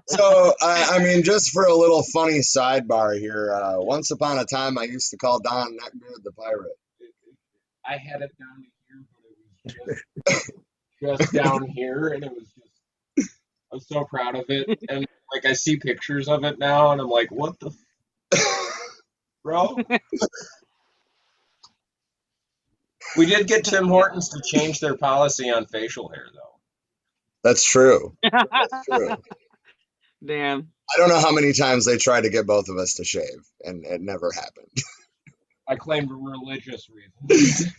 So, I mean, just for a little funny sidebar here, once upon a time, I used to call Don Neckbeard the pirate. I had it down here, but it was just down here, and it was just. I'm so proud of it, and like I see pictures of it now, and I'm like, what the, bro? We did get Tim Hortons to change their policy on facial hair, though. That's true. That's true. Damn. I don't know how many times they tried to get both of us to shave, and it never happened. I claimed religious reasons.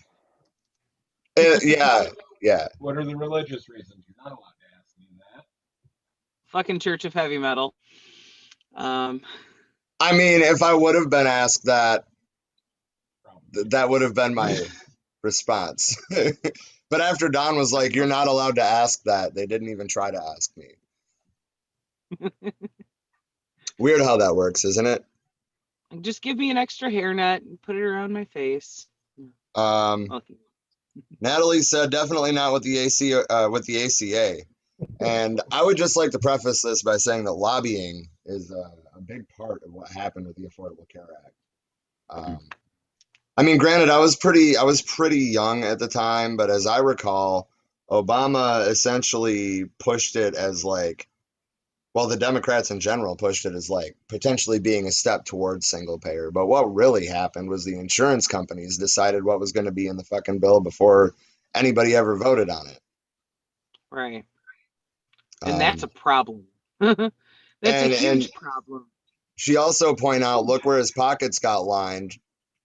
Yeah. What are the religious reasons? You're not allowed to ask me that. Fucking Church of Heavy Metal. I mean, if I would have been asked that, that would have been my response. But after Don was like, "You're not allowed to ask that," they didn't even try to ask me. Weird how that works, isn't it? Just give me an extra hairnet and put it around my face. Okay. Natalie said, "Definitely not with the ACA." And I would just like to preface this by saying that lobbying is a big part of what happened with the Affordable Care Act. I mean, granted, I was pretty young at the time, but as I recall, Obama essentially pushed it as like, well, the Democrats in general pushed it as like potentially being a step towards single payer. But what really happened was the insurance companies decided what was going to be in the fucking bill before anybody ever voted on it. Right. And that's a problem. That's a huge problem. She also pointed out, look where his pockets got lined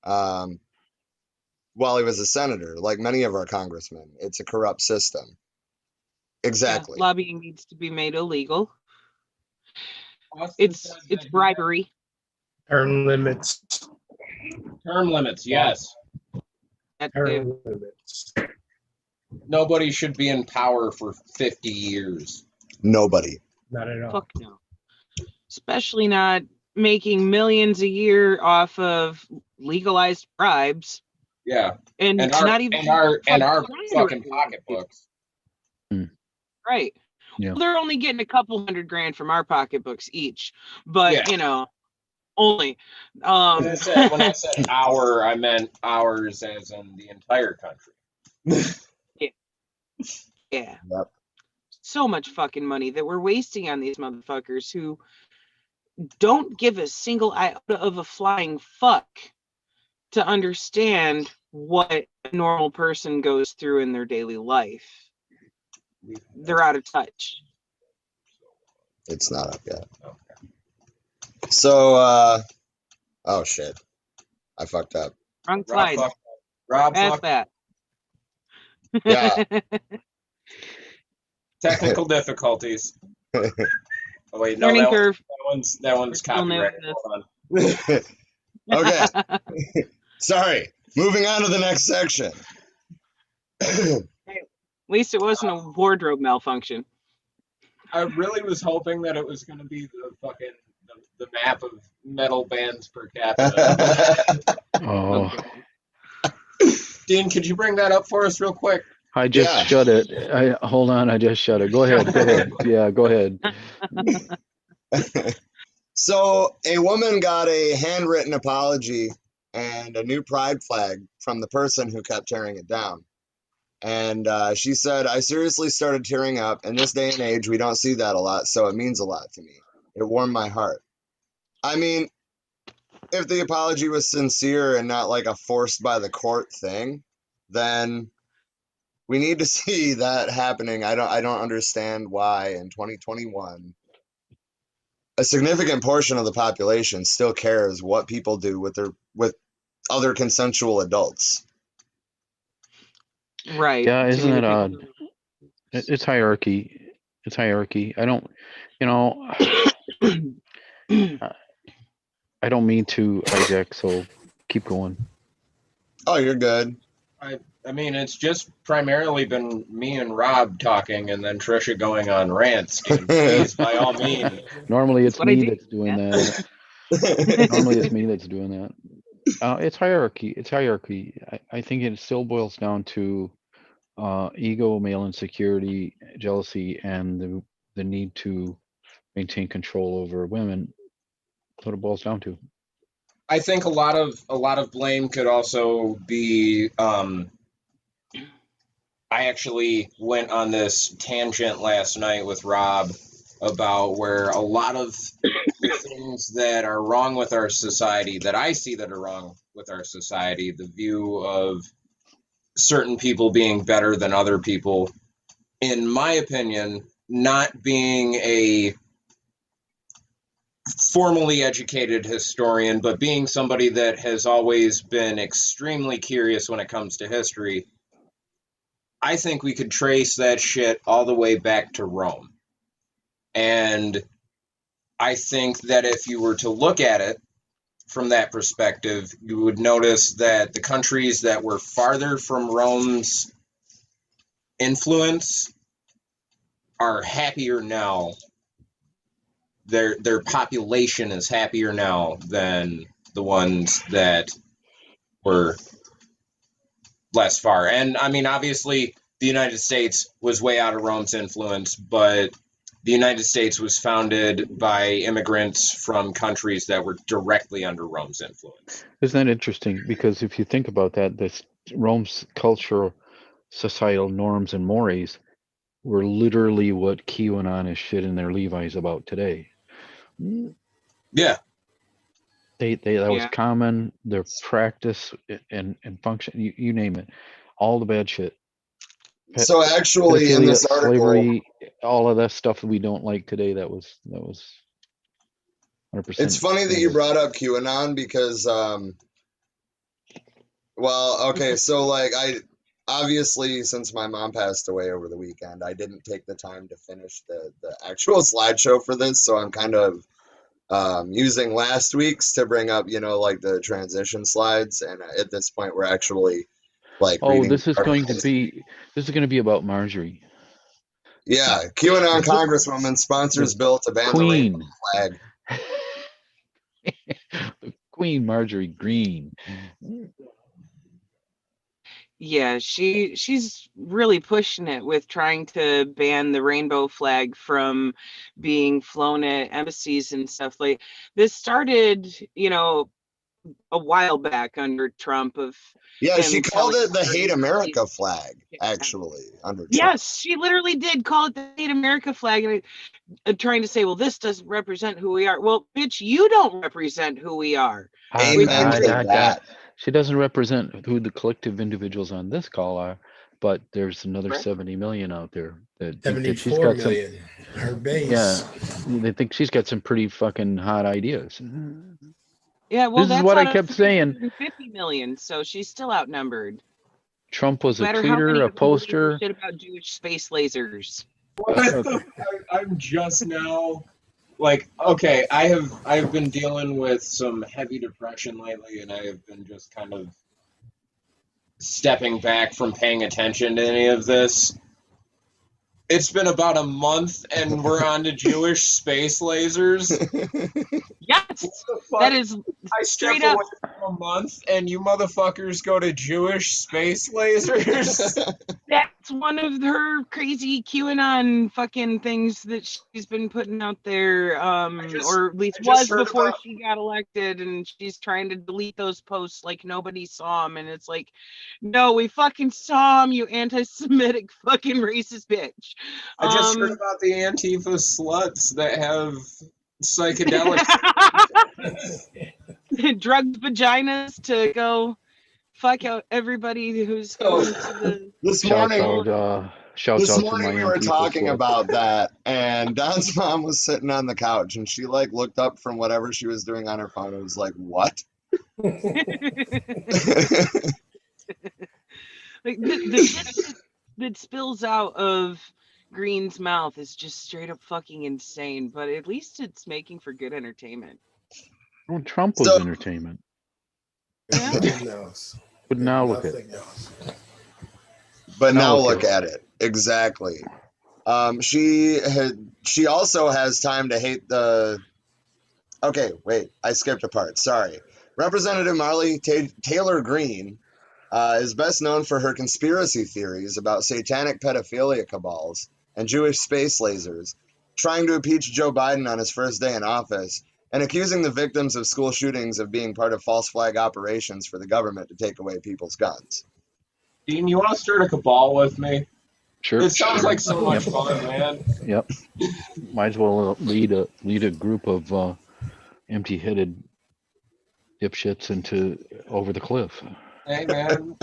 while he was a senator, like many of our congressmen. It's a corrupt system. Exactly. Lobbying needs to be made illegal. Austin It's said that he bribery. Term limits. term limits, yes. That Term limits. Nobody should be in power for 50 years. Nobody. Not at all. fuck no. Especially not making millions a year off of legalized bribes. Yeah. And And our not even fucking pocketbooks. Right. Yeah. Well, they're only getting a couple $100,000 from our pocketbooks each, but Yeah. you know, only. When I said our, I meant ours as in the entire country. Yeah. Yep. So much fucking money that we're wasting on these motherfuckers who don't give a single iota of a flying fuck to understand what a normal person goes through in their daily life. They're out of touch. It's not up yet. So, oh shit. I fucked up. Wrong slide. Rob Past fucked. that. Yeah. Technical difficulties. Oh wait, no, Learning curve. that one's We're still new copyrighted. at Hold on. Okay. Sorry. Moving on to the next section. At least it wasn't a wardrobe malfunction. I really was hoping that it was going to be the fucking the map of metal bands per capita. Oh, Dean, could you bring that up for us real quick? I just Yeah. shut it. Hold on, I just shut it. Go ahead. Go ahead. Yeah, go ahead. So, a woman got a handwritten apology and a new pride flag from the person who kept tearing it down. And she said, I seriously started tearing up. In this day and age, we don't see that a lot, so it means a lot to me. It warmed my heart. I mean, if the apology was sincere and not like a forced by the court thing, then we need to see that happening. I don't understand why in 2021 a significant portion of the population still cares what people do with other consensual adults. Right. Yeah, Too isn't many it odd? people. It's hierarchy. It's hierarchy. I don't, I don't mean to hijack, so keep going. Oh, you're good. I mean, it's just primarily been me and Rob talking, and then Trisha going on rants. Dean, please, by all means. Normally, it's That's what I me do, that's doing man. that. Normally, it's me that's doing that. It's hierarchy. It's hierarchy. I think it still boils down to ego, male insecurity, jealousy, and the need to maintain control over women. That's what it boils down to. I think a lot of blame could also be. I actually went on this tangent last night with Rob about where a lot of the things that are wrong with our society, that I see that are wrong with our society, the view of certain people being better than other people, in my opinion, not being a formally educated historian, but being somebody that has always been extremely curious when it comes to history, I think we could trace that shit all the way back to Rome. And I think that if you were to look at it from that perspective, you would notice that the countries that were farther from Rome's influence are happier now. Their population is happier now than the ones that were less far. And I mean, obviously, the United States was way out of Rome's influence, but the United States was founded by immigrants from countries that were directly under Rome's influence. Isn't that interesting? Because if you think about that, this Rome's cultural, societal norms and mores were literally what QAnon is shit in their Levi's about today. Yeah. That was common, their practice and function, you name it, all the bad shit. So actually, in this article, slavery, all of that stuff that we don't like today, that was 100%. It's funny that you brought up QAnon because, well, okay, so like obviously, since my mom passed away over the weekend, I didn't take the time to finish the actual slideshow for this, so I'm kind of using last week's to bring up, like the transition slides, and at this point, we're actually like Oh, reading. this is going to be about Marjorie. Yeah, QAnon Congresswoman sponsors bill to ban the rainbow Queen. flag. Queen Marjorie Green. Yeah, she's really pushing it with trying to ban the rainbow flag from being flown at embassies and stuff. Like this started, a while back under Trump of Yeah, she him called telling it the Hate certain America countries- flag, actually, under Trump. Yes, she literally did call it the Hate America flag, and trying to say, well, this doesn't represent who we are. Well, bitch, you don't represent who we are. Amen to that. She doesn't represent who the collective individuals on this call are, but there's another 70 million out there that think that she's 74 got million. Her base. Yeah, they think she's got some pretty fucking hot ideas. Yeah, well, This is that's what I out of kept saying. 350 million, so she's still outnumbered. Trump was No a matter how many tweeter, a of them believe poster. shit about Jewish space lasers. I'm just now okay, I've been dealing with some heavy depression lately, and I have been just kind of stepping back from paying attention to any of this. It's been about a month, and we're on to Jewish space lasers. Yes, that is I step straight up. away from a month, and you motherfuckers go to Jewish space lasers. That's one of her crazy QAnon fucking things that she's been putting out there, or at least was before she got elected, and she's trying to delete those posts like nobody saw them, and it's like, no, we fucking saw them, you anti-Semitic fucking racist bitch. I just heard about the Antifa sluts that have psychedelics. Drugged vaginas to go fuck out everybody who's going to the This Shouts morning, out, shouts out to my we were Antifa talking sluts. about that, and Don's mom was sitting on the couch, and she looked up from whatever she was doing on her phone and was like, "What?" Like the shit that spills out of Green's mouth is just straight up fucking insane, but at least it's making for good entertainment. Well, Trump was entertainment. Yeah. But now look at it. But now look at it. Exactly. She also has time to hate the. Okay, wait, I skipped a part. Sorry. Representative Marley Taylor Greene is best known for her conspiracy theories about satanic pedophilia cabals and Jewish space lasers, trying to impeach Joe Biden on his first day in office, and accusing the victims of school shootings of being part of false flag operations for the government to take away people's guns. Dean, you want to start a cabal with me? Sure. It sounds like so much fun, man. Yep. Might as well lead a group of empty-headed dipshits into over the cliff. Hey, man.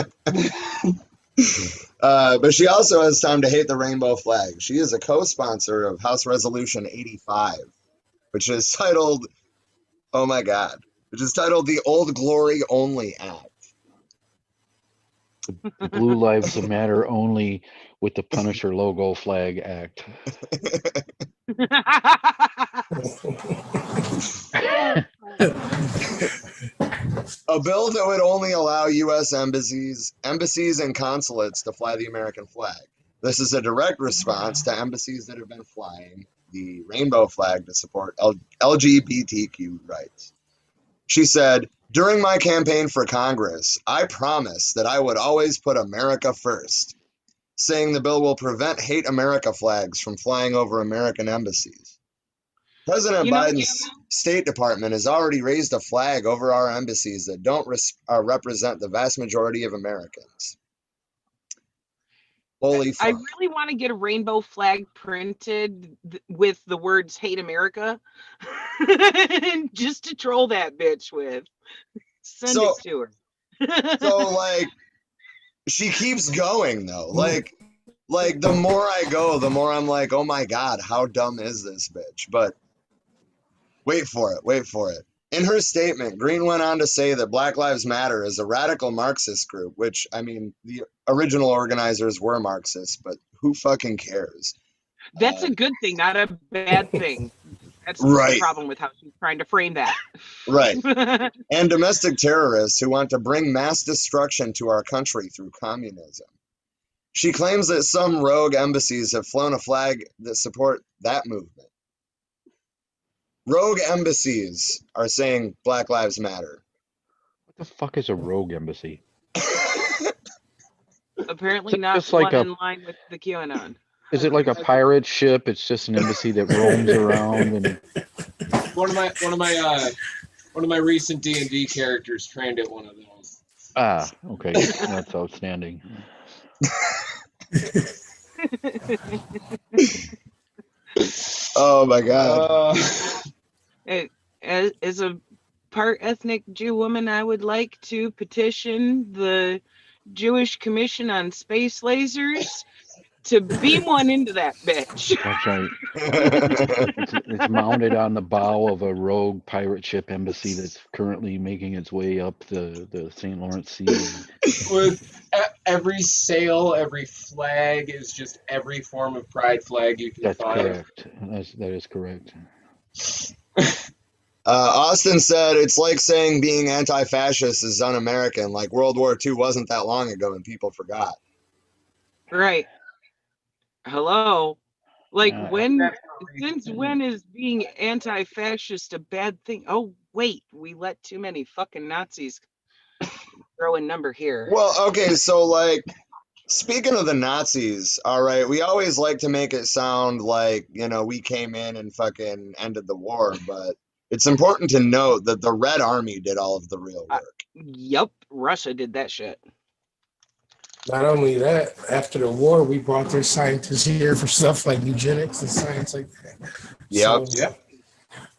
But she also has time to hate the rainbow flag. She is a co-sponsor of House Resolution 85, which is titled, oh my God, which is titled the Old Glory Only Act. The Blue Lives Matter Only with the Punisher logo flag act. A bill that would only allow U.S. embassies and consulates to fly the American flag. This is a direct response to embassies that have been flying the rainbow flag to support LGBTQ rights. She said, "During my campaign for Congress, I promised that I would always put America first, saying the bill will prevent hate America flags from flying over American embassies. President Biden's State Department has already raised a flag over our embassies that don't represent the vast majority of Americans." Holy fuck. I really want to get a rainbow flag printed with the words "Hate America," just to troll that bitch with. Send it to her. So she keeps going though. Like the more I go, the more I'm like, oh my God, how dumb is this bitch? But wait for it. In her statement, Green went on to say that Black Lives Matter is a radical Marxist group, which, I mean, the original organizers were Marxists, but who fucking cares? That's a good thing, not a bad thing. That's the Right, problem with how she's trying to frame that. right. And domestic terrorists who want to bring mass destruction to our country through communism. She claims that some rogue embassies have flown a flag that support that movement. Rogue embassies are saying Black Lives Matter. What the fuck is a rogue embassy? Apparently Is it not just like one a? in line with the QAnon. Is it like a pirate ship? It's just an embassy that roams around and. One of my recent D&D characters trained at one of those. Ah, okay, that's outstanding. Oh my God. As a part ethnic Jew woman, I would like to petition the Jewish Commission on Space Lasers to beam one into that bitch. That's right. It's mounted on the bow of a rogue pirate ship embassy that's currently making its way up the St. Lawrence Sea. With every sail, every flag is just every form of pride flag you can That's find. correct. That is correct. Austin said it's like saying being anti-fascist is un-American. Like World War II wasn't that long ago and people forgot. Right. Hello. Like Yeah. since when is being anti-fascist a bad thing? Oh wait, we let too many fucking Nazis throw a number here. Well, okay, so like speaking of the Nazis, all right, we always like to make it sound like, you know, we came in and fucking ended the war, but it's important to note that the Red Army did all of the real work. Yep, Russia did that shit. Not only that, after the war, we brought their scientists here for stuff like eugenics and science like that. Yep. So,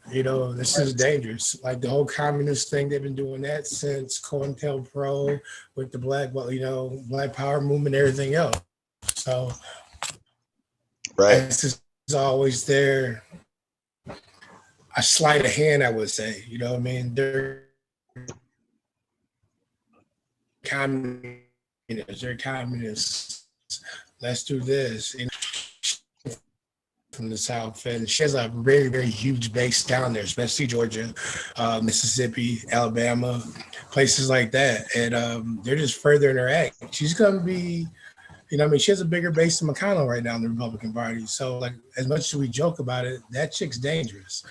you know, this is dangerous. Like the whole communist thing, they've been doing that since COINTELPRO with the black power movement, and everything else. So, Right. this is always there. A sleight of hand, I would say. You know what I mean? They're communists. Let's do this. And from the South, and she has a very, very huge base down there, especially Georgia, Mississippi, Alabama, places like that. And they're just furthering her act. She's going to be, you know, I mean, she has a bigger base than McConnell right now in the Republican Party. So, like, as much as we joke about it, that chick's dangerous.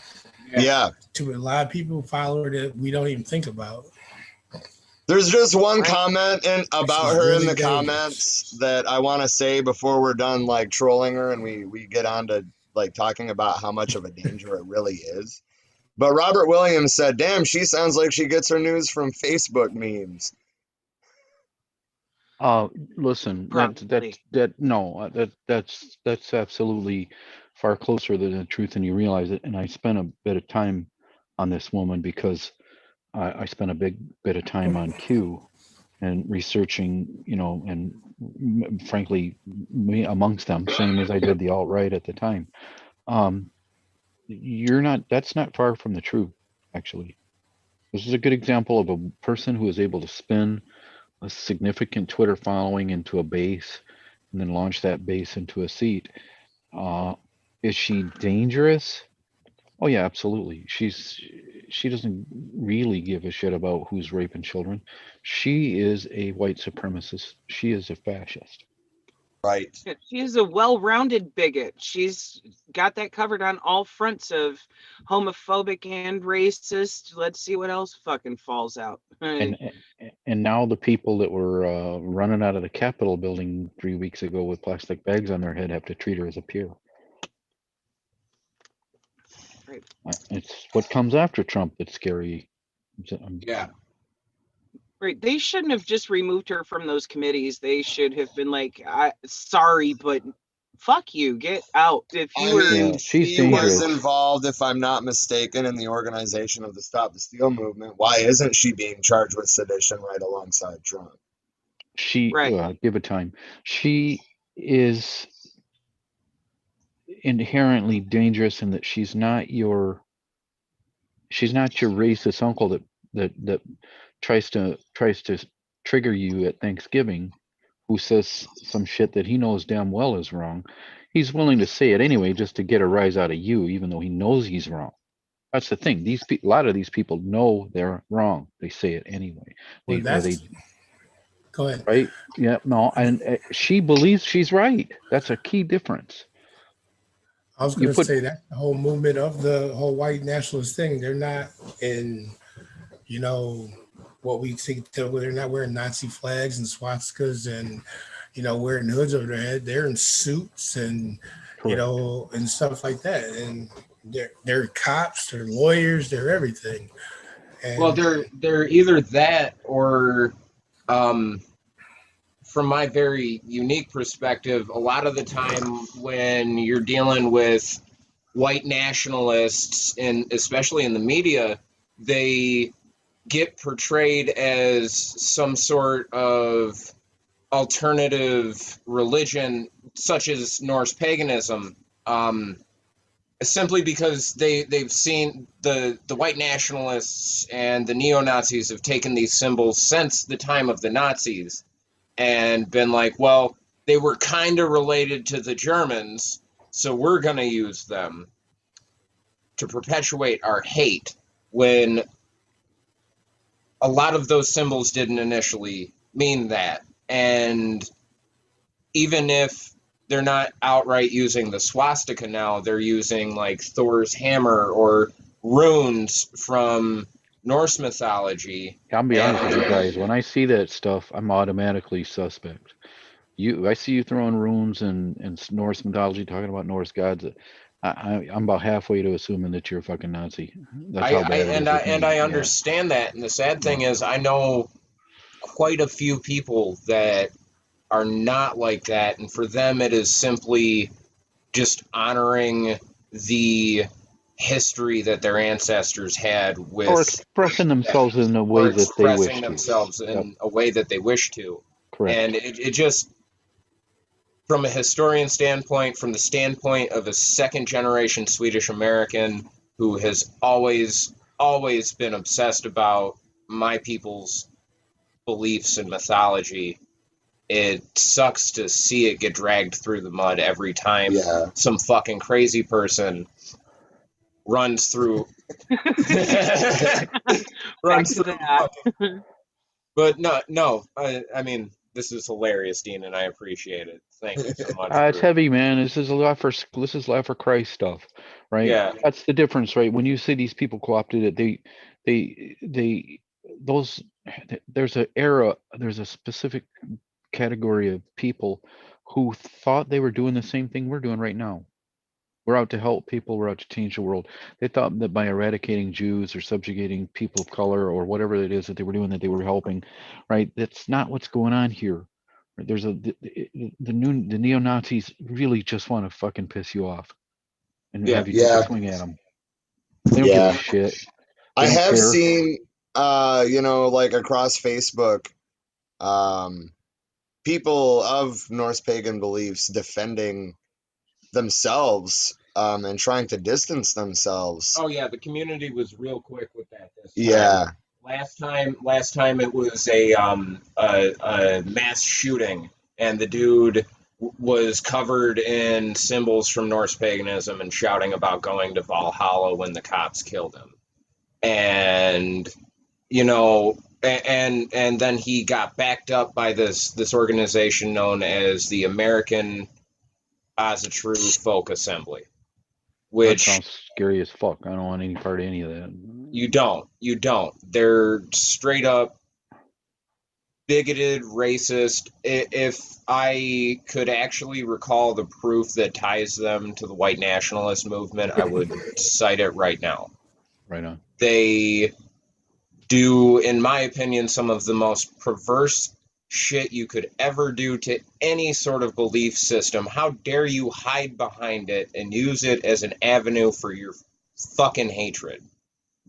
Yeah. To a lot of people who follow her that we don't even think about. There's just one comment about her really in the dangerous. comments that I want to say before we're done like trolling her and we get on to like talking about how much of a danger it really is. But Robert Williams said, "Damn, she sounds like she gets her news from Facebook memes." Listen, Probably. that's absolutely far closer to the truth than you realize it. And I spent a bit of time on this woman because I spent a big bit of time on Q and researching, you know, and frankly, me amongst them, same as I did the alt-right at the time. That's not far from the truth, actually. This is a good example of a person who is able to spin a significant Twitter following into a base and then launch that base into a seat. Is she dangerous? Oh yeah, absolutely. She doesn't really give a shit about who's raping children. She is a white supremacist. She is a fascist. Right. She's a well-rounded bigot. She's got that covered on all fronts of homophobic and racist. Let's see what else fucking falls out. And now the people that were running out of the Capitol building 3 weeks ago with plastic bags on their head have to treat her as a peer. Right. It's what comes after Trump that's scary. Yeah. Right. They shouldn't have just removed her from those committees. They should have been like, sorry, but fuck you, get out. If you were, mean, she's she was dangerous. involved, if I'm not mistaken, in the organization of the Stop the Steal movement. Why isn't she being charged with sedition right alongside Trump? Right. Give it time. She is inherently dangerous in that she's not your She's not your racist uncle that tries to trigger you at Thanksgiving, who says some shit that he knows damn well is wrong. He's willing to say it anyway just to get a rise out of you, even though he knows he's wrong. That's the thing. A lot of these people know they're wrong. They say it anyway. Well, They go ahead. right? Yeah, no, and she believes she's right. That's a key difference. I was You going to put say that the whole movement of the whole white nationalist thing, they're not in, you know, what we think, they're not wearing Nazi flags and swastikas and, you know, wearing hoods over their head. They're in suits and, you correct. know, and stuff like that. And they're cops, they're lawyers, they're everything. And Well, they're either that or, from my very unique perspective, a lot of the time when you're dealing with white nationalists, and especially in the media, they get portrayed as some sort of alternative religion, such as Norse paganism, simply because they've seen the white nationalists and the neo-Nazis have taken these symbols since the time of the Nazis and been like, well, they were kind of related to the Germans, so we're going to use them to perpetuate our hate, when a lot of those symbols didn't initially mean that. And even if they're not outright using the swastika now, they're using like Thor's hammer or runes from Norse mythology. I'll be honest with you guys. When I see that stuff, I'm automatically suspect. I see you throwing runes and Norse mythology, talking about Norse gods. I'm about halfway to assuming that you're a fucking Nazi. That's how bad it is with me. I Yeah. understand that. And the sad thing is, I know quite a few people that are not like that, and for them it is simply just honoring the history that their ancestors had with, Or expressing themselves in a way or that they wish expressing to. themselves Yep. in a way that they wish to. Correct. And it just, from a historian standpoint, from the standpoint of a second generation Swedish American who has always been obsessed about my people's beliefs and mythology, it sucks to see it get dragged through the mud every time Yeah. some fucking crazy person runs through runs through that. fucking. But no, I mean, this is hilarious, Dean, and I appreciate it. Thank you so much. It's heavy, man. This is life for Christ stuff, right? Yeah. That's the difference, right? When you say these people co-opted it, they those there's there's a specific category of people who thought they were doing the same thing we're doing right now. We're out to help people. We're out to change the world. They thought that by eradicating Jews or subjugating people of color or whatever it is that they were doing, that they were helping, right? That's not what's going on here. There's the neo-Nazis really just want to fucking piss you off and have you take a swing at them. They don't give a shit. I have care. seen, you know, like across Facebook, people of Norse pagan beliefs defending themselves and trying to distance themselves. Oh yeah, the community was real quick with that this time. Yeah. Last time it was a mass shooting, and the dude was covered in symbols from Norse paganism and shouting about going to Valhalla when the cops killed him. And you know, and then he got backed up by this organization known as the American Asatru Folk Assembly, That which sounds scary as fuck. I don't want any part of any of that. you don't. They're straight up bigoted, racist. If I could actually recall the proof that ties them to the white nationalist movement, I would cite it right now. Right on. They do, in my opinion, some of the most perverse shit you could ever do to any sort of belief system. How dare you hide behind it and use it as an avenue for your fucking hatred?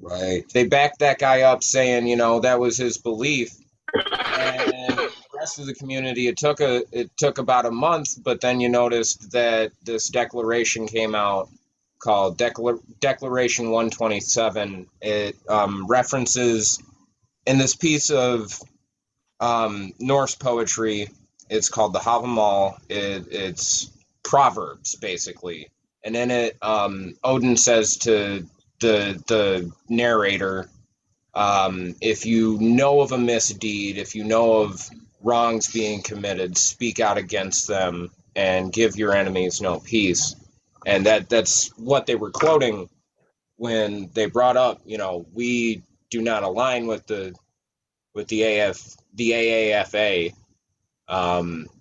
Right. They backed that guy up saying, you know, that was his belief. And the rest of the community, it took about a month, but then you noticed that this declaration came out called Declaration 127. It references in this piece of Norse poetry. It's called the Havamal. It's proverbs basically, and in it, Odin says to the narrator, if you know of a misdeed, if you know of wrongs being committed, speak out against them and give your enemies no peace. And that's what they were quoting when they brought up, we do not align with the AAFA.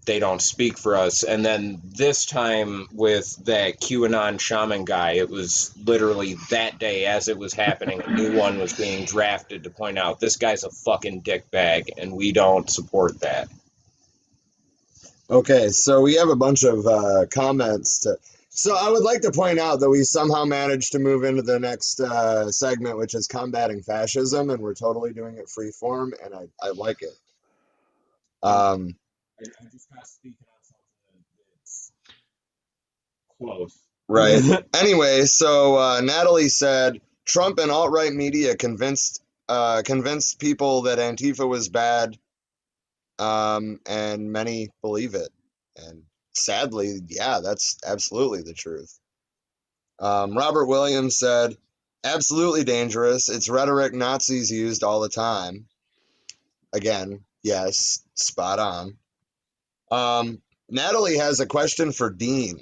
They don't speak for us. And then this time with that QAnon shaman guy, it was literally that day as it was happening, a new one was being drafted to point out this guy's a fucking dickbag and we don't support that. Okay, so we have a bunch of comments. So I would like to point out that we somehow managed to move into the next segment, which is combating fascism, and we're totally doing it free form, and I like it. I just got speaking on something that's close. Right. Anyway, so Natalie said Trump and alt-right media convinced people that Antifa was bad, and many believe it. And sadly, yeah, that's absolutely the truth. Robert Williams said, absolutely dangerous. It's rhetoric Nazis used all the time. Again, yes, spot on. Natalie has a question for Dean.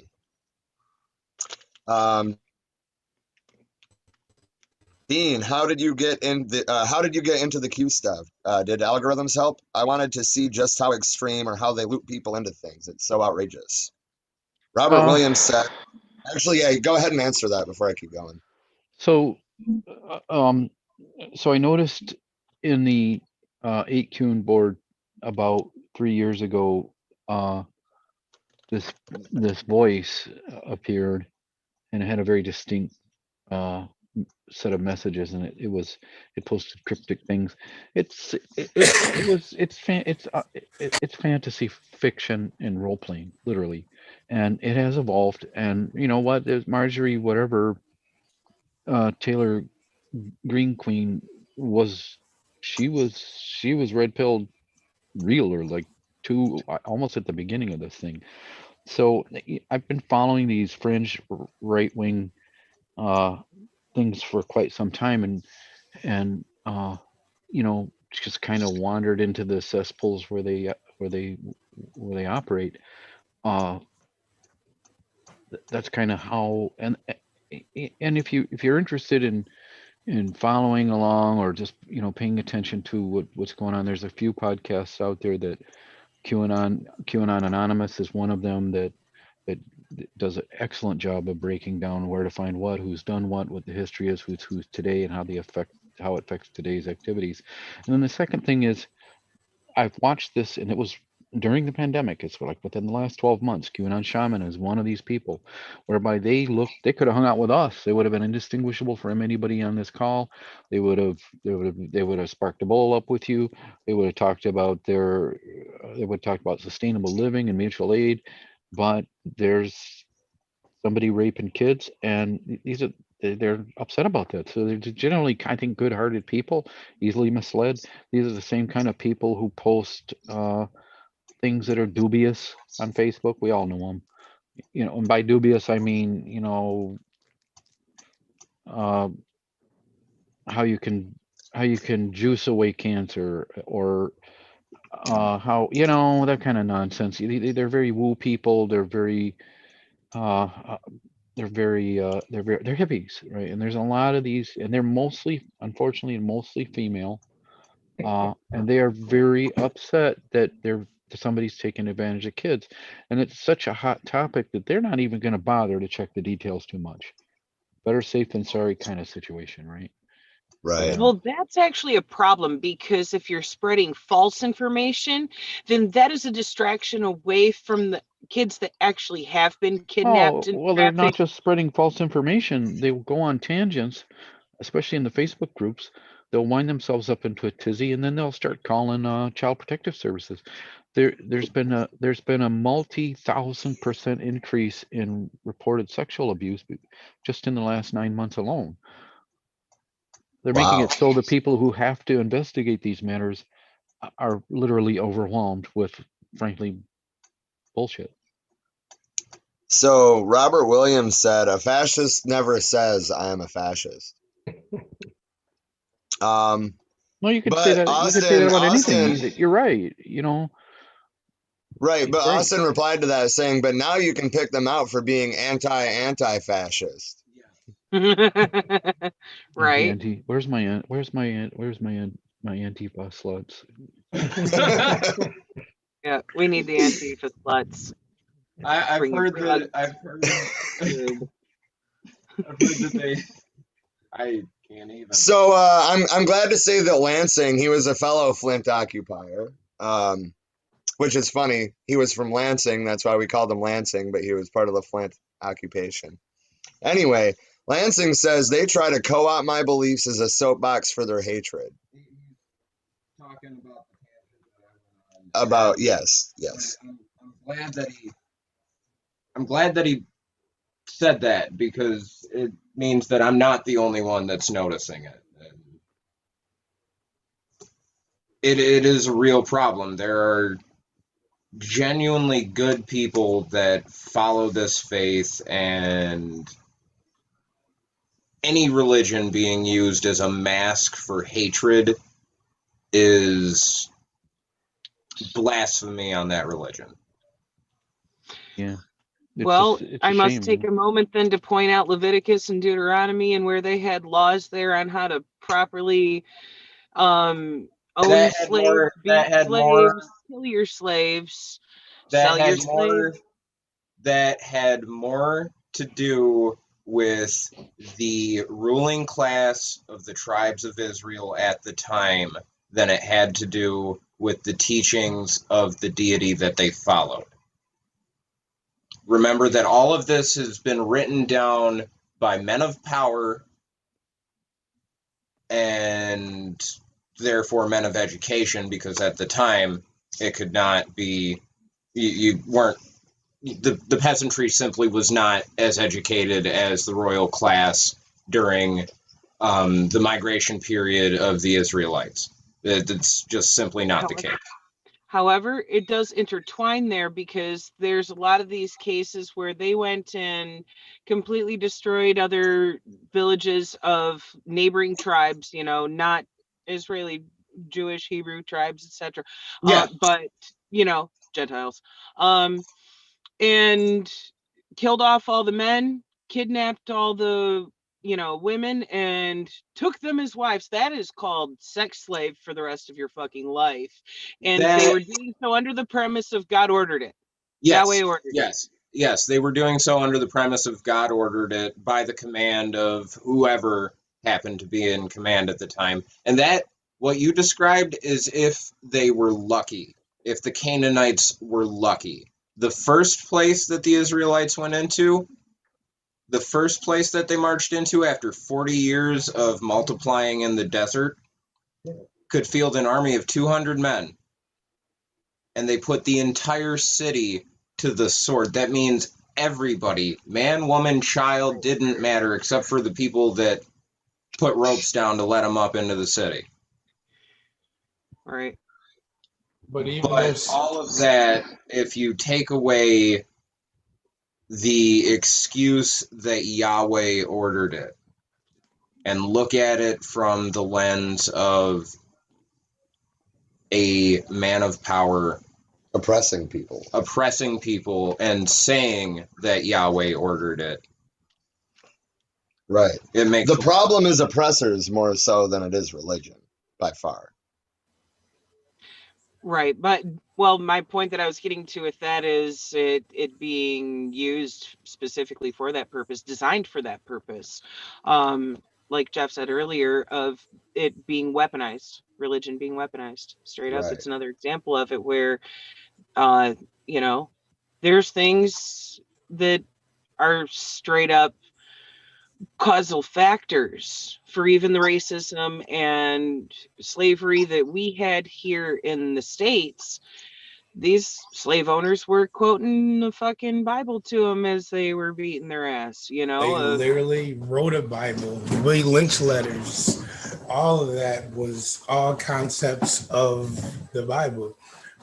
Dean, how did you get into the Q stuff? Did algorithms help? I wanted to see just how extreme or how they loop people into things. It's so outrageous. Robert Williams said, actually, yeah, go ahead and answer that before I keep going. So, so I noticed in the 8kun board about 3 years ago, this voice appeared, and it had a very distinct set of messages, and it posted cryptic things. It's fantasy fiction and role playing, literally, and it has evolved. And you know what? There's Marjorie, whatever, Taylor Green Queen was. She was red pilled realer, like almost at the beginning of this thing. So I've been following these fringe right wing things for quite some time, and just kind of wandered into the cesspools where they operate. That's kind of how, and if you're interested in following along, or just paying attention to what's going on, there's a few podcasts out there that QAnon Anonymous is one of them that does an excellent job of breaking down where to find who's done what the history is, who's today, and how it affects today's activities. And then the second thing is, I've watched this, and it was during the pandemic. It's like within the last 12 months. QAnon Shaman is one of these people, whereby they could have hung out with us. They would have been indistinguishable from anybody on this call. They would have sparked a bowl up with you. They would have talked about sustainable living and mutual aid. But there's somebody raping kids, and they're upset about that. So they're generally, I think, good-hearted people, easily misled. These are the same kind of people who post things that are dubious on Facebook. We all know them, and by dubious I mean, how you can juice away cancer, or how that kind of nonsense. They're very woo people. They're very they're hippies, right? And there's a lot of these, and they're unfortunately mostly female, and they are very upset that somebody's taking advantage of kids, and it's such a hot topic that they're not even going to bother to check the details too much. Better safe than sorry kind of situation, right? Right. Well, that's actually a problem, because if you're spreading false information, then that is a distraction away from the kids that actually have been kidnapped and well, they're not trafficked. just spreading false information. They will go on tangents, especially in the Facebook groups, they'll wind themselves up into a tizzy, and then they'll start calling child protective services. There's been a multi-1,000% increase in reported sexual abuse just in the last 9 months alone. They're making Wow. it so the people who have to investigate these matters are literally overwhelmed with, frankly, bullshit. So Robert Williams said, "A fascist never says I am a fascist." No, you could say But that. You could say that about anything. Austin, You're right. You know, right? But he's right. Austin replied to that saying, "But now you can pick them out for being anti-fascist." Right. Where's my Antifa sluts? Yeah, we need the Antifa sluts. I've Bring heard drugs. that. I've heard Good. that they. I can't even. So I'm glad to say that Lansing, he was a fellow Flint occupier, which is funny. He was from Lansing, that's why we called him Lansing, but he was part of the Flint occupation. Anyway, Lansing says they try to co-opt my beliefs as a soapbox for their hatred. Talking about the tangent that I went on. About yes. I'm glad that he said that, because it means that I'm not the only one that's noticing it. It is a real problem. There are genuinely good people that follow this faith, and any religion being used as a mask for hatred is blasphemy on that religion. Yeah. Well, it's I a must shame, take man. a moment then to point out Leviticus and Deuteronomy, and where they had laws there on how to properly own slaves, beat slaves, kill your slaves, sell your slaves. That had more to do with the ruling class of the tribes of Israel at the time than it had to do with the teachings of the deity that they followed. Remember that all of this has been written down by men of power, and therefore men of education, because at the time it could not be, you weren't, the peasantry simply was not as educated as the royal class during the migration period of the Israelites. It's just simply not the case. However, it does intertwine there, because there's a lot of these cases where they went and completely destroyed other villages of neighboring tribes, not Israeli, Jewish, Hebrew tribes, etc. Yeah. But, Gentiles. And killed off all the men, kidnapped all the women, and took them as wives. That is called sex slave for the rest of your fucking life. And they were doing so under the premise of God ordered it. Yahweh ordered it. Yes, they were doing so under the premise of God ordered it, by the command of whoever happened to be in command at the time. And that, what you described, is if they were lucky, if the Canaanites were lucky. The first place that the Israelites went into, the first place that they marched into after 40 years of multiplying in the desert, could field an army of 200 men. And they put the entire city to the sword. That means everybody, man, woman, child, didn't matter, except for the people that put ropes down to let them up into the city. Right. But All of that, if you take away the excuse that Yahweh ordered it, and look at it from the lens of a man of power Oppressing people and saying that Yahweh ordered it. Right. It makes the problem is oppressors more so than it is religion, by far. Right. But, well, my point that I was getting to with that is it being used specifically for that purpose, designed for that purpose. Like Jeff said earlier, of it being weaponized, religion being weaponized straight up. Right. It's another example of it where, there's things that are straight up causal factors for even the racism and slavery that we had here in the States. These slave owners were quoting the fucking Bible to them as they were beating their ass, you They know. literally wrote a Bible, Willie Lynch letters. All of that was all concepts of the Bible.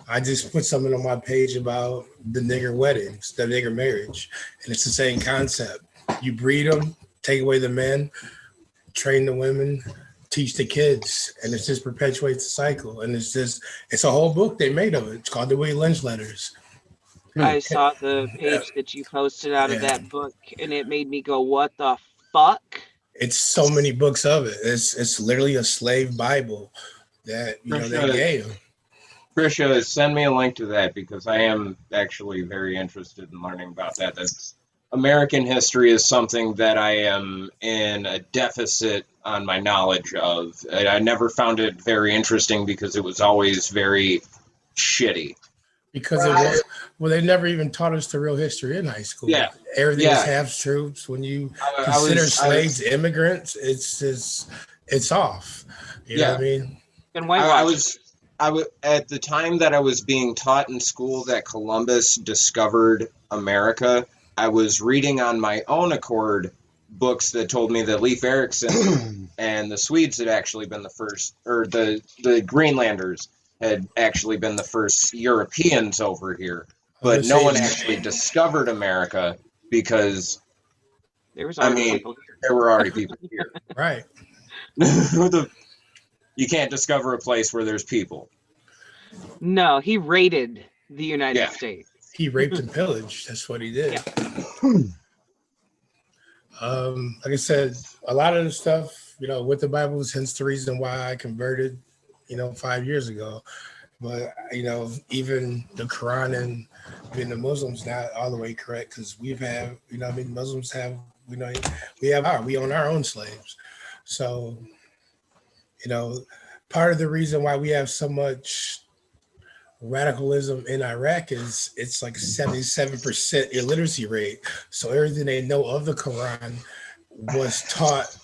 I just put something on my page about the nigger weddings, the nigger marriage, and it's the same concept. You breed them, take away the men, train the women, teach the kids, and it just perpetuates the cycle. And it's a whole book they made of it. It's called the Willie Lynch letters. I saw the page that you posted out of Yeah. that book, and it made me go, "What the fuck?" It's so many books of it. It's literally a slave Bible that they gave. Trisha, send me a link to that because I am actually very interested in learning about that. That's American history is something that I am in a deficit on my knowledge of. I never found it very interesting because it was always very shitty. Because it was, well, they never even taught us the real history in high school. Yeah. Everything Yeah. is half truths. When you I consider was- slaves immigrants, it's off. You know what I mean? And I was at the time that I was being taught in school that Columbus discovered America. I was reading on my own accord books that told me that Leif Erikson and the Swedes had actually been the first, or the Greenlanders had actually been the first Europeans over here. But no one actually discovered America because there was already people here. there were already people here. Right. You can't discover a place where there's people. No, he raided the United States. He raped and pillaged. That's what he did. Like I said, a lot of the stuff, with the Bible is hence the reason why I converted, 5 years ago. But, even the Quran and being the Muslims not all the way correct because we Muslims have, we own our own slaves. So, part of the reason why we have so much radicalism in Iraq is it's like 77% illiteracy rate. So everything they know of the Quran was taught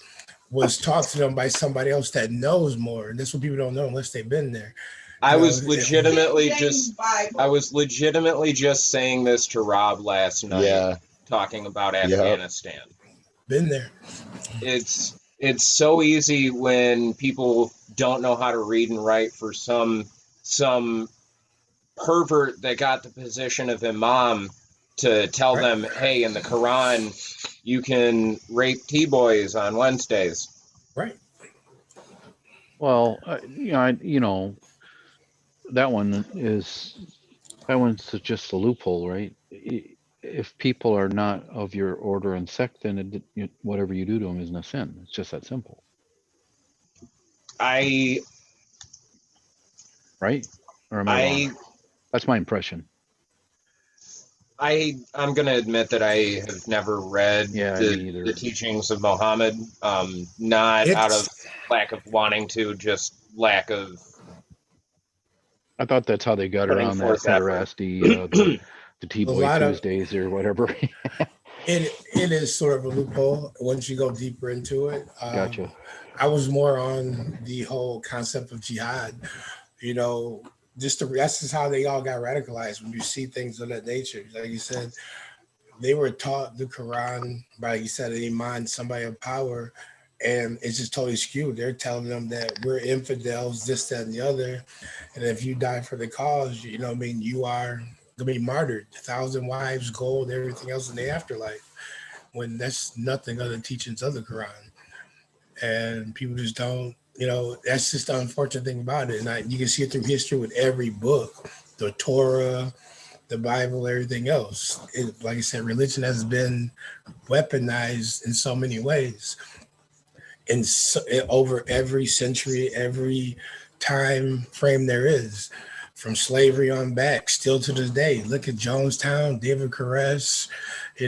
to them by somebody else that knows more. And that's what people don't know unless they've been there. I was legitimately just saying this to Rob last night, talking about Afghanistan. Been there. It's so easy when people don't know how to read and write for some pervert that got the position of imam to tell them, hey, in the Quran, you can rape T-boys on Wednesdays. Right. Well, that one's just a loophole, right? If people are not of your order and sect, then whatever you do to them isn't a sin. It's just that simple. Right? Or am I wrong? That's my impression. I'm going to admit that I have never read the teachings of Muhammad, not out of lack of wanting to, just lack of. I thought that's how they got around that pederasty, the T-boy Tuesdays or whatever. It is sort of a loophole once you go deeper into it. Gotcha. I was more on the whole concept of jihad. That's just how they all got radicalized when you see things of that nature. Like you said, they were taught the Quran by, you said, an imam, somebody of power, and it's just totally skewed. They're telling them that we're infidels, this, that, and the other. And if you die for the cause, you are going to be martyred. 1,000 wives, gold, everything else in the afterlife, when that's nothing other than teachings of the Quran. And people just don't, that's just the unfortunate thing about it. And you can see it through history with every book, the Torah, the Bible, everything else. Like I said, religion has been weaponized in so many ways. And over every century, every time frame there is, from slavery on back, still to this day. Look at Jonestown, David Koresh,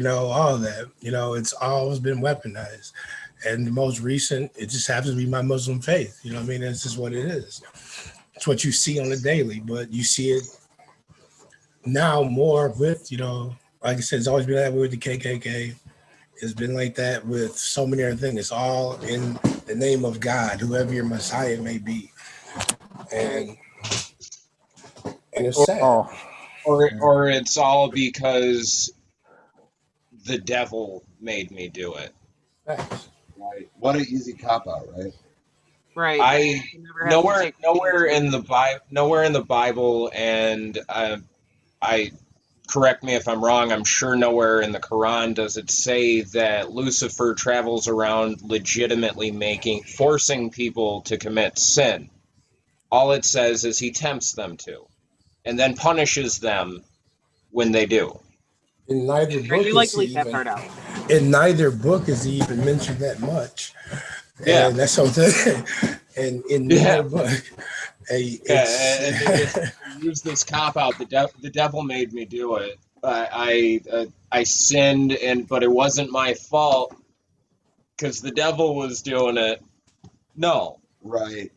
all that. It's always been weaponized. And the most recent, it just happens to be my Muslim faith. It's just what it is. It's what you see on a daily, but you see it now more with, like I said, it's always been that way with the KKK. It's been like that with so many other things. It's all in the name of God, whoever your Messiah may be. And it's sad. Oh, or it's all because the devil made me do it. Facts. Right. What an easy cop out, right? Right. I You never have to take nowhere in responsibility. the Bible, and I correct me if I'm wrong. I'm sure nowhere in the Quran does it say that Lucifer travels around legitimately forcing people to commit sin. All it says is he tempts them to, and then punishes them when they do. In neither Sure, book you like is to he leave that even part out. in neither book is he even mentioned that much. Yeah, And that's something. And in yeah, neither book, yeah. And they it's just use this cop out. The devil made me do it. I sinned, but it wasn't my fault because the devil was doing it. No. Right.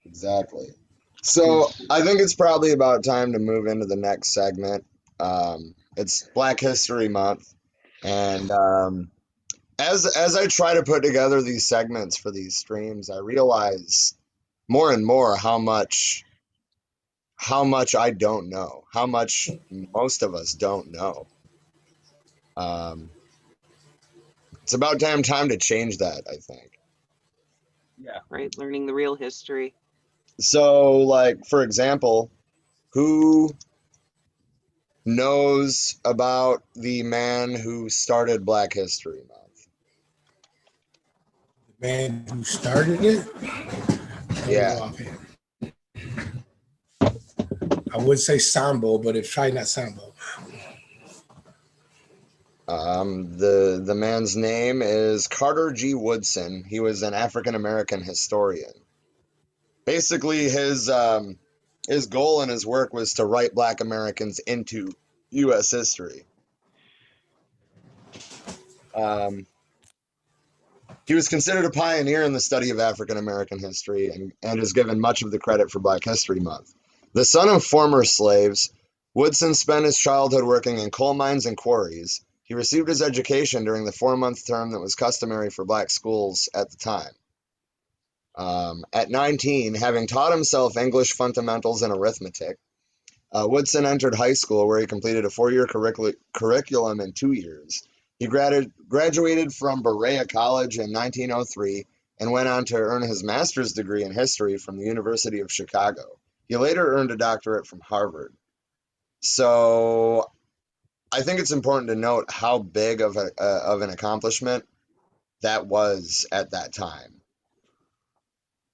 Exactly. So I think it's probably about time to move into the next segment. It's Black History Month, and as I try to put together these segments for these streams, I realize more and more how much I don't know, how much most of us don't know. Um, it's about damn time to change that, I think. Yeah. Right, learning the real history. So, like, for example, who knows about the man who started Black History Month? the man who started it. I don't Yeah. know offhand. I would say Sambo, but it's probably not Sambo. The man's name is Carter G. Woodson. He was an African American historian. Basically, his goal in his work was to write Black Americans into U.S. history. Um, he was considered a pioneer in the study of African American history and is given much of the credit for Black History Month. The son of former slaves, Woodson spent his childhood working in coal mines and quarries. He received his education during the 4-month term that was customary for black schools at the time. At 19, having taught himself English fundamentals and arithmetic, Woodson entered high school where he completed a 4-year curriculum in 2 years. He graduated from Berea College in 1903 and went on to earn his master's degree in history from the University of Chicago. He later earned a doctorate from Harvard. So I think it's important to note how big of an accomplishment that was at that time.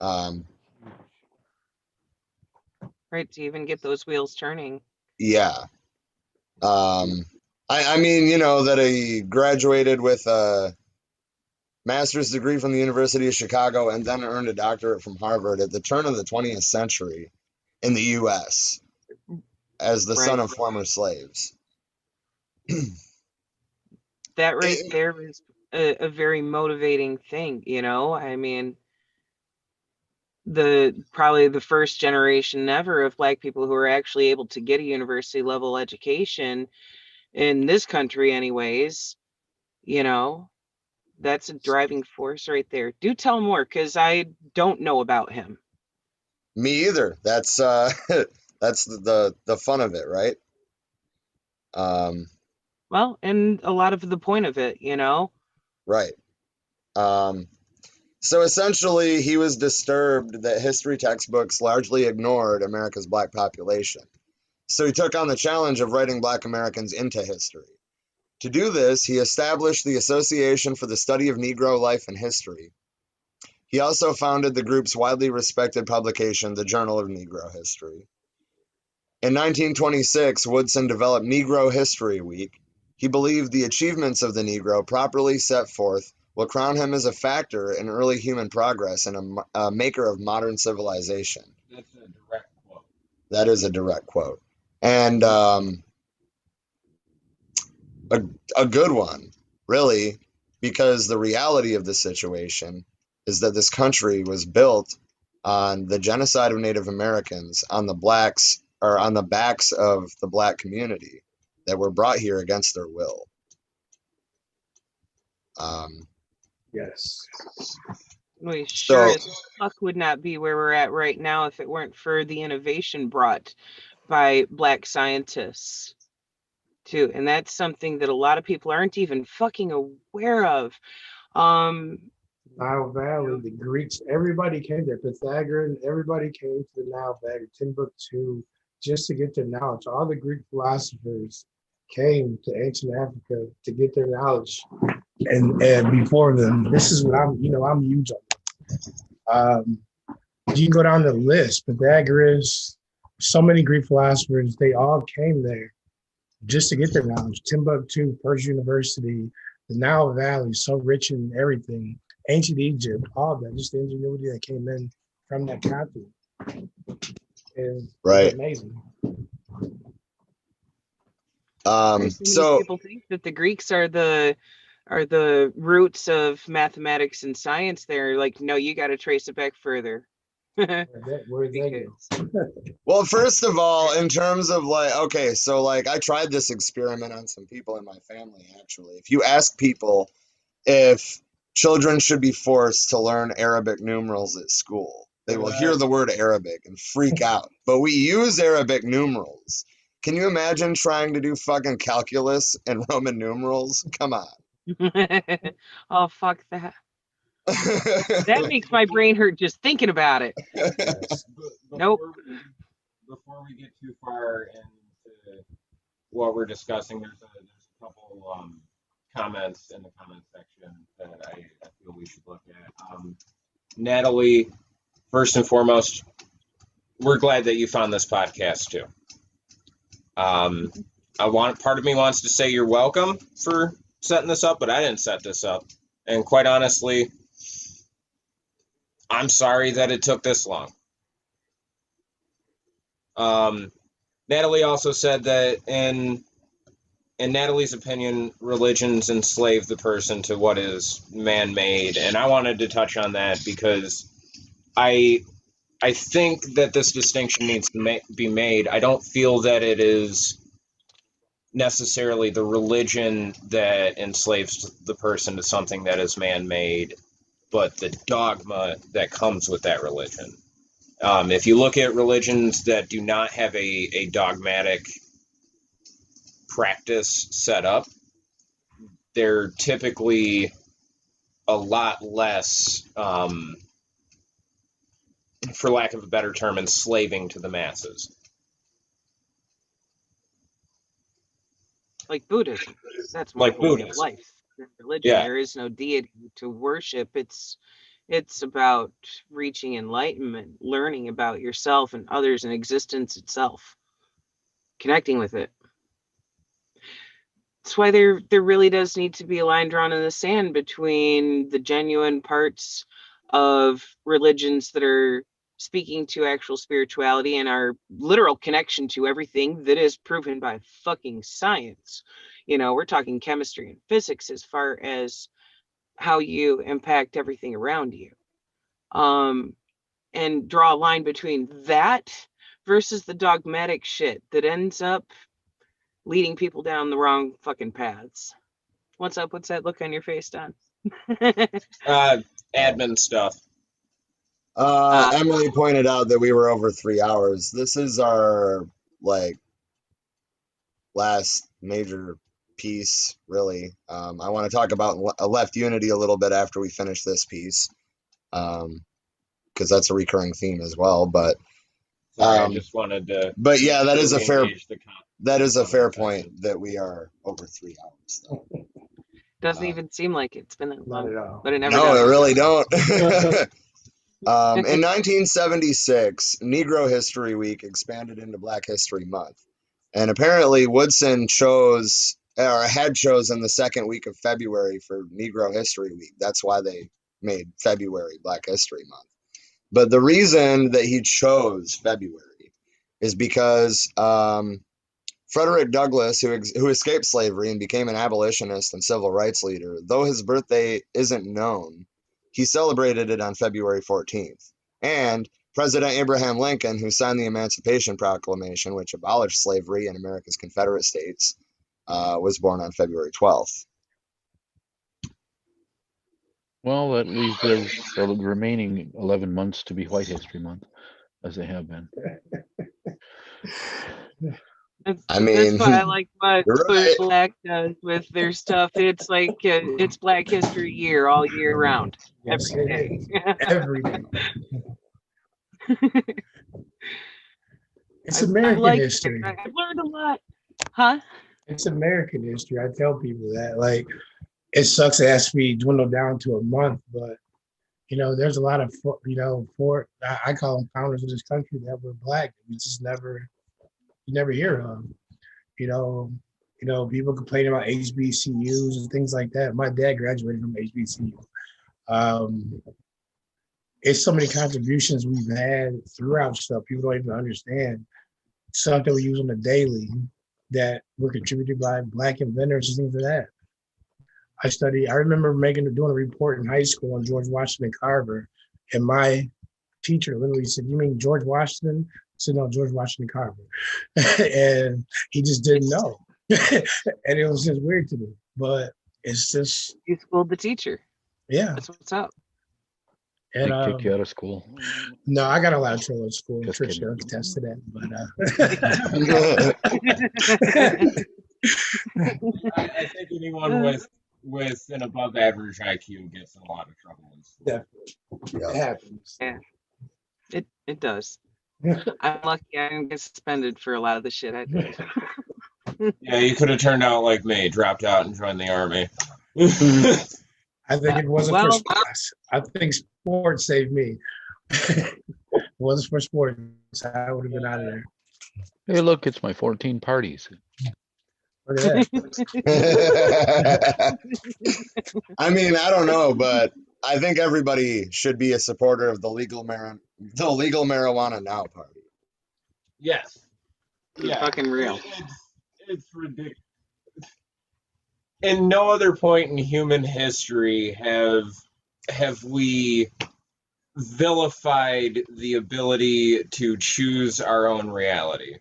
Um, Right, to even get those wheels turning. yeah. I mean, that he graduated with a master's degree from the University of Chicago and then earned a doctorate from Harvard at the turn of the 20th century in the U.S. as the son Right. of former slaves. That right It- there is a very motivating thing, you know? I mean, probably the first generation ever of black people who are actually able to get a university level education in this country anyways, you know, that's a driving force right there. Do tell more, because I don't know about him. Me either. That's that's the fun of it, right? Um, Well, and a lot of the point of it, you know? right. Um, so essentially, he was disturbed that history textbooks largely ignored America's black population. So he took on the challenge of writing Black Americans into history. To do this, he established the Association for the Study of Negro Life and History. He also founded the group's widely respected publication, the Journal of Negro History. In 1926, Woodson developed Negro History Week. He believed the achievements of the Negro, properly set forth, will crown him as a factor in early human progress and a maker of modern civilization. That's a direct quote. That is a direct quote. And a good one, really, because the reality of the situation is that this country was built on the genocide of Native Americans on the blacks or on the backs of the black community that were brought here against their will. Yes. We So sure as fuck would not be where we're at right now if it weren't for the innovation brought by Black scientists, too. And that's something that a lot of people aren't even fucking aware of. Nile Valley, the Greeks, everybody came there. Pythagorean, everybody came to the Nile Valley, Timbuktu, just to get their knowledge. All the Greek philosophers came to ancient Africa to get their knowledge. And before them, this is what I'm huge on. You can go down the list. Pythagoras, so many Greek philosophers, they all came there just to get their knowledge. Timbuktu, Persia University, the Nile Valley, so rich in everything. Ancient Egypt, all that, just the ingenuity that came in from that continent is right. amazing. So people think that the Greeks are the roots of mathematics and science. They're like, no, you got to trace it back further. Where's that go? well, first of all, in terms of like, okay, so like I tried this experiment on some people in my family, actually. If you ask people if children should be forced to learn Arabic numerals at school, they will hear the word Arabic and freak out. But we use Arabic numerals. Can you imagine trying to do fucking calculus and Roman numerals? Come on. Oh, fuck that. That makes my brain hurt just thinking about it. Nope. Before we get too far into what we're discussing, there's a couple comments in the comment section that I feel we should look at. Natalie, first and foremost, we're glad that you found this podcast too. Part of me wants to say you're welcome for setting this up, but I didn't set this up. And quite honestly, I'm sorry that it took this long. Natalie also said that in Natalie's opinion, religions enslave the person to what is man-made, and I wanted to touch on that because I think that this distinction needs to be made. I don't feel that it is necessarily the religion that enslaves the person to something that is man-made, but the dogma that comes with that religion. If you look at religions that do not have a dogmatic practice set up, they're typically a lot less, for lack of a better term, enslaving to the masses. Like Buddhism. That's my Like way of Buddhism. life. Religion. Yeah. There is no deity to worship. It's about reaching enlightenment, learning about yourself and others and existence itself, connecting with it. That's why there really does need to be a line drawn in the sand between the genuine parts of religions that are speaking to actual spirituality and our literal connection to everything that is proven by fucking science. We're talking chemistry and physics as far as how you impact everything around you. And draw a line between that versus the dogmatic shit that ends up leading people down the wrong fucking paths. What's up? What's that look on your face, Don? Admin stuff. Emily pointed out that we were over 3 hours. This is our last major piece, really. I want to talk about left unity a little bit after we finish this piece, because that's a recurring theme as well. But sorry, I just wanted to. But yeah, that is a fair point that we are over 3 hours. Though. Doesn't even seem like it's been that long, Not at all. but it never No, does. it really don't. In 1976, Negro History Week expanded into Black History Month. And apparently Woodson had chosen the second week of February for Negro History Week. That's why they made February Black History Month. But the reason that he chose February is because Frederick Douglass, who escaped slavery and became an abolitionist and civil rights leader, though his birthday isn't known, he celebrated it on February 14th. And President Abraham Lincoln, who signed the Emancipation Proclamation, which abolished slavery in America's Confederate States, was born on February 12th. Well, that leaves the remaining 11 months to be White History Month, as they have been. I That's mean, why I like what you're right. Black does with their stuff. It's like it's Black History Year all year round, Yes, every it day. is. Every day. It's I American like it. history. I've learned a lot, huh? It's American history. I tell people that. Like, it sucks it has to be dwindled down to a month, but there's a lot of I call them founders of this country that were Black. We just you never hear of. You know, people complain about HBCUs and things like that. My dad graduated from HBCU. Um, it's so many contributions we've had throughout stuff people don't even understand. Stuff that we use on the daily that were contributed by Black inventors and things like that. I remember doing a report in high school on George Washington Carver, and my teacher literally said, "You mean George Washington?" I said, "No, George Washington Carver." And he just didn't know. And it was just weird to me. But it's just, You schooled the teacher. yeah. That's what's up. And They kick you out of school. no, I got a lot of trouble at school. Just Trish kidding. can attest to that. I think anyone with an above average IQ gets in a lot of trouble in school. Definitely. It happens. Yeah, it does. I'm lucky I didn't get suspended for a lot of the shit I did. Yeah, you could have turned out like me, dropped out and joined the army. I think it wasn't for Well- sports. I think sports saved me. If it wasn't for sports, I would have been out of there. Hey, look, it's my 14 parties. Look at that. I mean, I don't know, but I think everybody should be a supporter of the legal marijuana now party. Yes. Yeah. Fucking real. It's ridiculous. In no other point in human history have we vilified the ability to choose our own reality.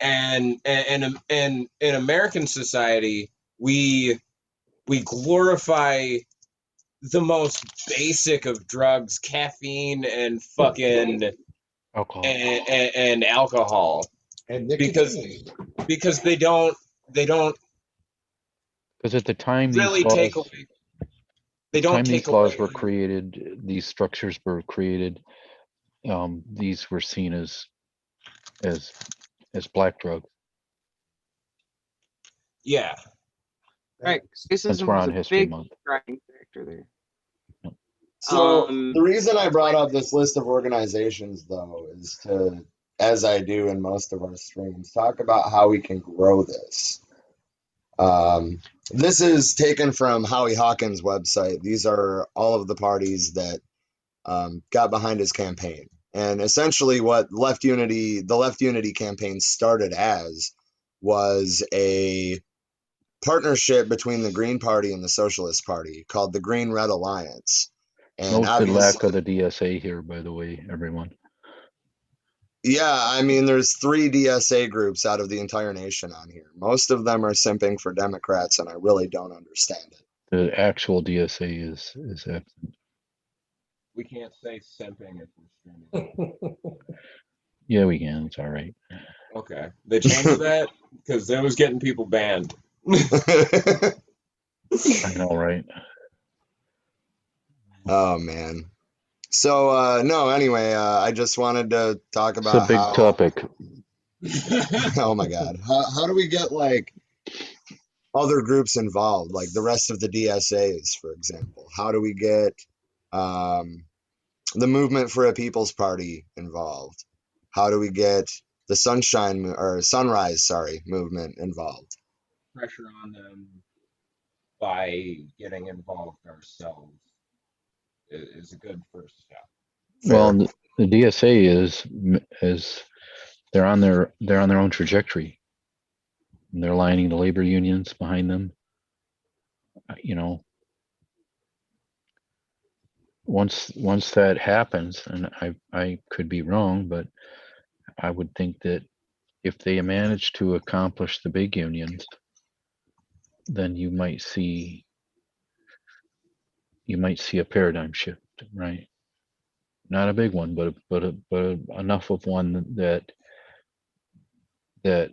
And in American society, we glorify the most basic of drugs, caffeine and fucking Alcohol. and alcohol, And because they don't Because at the time really these take laws, away. They don't take these laws away. were created, these structures were created, these were seen as black drugs. Yeah. Right. Since Racism we're was on a History big Month. driving factor there. So Um, the reason I brought up this list of organizations, though, is to, as I do in most of our streams, talk about how we can grow this. This is taken from Howie Hawkins' website. These are all of the parties that got behind his campaign. And essentially what the Left Unity campaign started as was a partnership between the Green Party and the Socialist Party called the Green Red Alliance. And Note the lack of the DSA here, by the way, everyone. yeah, I mean, there's 3 DSA groups out of the entire nation on here. Most of them are simping for Democrats, and I really don't understand it. The actual DSA is absent. We can't say simping if we're streaming. Yeah, we can. It's all right. Okay. They changed that because that was getting people banned. I know, right? Oh man. So no, anyway, I just wanted to talk It's a about big how topic. oh my God. How do we get like other groups involved, like the rest of the DSAs, for example? How do we get the Movement for a People's Party involved? How do we get the Sunrise movement involved? Pressure on them by getting involved ourselves is a good first step. Well, the DSA is they're on their own trajectory. And they're lining the labor unions behind them. You know, once that happens, and I could be wrong, but I would think that if they manage to accomplish the big unions, then you might see you might see a paradigm shift, right? Not a big one, but enough of one that the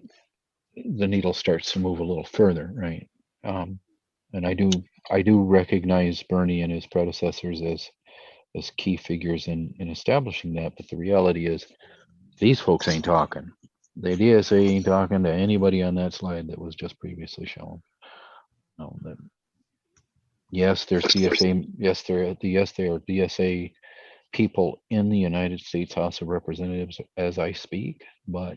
needle starts to move a little further, right? And I do recognize Bernie and his predecessors as key figures in establishing that. But the reality is, these folks ain't talking. The DSA ain't talking to anybody on that slide that was just previously shown. No, that yes, there's DSA. Yes, there are DSA people in the United States House of Representatives as I speak, but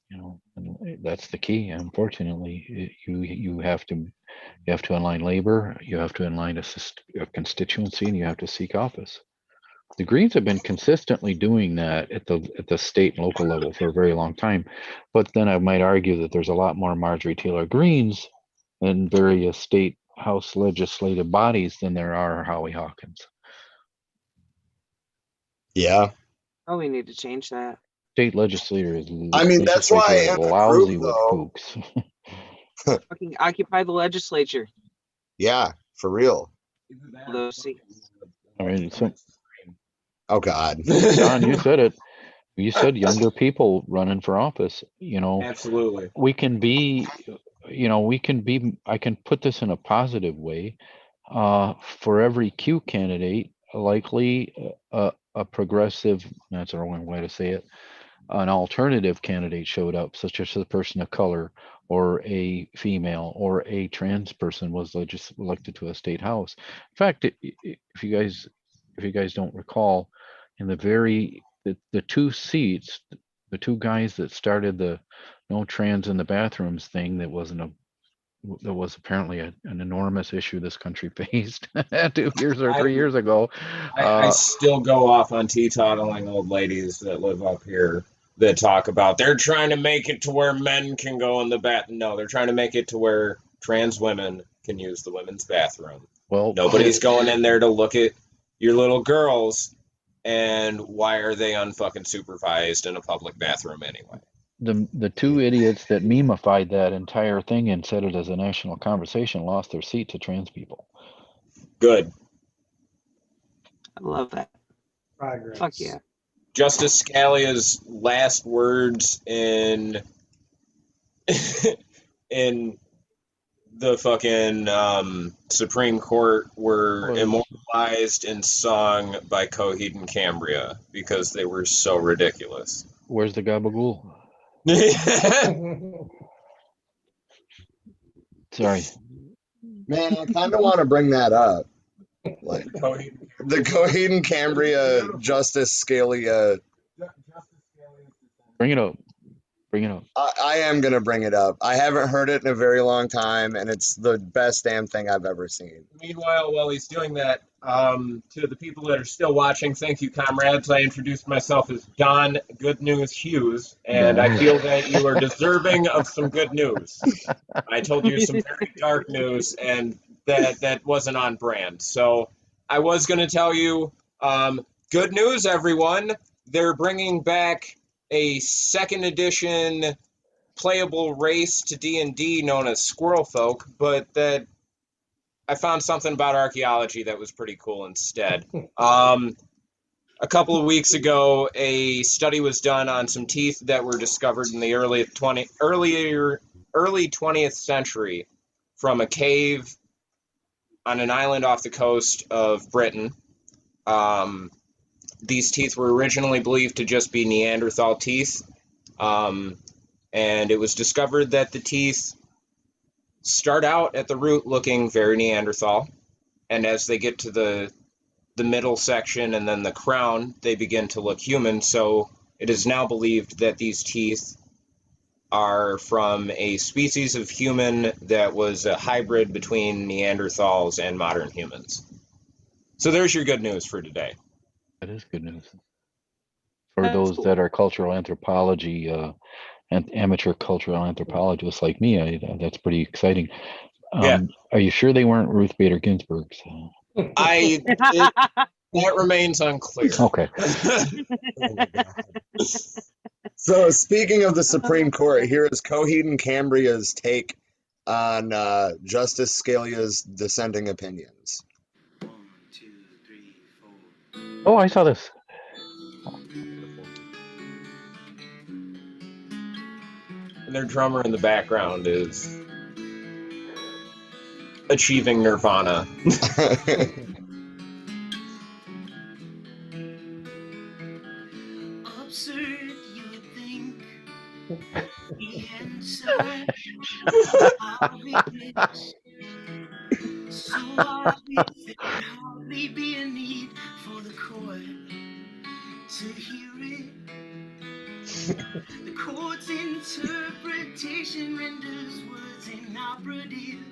and that's the key. Unfortunately, you have to align labor, you have to align a constituency, and you have to seek office. The Greens have been consistently doing that at the state and local level for a very long time, but then I might argue that there's a lot more Marjorie Taylor Greens in various state house legislative bodies than there are Howie Hawkins. Yeah. Oh, we need to change that. State legislator is. I mean, that's why in the lousy group, with though, kooks. Fucking occupy the legislature. yeah, for real. Those seats. I mean, so, Oh God. Don, you said it. You said younger people running for office. Absolutely. We can be. I can put this in a positive way. For every Q candidate, likely a progressive. That's the wrong way to say it. An alternative candidate showed up, such as a person of color or a female or a trans person was just elected to a state house. In fact, if you guys don't recall, in the two seats, the two guys that started the no trans in the bathrooms thing, that was apparently an enormous issue this country faced 2 years or 3 years ago. I still go off on teetotaling old ladies that live up here that talk about they're trying to make it to where men can go in the bath. No, they're trying to make it to where trans women can use the women's bathroom. Well, nobody's going in there to look at your little girls, and why are they unfucking supervised in a public bathroom anyway? The two idiots that memeified that entire thing and said it as a national conversation lost their seat to trans people. Good. I love that. Progress. Fuck yeah. Justice Scalia's last words in in the fucking Supreme Court were immortalized and sung by Coheed and Cambria because they were so ridiculous. Where's the gabagool? Sorry. Man, I kind of want to bring that up. Like the Coheed and Cambria Justice Scalia. Bring it up. I am going to bring it up. I haven't heard it in a very long time, and it's the best damn thing I've ever seen. Meanwhile, while he's doing that, to the people that are still watching, thank you, comrades. I introduced myself as Don Good News Hughes, and I feel that you are deserving of some good news. I told you some very dark news, and that wasn't on brand. So I was going to tell you, good news, everyone. They're bringing back a second edition playable race to D&D known as Squirrel Folk, but that I found something about archaeology that was pretty cool instead. A couple of weeks ago, a study was done on some teeth that were discovered in the early 20th century from a cave on an island off the coast of Britain. These teeth were originally believed to just be Neanderthal teeth, and it was discovered that the teeth start out at the root looking very Neanderthal, and as they get to the middle section and then the crown, they begin to look human. So it is now believed that these teeth are from a species of human that was a hybrid between Neanderthals and modern humans. So there's your good news for today. That is good news. For those that are cultural anthropology and amateur cultural anthropologists like me, that's pretty exciting. Yeah. Are you sure they weren't Ruth Bader Ginsburg? That remains unclear. Okay. So speaking of the Supreme Court, here is Coheed and Cambria's take on Justice Scalia's dissenting opinions. Oh, I saw this. And their drummer in the background is achieving nirvana. Absurd, you would think. The answer I'll be this. So obvious there would hardly be a need for the court to hear it. The court's interpretation renders words inoperative.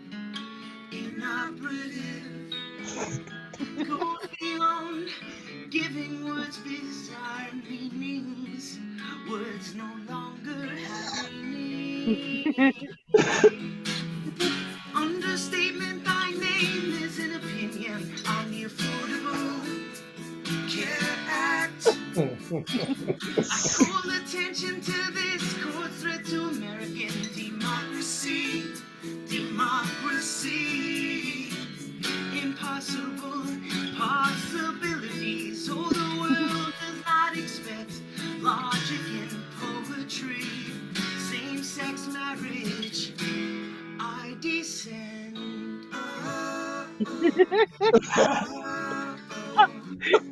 Goes beyond giving words bizarre meanings. Words no longer have meaning. Understatement by name is an opinion on the Affordable Care Act. I call attention to this court's threat to American democracy. Impossible possibilities. Oh, the world does not expect logic in poetry. Same-sex marriage, I descend.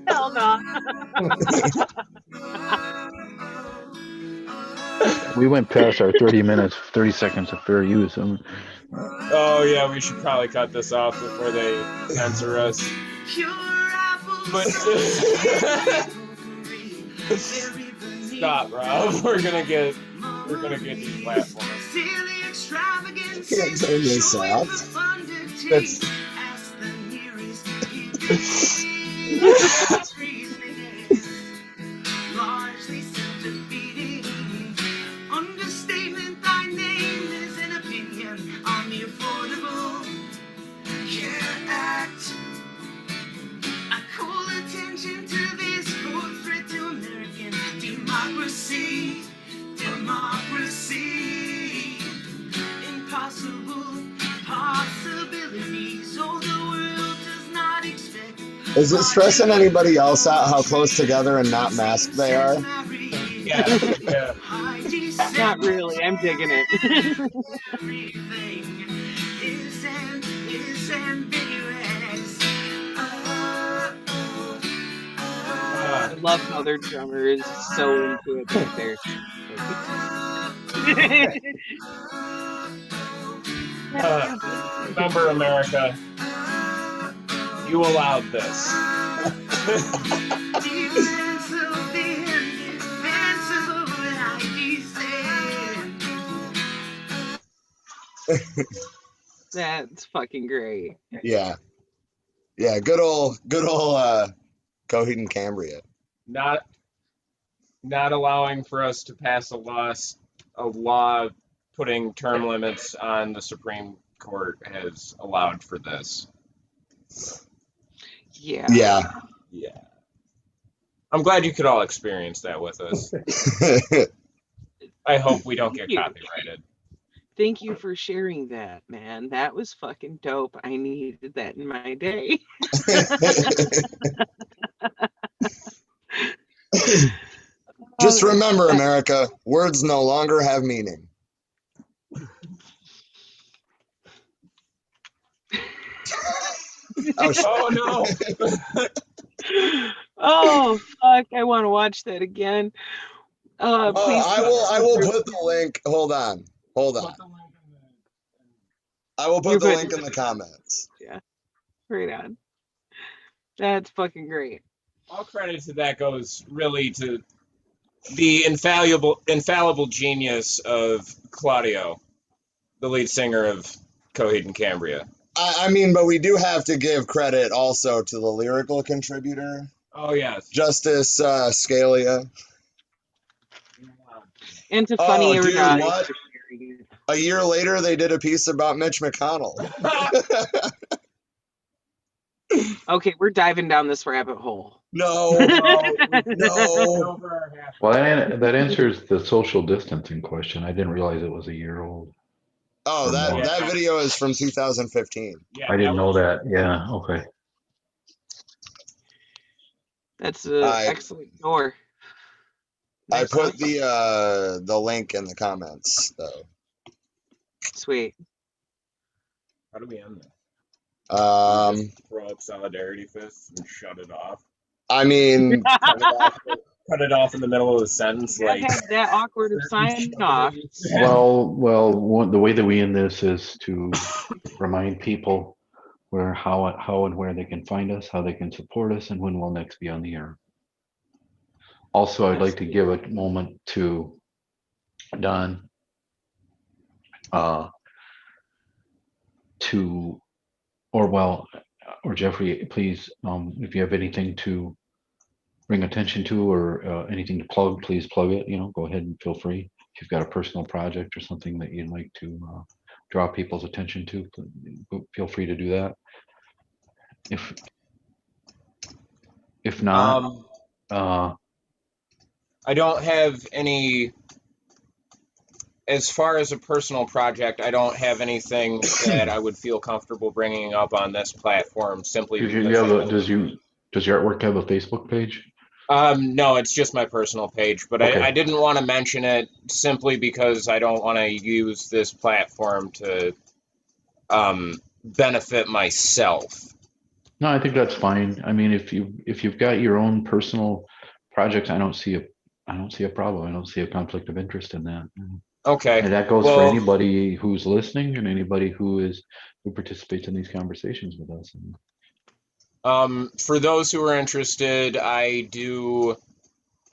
Hell no. We went past our 30 minutes, 30 seconds of fair use. Oh yeah, we should probably cut this off before they censor us. But stop, Rob. We're gonna get deplatformed. Can't turn this off. That's Understatement by name is an opinion on the Affordable Care Act. I call attention to this court threat to American democracy. Impossible possibilities. Oh, the world does not expect. Is it stressing anybody else out how close together and not masked they are? yeah. Not really. I'm digging it. Everything is ambiguous. I love how their drummer is so into it right there. Remember, America, you allowed this. That's fucking great. Yeah. Good old Coheed and Cambria. Not allowing for us to pass a law putting term limits on the Supreme Court has allowed for this. Yeah. Yeah. I'm glad you could all experience that with us. I hope we don't get copyrighted. Thank you for sharing that, man. That was fucking dope. I needed that in my day. Just remember, America, words no longer have meaning. Oh no. Oh fuck! I want to watch that again. Please. I will put the link. Hold on. I will put the link in the comments. Yeah, right on. That's fucking great. All credit to that goes really to the infallible genius of Claudio, the lead singer of Coheed and Cambria. I mean, but we do have to give credit also to the lyrical contributor. Oh yes, Justice Scalia. And to Funny dude, Everybody. what? A year later, they did a piece about Mitch McConnell. Okay, we're diving down this rabbit hole. No. Well, that answers the social distancing question. I didn't realize it was a year old. Oh, or more. that video is from 2015. Yeah, I didn't know that. Yeah. Okay. That's an I excellent door. I Nice put house. the link in the comments though. Sweet. How do we end this? Um, Throw up solidarity fists and shut it off. I mean, Cut it off in the middle of the sentence, You gotta like have that awkward of sign off. The way that we end this is to remind people how and where they can find us, how they can support us, and when we'll next be on the air. Also, I'd like to give a moment to Don or Jeffrey, please, if you have anything to bring attention to or anything to plug, please plug it. Go ahead and feel free. If you've got a personal project or something that you'd like to draw people's attention to, feel free to do that. If not, I don't have any. As far as a personal project, I don't have anything that I would feel comfortable bringing up on this platform. Simply does because your artwork have a Facebook page? no, it's just my personal page, but Okay. I didn't want to mention it simply because I don't want to use this platform to benefit myself. No, I think that's fine. I mean, if you've got your own personal projects, I don't see a problem. I don't see a conflict of interest in that. Okay. And that goes for anybody who's listening and anybody who participates in these conversations with us. For those who are interested, I do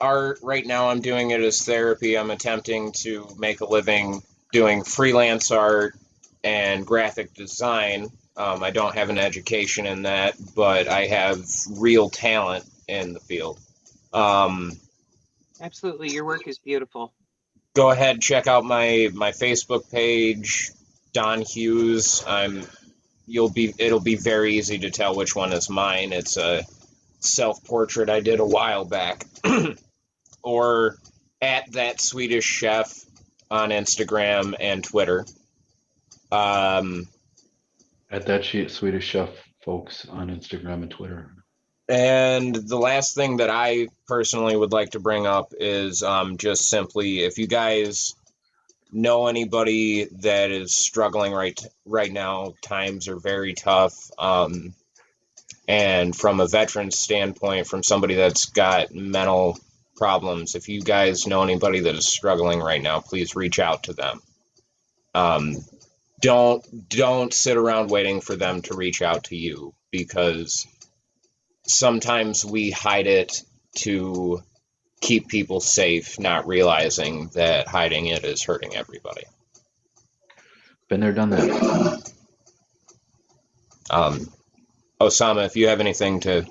art right now. I'm doing it as therapy. I'm attempting to make a living doing freelance art and graphic design. I don't have an education in that, but I have real talent in the field. Absolutely, your work is beautiful. Go ahead, check out my Facebook page, Don Hughes. It'll be very easy to tell which one is mine. It's a self-portrait I did a while back. Or at that Swedish chef on Instagram and Twitter. At that Swedish chef folks on Instagram and Twitter. And the last thing that I personally would like to bring up is just simply, if you guys know anybody that is struggling right now, times are very tough. And from a veteran standpoint, from somebody that's got mental problems, if you guys know anybody that is struggling right now, please reach out to them. Don't sit around waiting for them to reach out to you, because sometimes we hide it to keep people safe, not realizing that hiding it is hurting everybody. Been there, done that. Osama, if you have anything to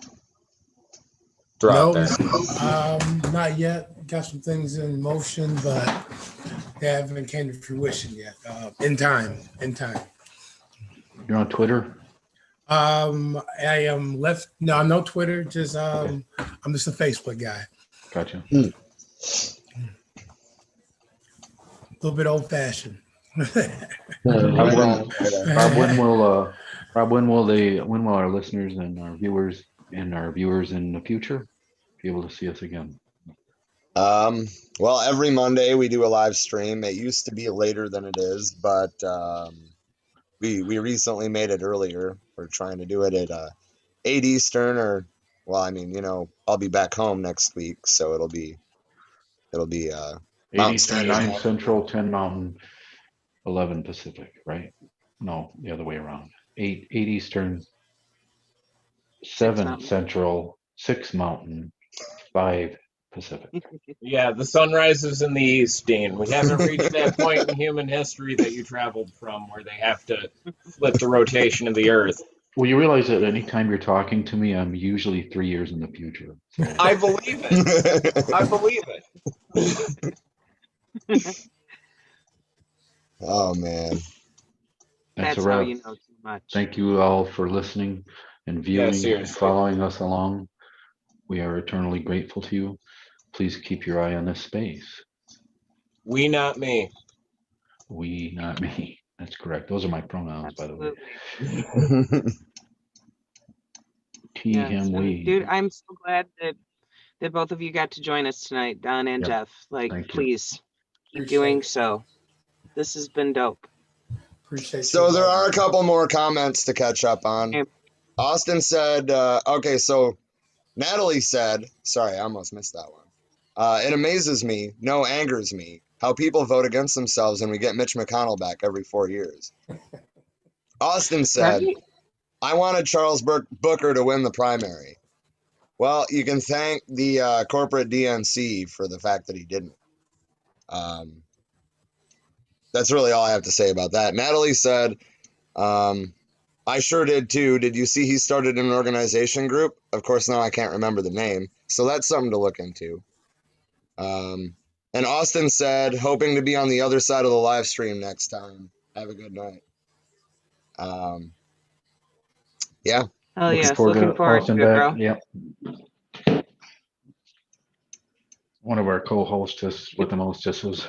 throw out there. Not yet. Got some things in motion, but they haven't came to fruition yet. In time. You're on Twitter? I am no Twitter. Just okay. I'm just a Facebook guy. Gotcha. A little bit old fashioned. Rob, when will our listeners and our viewers in the future be able to see us again? Well, every Monday we do a live stream. It used to be later than it is, but we recently made it earlier. We're trying to do it at 8 Eastern, or well, I mean, I'll be back home next week, so it'll be 8 Eastern, 9 Central, 10 Mountain, 11 Pacific, right? No, the other way around. 8 Eastern, 7 Central, 6 Mountain, 5 Pacific. Yeah, the sun rises in the east, Dean. We haven't reached that point in human history that you traveled from where they have to flip the rotation of the earth. Well, you realize that anytime you're talking to me, I'm usually 3 years in the future. So. I believe it. I believe it. Oh, man. That's how you know too much. Thank you all for listening and viewing and following us along. We are eternally grateful to you. Please keep your eye on this space. We, not me. We, not me. That's correct. Those are my pronouns, by the way. Absolutely. He, Yes. him, And we. dude, I'm so glad that both of you got to join us tonight, Don and Yep. Jeff. Like, Thank you. please keep Appreciate doing it. so. This has been dope. Appreciate So you there having are a me. couple more comments to catch up on. Okay. Austin said, okay, so Natalie said, sorry, I almost missed that one. It amazes me, no, angers me, how people vote against themselves and we get Mitch McConnell back every 4 years. Austin said, Right? I wanted Charles Booker to win the primary. Well, you can thank the corporate DNC for the fact that he didn't. That's really all I have to say about that. Natalie said, I sure did too. Did you see he started an organization group? Of course, now I can't remember the name. So that's something to look into. And Austin said, hoping to be on the other side of the live stream next time. Have a good night. Yeah. Oh, Looking yes. forward Looking to forward Austin to it, back. bro. Yep. One of our co-hostess with the mostesses.